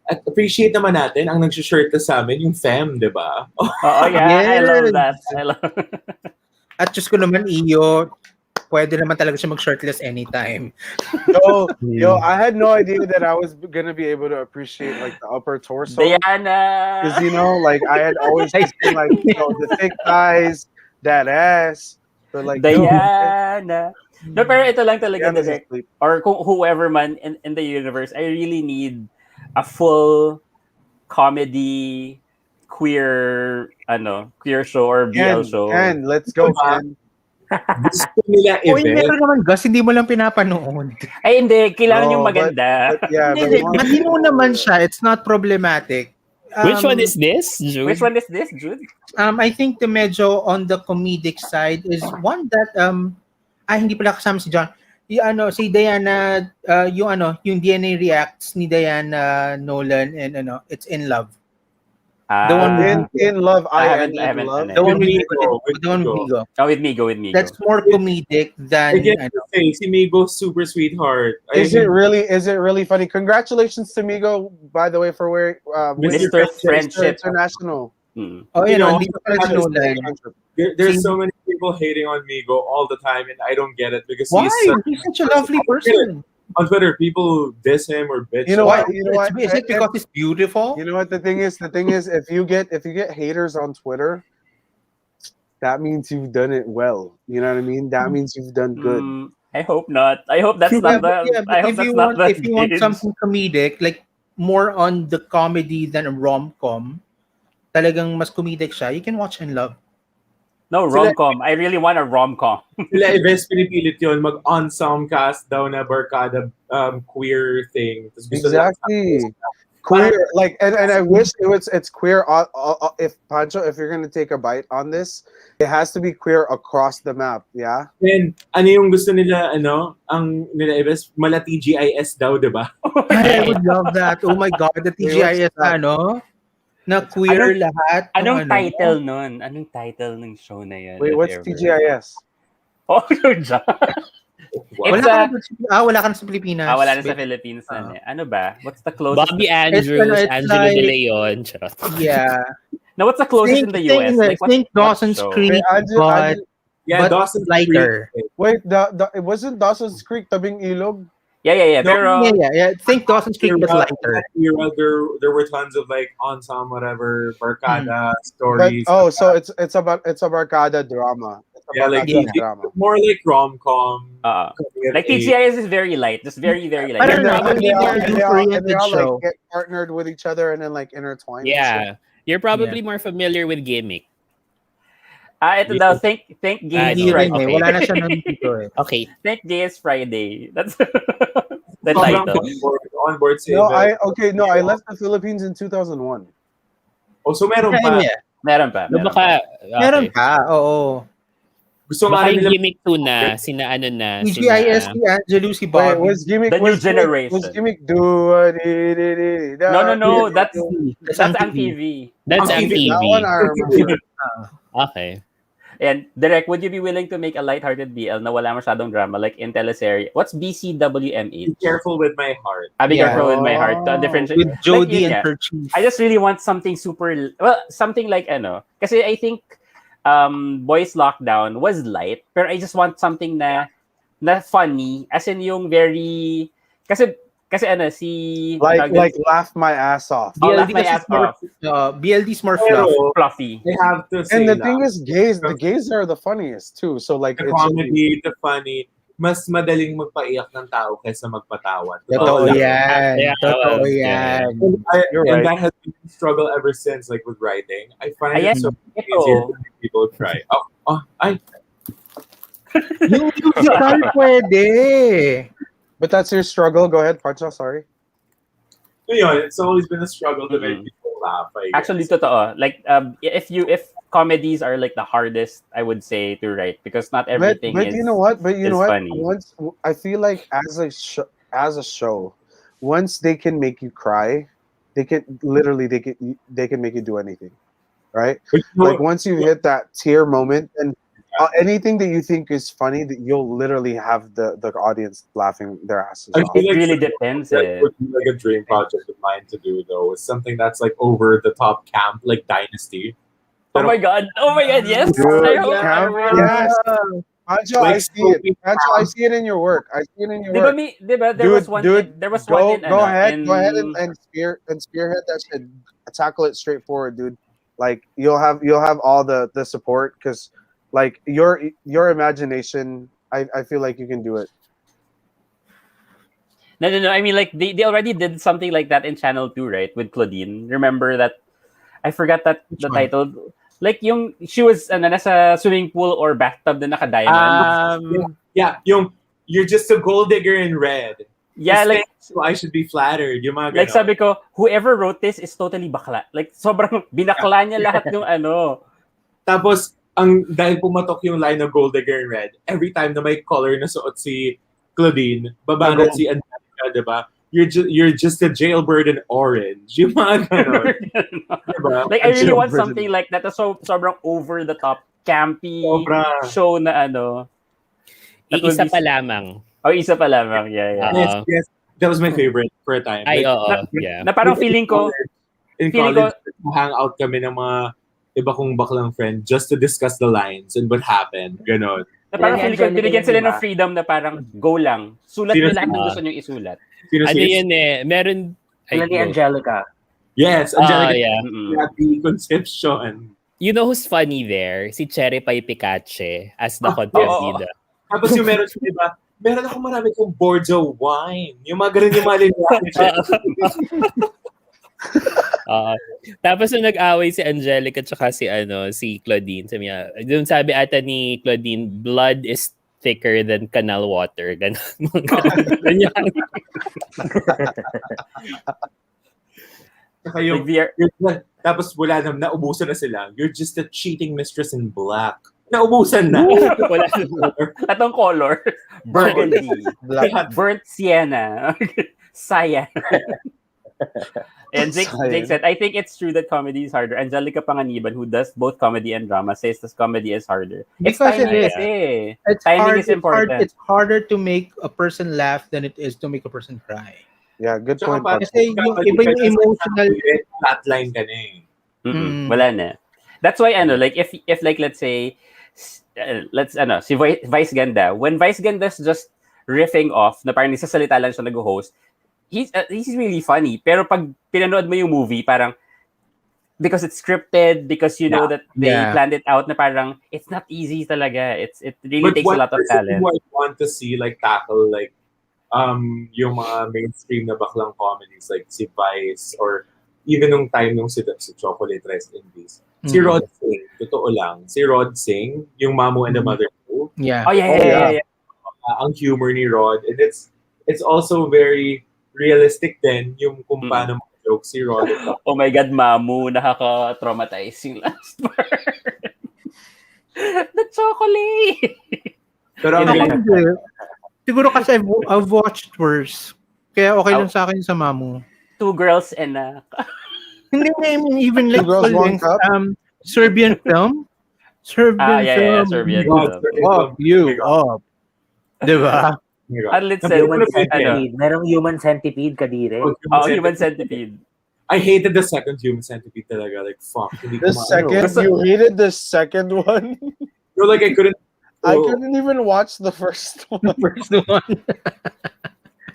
At appreciate naman natin ang nag-shirt sa amin, yung femme, di ba?
Yeah, I love that.
At just ko naman, Iyo, pwede naman talaga siya mag-shirtless anytime.
Yo, I had no idea that I was gonna be able to appreciate like the upper torso.
Diana!
Because, you know, like I had always seen like, you know, the thick thighs, that ass. But like,
Diana! No, pero ito lang talaga, or whoever man in the universe, I really need a full comedy queer show or BL show.
Ken, let's go, Ken.
Gusto nila
Uy,
event.
meron naman, Gus, hindi mo lang pinapanood.
Ay, hindi. Kailangan
No,
yung maganda.
Hindi, matino naman siya. It's not problematic.
Which one is this, Jude?
Which one is this, Jude?
I think the medyo on the comedic side is one that hindi pala kasama si John. Si Diana, yung DNA reacts ni Diana Nolan and it's In Love.
The
one
in Love,
I haven't.
Love.
The one with
Migo.
Migo.
Oh, with Migo.
That's more comedic than
I get to say, si Migo, super sweetheart.
Is it really funny? Congratulations to Migo, by the way, for where
Mr. Friendship
International.
Oh,
there's so many people hating on Migo all the time, and I don't get it because
why? He's such a lovely person.
On Twitter, people diss him or bitch.
You know what?
Is it because he's beautiful?
You know what? The thing is, if you get haters on Twitter, that means you've done it well. You know what I mean? That means you've done good.
I hope not. I hope that's not the. I hope that's not the.
If you want something comedic, like more on the comedy than a rom-com, talagang mas comedic siya, you can watch In Love.
No, rom-com. I really want a rom-com.
Sila Ives pinipilit yun, mag-ensemble cast daw na barkada queer thing.
Exactly. Queer, like, and I wish it's queer. If Pancho, if you're gonna take a bite on this, it has to be queer across the map. Yeah.
Then, ano yung gusto nila, ang nila Ives, mala TGIS daw, diba?
I would love that. Oh my God, the TGIS, na queer lahat.
Anong title nun? Anong title ng show na yun?
Wait, what's TGIS?
Oh, yun dyan.
Wala ka na sa Pilipinas.
Wala na sa Philippines na Ano ba? What's the closest?
Bobby Andrews, Angelo De Leon.
Yeah.
Now, what's the closest in the US?
Think Dawson's Creek, but
Dawson's
lighter.
Creek.
Wait, it wasn't Dawson's Creek, Tabing Ilog?
Yeah. Pero
think Dawson's Creek was lighter.
There were tons of like ensemble, whatever, barkada stories.
So it's a barkada drama.
More like rom-com.
Like TGIS is very light, just very light.
I don't know. They all like get partnered with each other and then like intertwined.
Yeah, you're probably more familiar with Gimmick.
Ito daw, think Gay is Friday.
Wala na siya nun dito eh.
Okay.
Think Gay is Friday. That's the title.
On board
I left the Philippines in 2001.
Oh, so meron pa.
Meron pa.
Meron pa, oo.
Gusto
baka yung
nila
Gimmick 2 na,
TGIS, si Angelo, si Bobby.
Was Gimmick,
the new generation.
Was Gimmick
No, that's ang TV.
That's ang TV.
That one I remember.
Okay.
And Direk, would you be willing to make a lighthearted BL na wala masyadong drama like in teleserye? What's BCWMH?
Be careful with my heart.
Be careful with my heart. To differentiate.
With Jodie and her chief.
I just really want something something like kasi I think Boys Lockdown was light, pero I just want something na funny, as in yung very kasi si
like laugh my ass off.
BLD's more
fluffy.
They have to say
and the thing is, the gays are the funniest too. So like
the comedy, the funny, mas madaling magpaiyak ng tao kaysa magpatawa.
Totoo yan.
You're right. And that has been a struggle ever since, like with writing. I find it so easier to make people cry.
Yung musical pwede.
But that's your struggle. Go ahead, Pancho. Sorry.
It's always been a struggle to make people laugh.
Actually, totoo. Like, if comedies are like the hardest, I would say to write because not everything
but
is.
You know what? But you know what?
Funny.
Once I feel like as a show, once they can make you cry, they can make you do anything, right? Like once you hit that tear moment and. Anything that you think is funny, that you'll literally have the audience laughing their asses off.
It really depends.
That would be like a dream project of mine to do, though. It's something that's like over the top camp, like Dynasty.
Oh my god! Yes!
Yes. Pancho, I see it. Pancho, I see it in your work.
There was one.
Go ahead and spearhead that shit. Tackle it straightforward, dude. Like you'll have all the support because. Like your imagination, I feel like you can do it.
No. I mean, like they already did something like that in Channel 2, right? With Claudine. Remember that? I forgot the title. Like yung she was nasa swimming pool or bathtub na naka-diamond.
You're just a gold digger in red.
Yeah, like
so I should be flattered. Yung mga
like sabi ko, whoever wrote this is totally bakla. Like sobrang binakla niya lahat ng
Tapos dahil pumatok yung line ng gold digger in red, every time na may color na suot si Claudine, babanat si Angelica, diba? You're just a jailbird in orange. Yung mga ganon. Diba?
Like I really want something like that. So sobrang over the top, campy show na
Isa pa lamang.
Isa pa lamang. Yeah.
Yes. That was my favorite for a time.
Na parang feeling ko
hang out kami ng mga iba kong baklang friend just to discuss the lines and what happened. Ganon.
Na parang feeling ko, binigyan sila ng freedom na parang go lang. Sulat nyo lahat ng gusto nyo isulat.
Yun meron...
Sila ni Angelica.
Yes, Angelica.
Yeah.
Conception.
You know who's funny there? Si Cherry Pie Picache as the contrabida.
Tapos yung meron siya, diba? Meron ako marami kong boards of wine. Yung mga ganun yung mga
tapos nung nag-away si Angelica tsaka si Claudine, sabi ata ni Claudine, blood is thicker than canal water. Ganun.
Tapos wala na, naubusan na sila. You're just a cheating mistress in black. Naubusan na.
Atong color. Burgundy. Burnt sienna. Cyan. And Jake said, I think it's true that comedy is harder. Angelica Panganiban, who does both comedy and drama, says this comedy is harder.
Because
timing
it is.
Timing is important.
It's harder to make a person laugh than it is to make a person cry.
Yeah, good point.
Kasi yung iba yung emotional
flatline ka na eh.
Wala na. That's why like if like let's say si Vice Ganda, when Vice Ganda's just riffing off na parang nisasalita lang siya nag-host, he's really funny. Pero pag pinanood mo yung movie, parang because it's scripted, because you know that they planned it out na parang it's not easy talaga. It really takes a lot of talent.
Who I want to see tackle yung mga mainstream na baklang comedies like si Vice or even nung time nung si Chocolate Rest in Peace. Si Rod Singh, totoo lang. Si Rod Singh, yung Mamu and the Mother Crew.
Yeah.
Oh yeah.
Ang humor ni Rod, and it's also very realistic din yung kung paano mag-joke si Rod.
Oh my God, Mamu, nakaka-traumatize yung last part. The chocolate!
Pero
siguro kasi I've watched worse. Kaya okay lang sa akin sa Mamu.
Two girls and
Hindi, I mean, even like Serbian film.
Serbian film.
Diba?
Merong Human Centipede kadire.
Human Centipede.
I hated the second Human Centipede talaga. Like, fuck.
You hated the second one?
You're like, I couldn't
even watch the first one.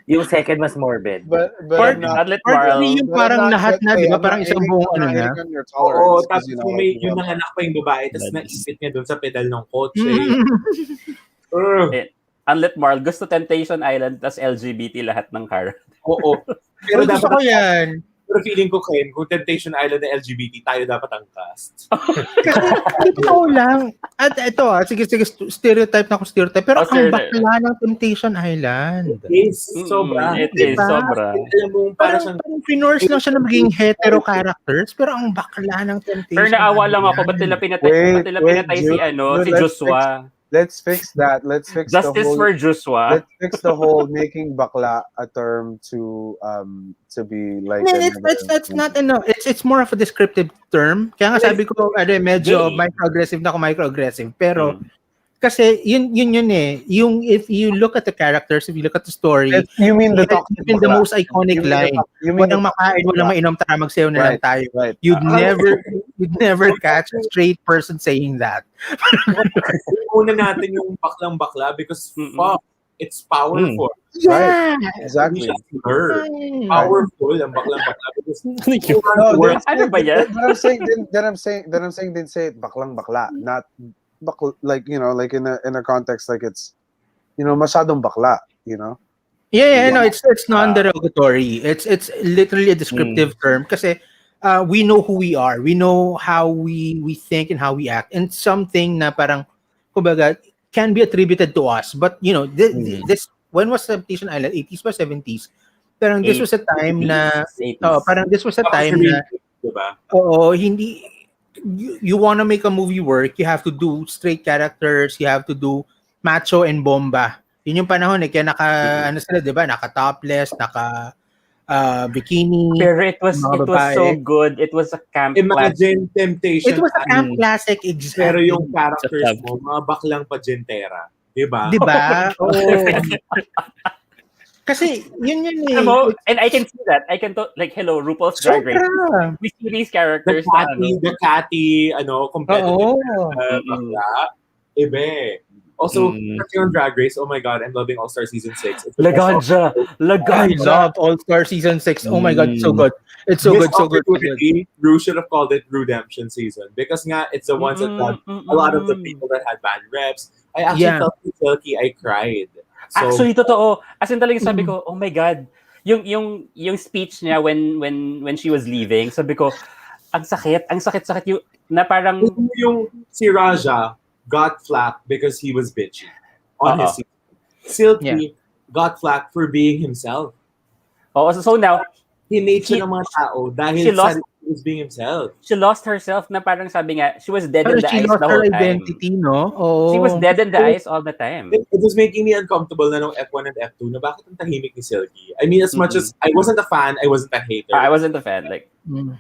Yung second mas morbid.
But
partly yung parang lahat na, di ba? Parang isang buong na.
Oo, tapos yung nanganak pa yung babae, tapos naisip niya doon sa pedal ng kotse.
Unlit Marl, gusto Temptation Island, tas LGBT lahat ng car.
Oo. Pero
gusto ko yan.
Pero feeling ko, Ken, kung Temptation Island na LGBT, tayo dapat ang cast.
Ito lang. At ito, sige, stereotype na ako stereotype. Pero ang bakla ng Temptation Island.
It is sobra.
Alam mo, parang pinorse lang siya na maging hetero characters, pero ang bakla ng Temptation
Pero naawa lang ako, ba't nila pinatay si Joshua?
Let's fix that. Let's fix
Justice
the whole,
for Joshua.
Let's fix the whole making bakla a term to be like.
It's not enough. It's more of a descriptive term. Kaya nga sabi ko, medyo microaggressive. Pero kasi yun eh. Yung if you look at the characters, if you look at the story,
you mean the
most iconic line. Walang makain, walang mainom, tara magsayaw na lang tayo. You'd never catch a straight person saying that.
Una natin yung baklang bakla because fuck, it's powerful.
Yeah,
exactly.
Powerful ang baklang bakla because
ano ba yan?
Then I'm saying didn't say it baklang bakla, not like like in a context like it's masyadong bakla,
Yeah, no, it's non-derogatory. It's literally a descriptive term kasi we know who we are. We know how we think and how we act. And something na parang, kumbaga, can be attributed to us. But, you know, this, when was Temptation Island? 80s ba? 70s? Parang this was a time na, parang this was a time na, hindi, you want to make a movie work, you have to do straight characters, you have to do macho and bomba. Yun yung panahon kaya ano sila, di ba? Naka-topless, bikini.
Pero it was so good. It was a camp
Imagine
classic.
Temptation.
It was a camp classic, exactly.
Pero yung characters mo, mga baklang pagentera. Diba?
Diba? Oo. Kasi, yun
and I can see that. I can like, hello, RuPaul's Drag Race. We see these characters.
The catty, competitive. Bakla. Ibe. Also, on Drag Race, oh my God, I'm loving All-Star Season 6.
Laganja.
I love All-Star Season 6. Oh my God, so good. It's so good, so good.
Ru should have called it Redemption Season because it's the ones that got a lot of the people that had bad reps. I actually felt silky. I cried. So,
actually, totoo. As in talagang sabi ko, oh my God, yung speech niya when she was leaving, sabi ko, ang sakit yung na parang
yung si Raja got flack because he was bitchy on his season. Silky got flack for being himself.
Oh, so now
hinate siya ng mga tao dahil he was being himself.
She lost herself na parang sabi nga, she was dead in the
eyes
the whole time.
Identity, no? Oh.
She was dead in the eyes all the time.
It was making me uncomfortable na nung F1 and F2 na bakit ang tahimik ni Silky. I mean, as much as I wasn't a fan, I wasn't a hater.
I wasn't a fan. Like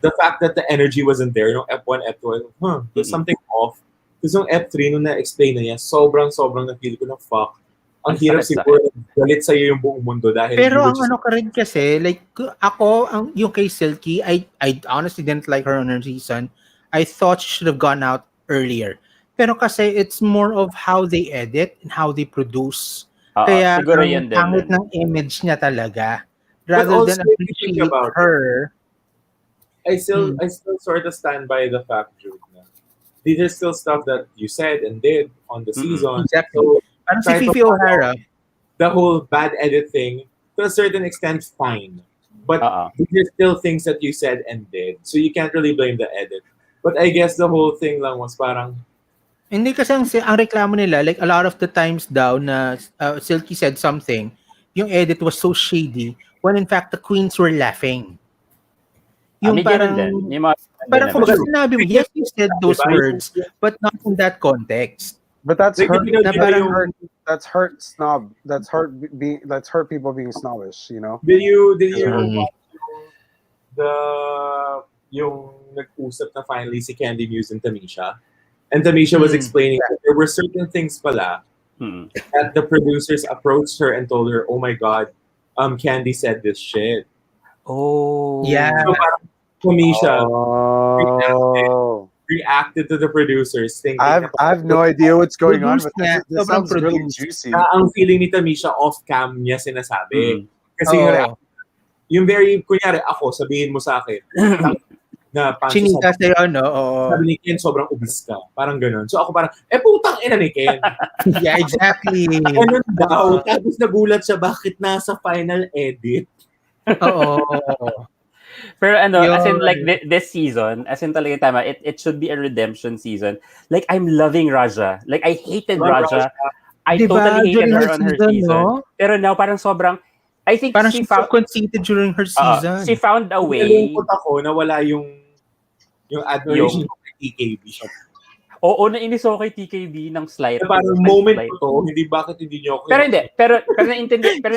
the fact that the energy wasn't there nung F1, F2, there's something off. Kasi nung F3, nung na-explain na niya, sobrang na-feel ko na fuck. Ang hirap siguro galit sa'yo yung buong mundo dahil...
Pero ang ka rin kasi, like, ako, yung kay Silky, I honestly didn't like her on her season. I thought she should have gone out earlier. Pero kasi it's more of how they edit and how they produce. Kaya ang pangit ng image niya talaga. Rather than appreciate her.
I still sort of stand by the fact, Jude, na these are still stuff that you said and did on the season.
Exactly.
So,
si Fifi O'Hara.
The whole bad edit thing, to a certain extent, fine. But these are still things that you said and did. So you can't really blame the edit. But I guess the whole thing lang was parang...
Hindi kasi ang reklamo nila, like a lot of the times daw na Silky said something, yung edit was so shady, when in fact the queens were laughing. Yung parang kung sinabi mo, yes, you said those words, but not in that context.
But that's hurt. That's hurt snob. That's hurt people being snobbish. You know.
Did you watch yung nag-usap na finally si Candy Muse and Tamisha? And Tamisha was explaining that there were certain things pala that the producers approached her and told her, "Oh my God, Candy said this shit."
Oh,
yeah.
So Tamisha reacted to the producers thinking
I have no idea what's going on, but this sounds really juicy.
Ang feeling ni Tamisha off-cam niya sinasabi. Kasi yung very, kunyari ako, sabihin mo sa akin, na Pancho,
chinika sa'yo, no?
Sabi ni Ken, sobrang ubis ka. Parang ganun. So ako parang, putang ina ni Ken.
Yeah, exactly.
Ganun daw. Tapos nagulat siya, bakit nasa final edit?
Oo.
Pero as in like this season, as in talaga tama, it should be a redemption season. Like I'm loving Raja. Like I hated Raja. I totally hated her on her season. No? Pero now parang sobrang, I think
parang she found conceited during her season.
She found a way.
Nalungkot ako na wala yung admiration ko kay TKB.
Oo, nainis ako kay TKB ng slight.
Parang moment ko to, bakit hindi niyo ako.
Pero hindi, pero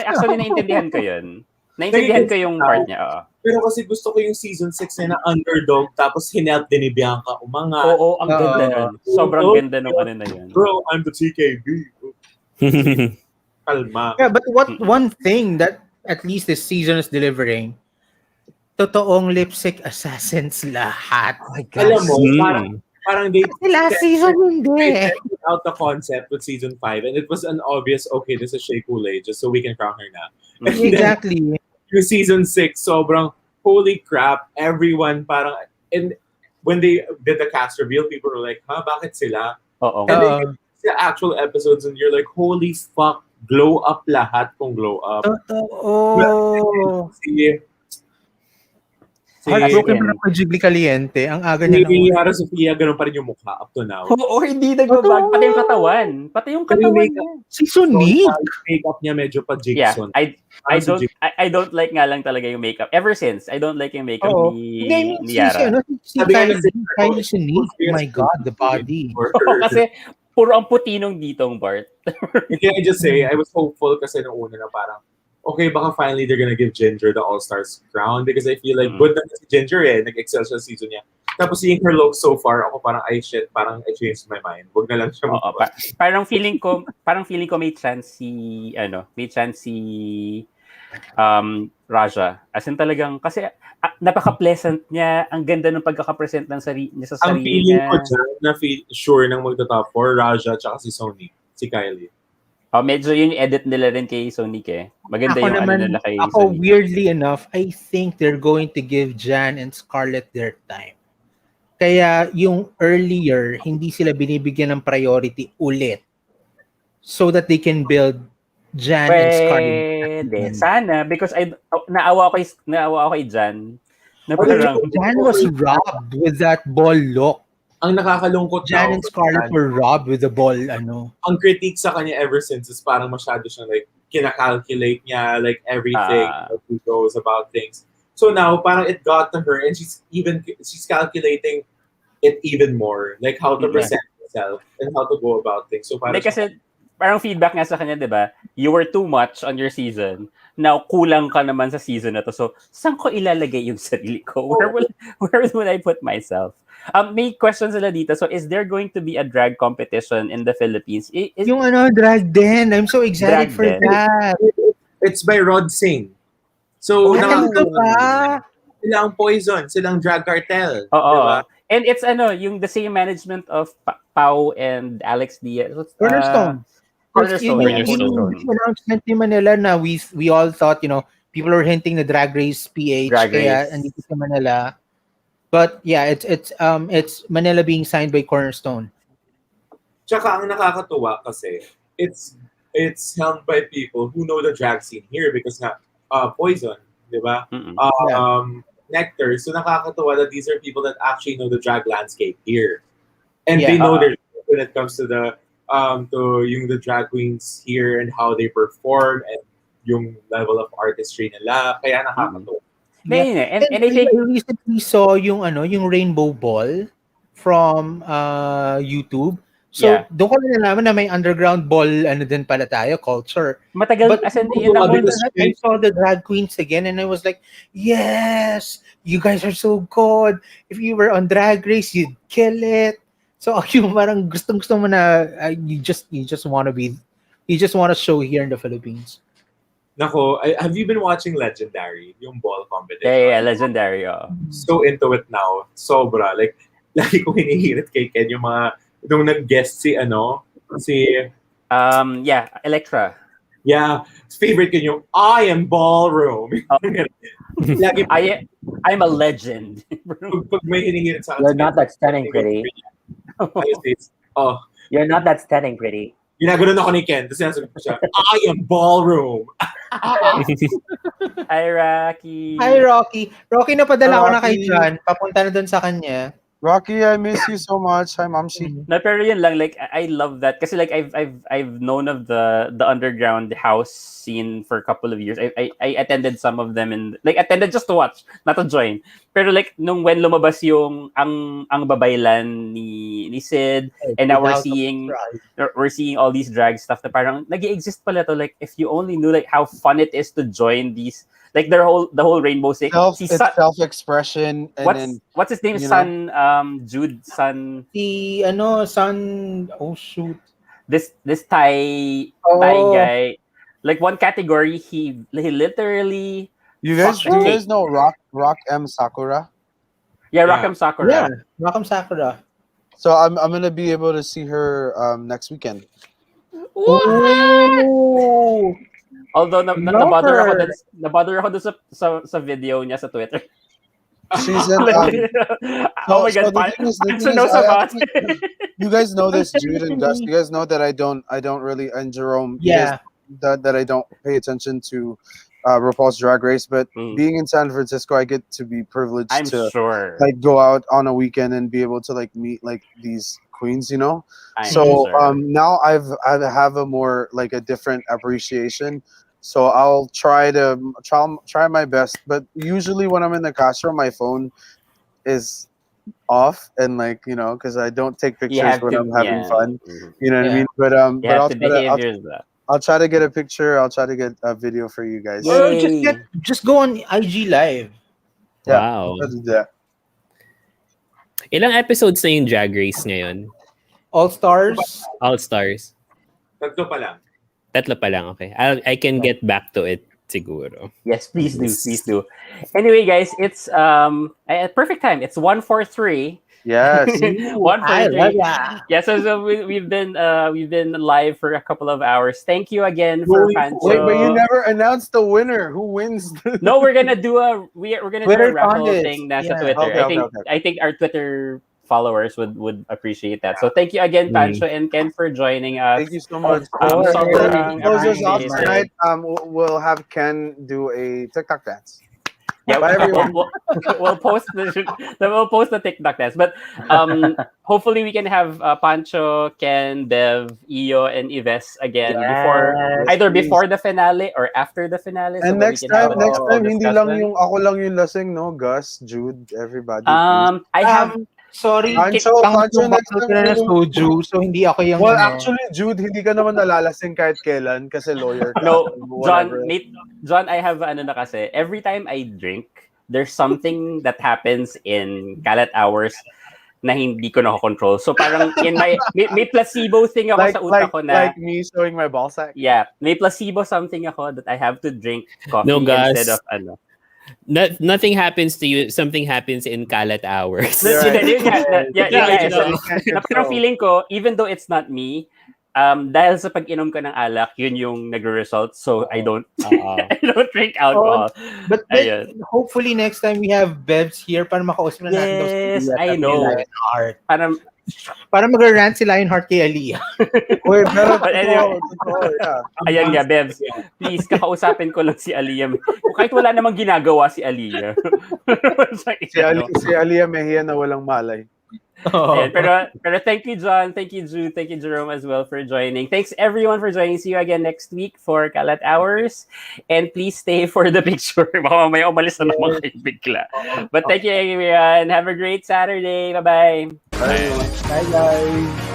actually naintindihan ko yun. Naintindihan ko yung part niya.
Pero kasi gusto ko yung season 6 na underdog tapos hinelp din ni Bianca umangat.
Oo, ang ganda nun. Sobrang ganda nung ano na yun.
Bro, I'm the TKB. Kalma.
Yeah, but one thing that at least this season is delivering, totoong lipstick assassins lahat.
Oh my God.
Alam mo, parang they
last season hindi.
Out the concept with season 5 and it was an obvious, okay, this is Shea Coulee just so we can crown her na.
Exactly.
Yung season 6, sobrang holy crap, everyone parang, and when they did the cast reveal, people were like, bakit sila? And then the actual episodes and you're like, holy fuck, glow up lahat kung glow up.
Totoo. Heartbroken na ako Ghibli Caliente. Ang aga niya
Si Hara Sofia, ganun pa rin yung mukha up to now.
Oo, hindi nagbabag. Pati yung katawan. Pati yung katawan niya.
Si Sonic.
Makeup niya medyo pa Jason.
I don't like nga lang talaga yung makeup. Ever since, I don't like yung makeup ni Yara.
Si Kylie Sonic. Oh my God, the body.
Kasi puro ang puti nung ditong Bart.
Can I just say, I was hopeful kasi nung una na parang, okay, baka finally they're gonna give Ginger the All-Stars crown because I feel like good na si Ginger nag-excel siya season niya. Tapos seeing her look so far, ako parang, parang I changed my mind. Wag na lang siya
parang feeling ko may chance si Raja. As in talagang, kasi napaka-pleasant niya, ang ganda ng pagkaka-present ng niya sa sarili niya.
Ang feeling ko dyan, na sure nang magta-top 4, Raja tsaka si Sonic, si Kylie.
Medyo yung edit nila rin kay Sonic Maganda
ako
yung
naman,
nila kay
Sonic. Weirdly
Sonic.
enough, I think they're going to give Jan and Scarlett their time. Kaya yung earlier, hindi sila binibigyan ng priority ulit so that they can build Jan and Scarlett.
Sana, because naawa ako kay Jan.
Jan was robbed with that ball look.
Ang nakakalungkot
Jan and Scarlett were robbed with the ball,
Ang critique sa kanya ever since is parang masyado siyang like, kinakalculate niya, like everything that he goes about things. So now, parang it got to her and she's calculating it even more. Like how to present herself and how to go about things. So parang
kasi parang feedback nga sa kanya, di ba? You were too much on your season. Now, kulang ka naman sa season na to. So, saan ko ilalagay yung sarili ko? Where will I put myself? May questions sila dito. So, is there going to be a drag competition in the Philippines?
Yung drag den. I'm so excited for that.
It's by Rod Singh. So, sila ang Poison. Silang drag cartel.
Oo. Diba? And it's yung the same management of Pau and Alex Diaz.
Cornerstone. Yung announcement ni Manila na we all thought, people were hinting the Drag Race PH. Kaya andito sa Manila. But yeah, it's Manila being signed by Cornerstone.
Tsaka ang nakakatuwa kasi it's helmed by people who know the drag scene here because Poison, di ba? Nectar. So nakakatuwa that these are people that actually know the drag landscape here. And they know when it comes to the drag queens here and how they perform and yung level of artistry nila. Kaya nakakatuwa.
And I think
I recently saw yung Rainbow Ball from YouTube. So doon ko na nalaman na may underground ball din pala tayo, culture.
Matagal,
but I saw the drag queens again and I was like, yes, you guys are so good. If you were on Drag Race, you'd kill it. So yung parang gustong-gusto mo na you just want to show here in the Philippines.
Nako, have you been watching Legendary? Yung ball competition?
Yeah, Legendary.
So into it now. Sobra. Like, lagi ko hinihirit kay Ken yung mga, nung nag-guest si
Electra.
Yeah. Favorite ko yung, I am ballroom. Lagi,
I'm a legend.
Pag may hinihirit sa akin.
You're not that stunning, pretty. You're not that stunning, pretty.
Ginagano'n ako ni Ken. Tapos sinasabi ko siya, I am ballroom.
Hi, Rocky.
Hi, Rocky. Rocky, napadala ko na kay John. Papunta na doon sa kanya.
Rocky, I miss you so much. Hi, Mamsi.
No, pero yun lang, like I love that kasi like I've known of the underground house scene for a couple of years. I attended some of them and like attended just to watch, not to join. Pero like when lumabas yung ang babaylan ni Sid and now we're seeing all these drag stuff na parang nag-exist pala to, like if you only knew like how fun it is to join these. Like the whole rainbow thing.
Self-expression and
what's his name? Son, Jude, son.
Son. Oh shoot.
This Thai guy. Like one category, he literally.
You guys know Rock M Sakura?
Yeah, Rock M Sakura.
Yeah, Rock M Sakura.
So I'm gonna be able to see her next weekend.
Oh.
Although na-bother ako dun sa video niya sa Twitter.
She's in,
oh my God, Pancho knows about it.
You guys know this, Jude and Gus. You guys know that I don't really, and Jerome.
Yeah.
That I don't pay attention to RuPaul's Drag Race, but being in San Francisco, I get to be privileged to like go out on a weekend and be able to like meet like these queens, you know. Now I have a more like a different appreciation. So I'll try my best, but usually when I'm in the classroom, my phone is off and like, you know, because I don't take pictures when I'm having fun. You know what I mean? But I'll try to get a picture. I'll try to get a video for you guys.
Or just go on IG Live.
Yeah,
wow.
I'll do that.
Ilang episodes na yung Drag Race ngayon?
All Stars.
Tatlo pa lang.
Tatlo pa lang, okay. I can get back to it siguro.
Yes, please do. Anyway, guys, it's a perfect time. It's 1:43.
Yes.
1:43. Yeah, so we've been live for a couple of hours. Thank you again for Pancho.
Wait, but you never announced the winner. Who wins?
No, we're gonna do a raffle thing na sa Twitter.
Okay.
I think our Twitter followers would appreciate that. So thank you again, Pancho and Ken, for joining us.
Thank you so much. Tonight, we'll have Ken do a TikTok dance.
Yeah, we'll post the TikTok dance. But hopefully we can have Pancho, Ken, Bev, Iyo, and Ives again before the finale or after the finale.
And next time, hindi lang yung ako lang yung lasing, no? Gus, Jude, everybody.
I have.
Sorry,
Pancho next time
na soju, so hindi ako yung
actually, Jude, hindi ka naman nalalasing kahit kailan kasi lawyer ka.
No, John, I have na kasi. Every time I drink, there's something that happens in Kalat hours na hindi ko na-control. So parang in my may placebo thing ako sa utak ko na
like me showing my ball sack.
Yeah, may placebo something ako that I have to drink coffee instead of
Nothing happens to you, something happens in Kalat hours.
Pero feeling ko, even though it's not me, dahil sa pag-inom ko ng alak, yun yung nagre-result. So I don't drink alcohol.
But hopefully next time we have Bevs here para makausap na natin those
people. Yes, I know.
Para mag-rant si Lionheart kay Aliyah.
Wait, pero
ayan nga, Bevs. Please, kakausapin ko lang si Aliyah. Kahit wala namang ginagawa si Aliyah.
si Aliyah Mejia na walang malay.
Ayan, pero thank you, John. Thank you, Jude. Thank you, Jerome, as well for joining. Thanks, everyone, for joining. See you again next week for Kalat Hours. And please stay for the picture. Baka may umalis na naman kayo bigla. But thank you, everyone. Have a great Saturday. Bye-bye.
Bye, guys.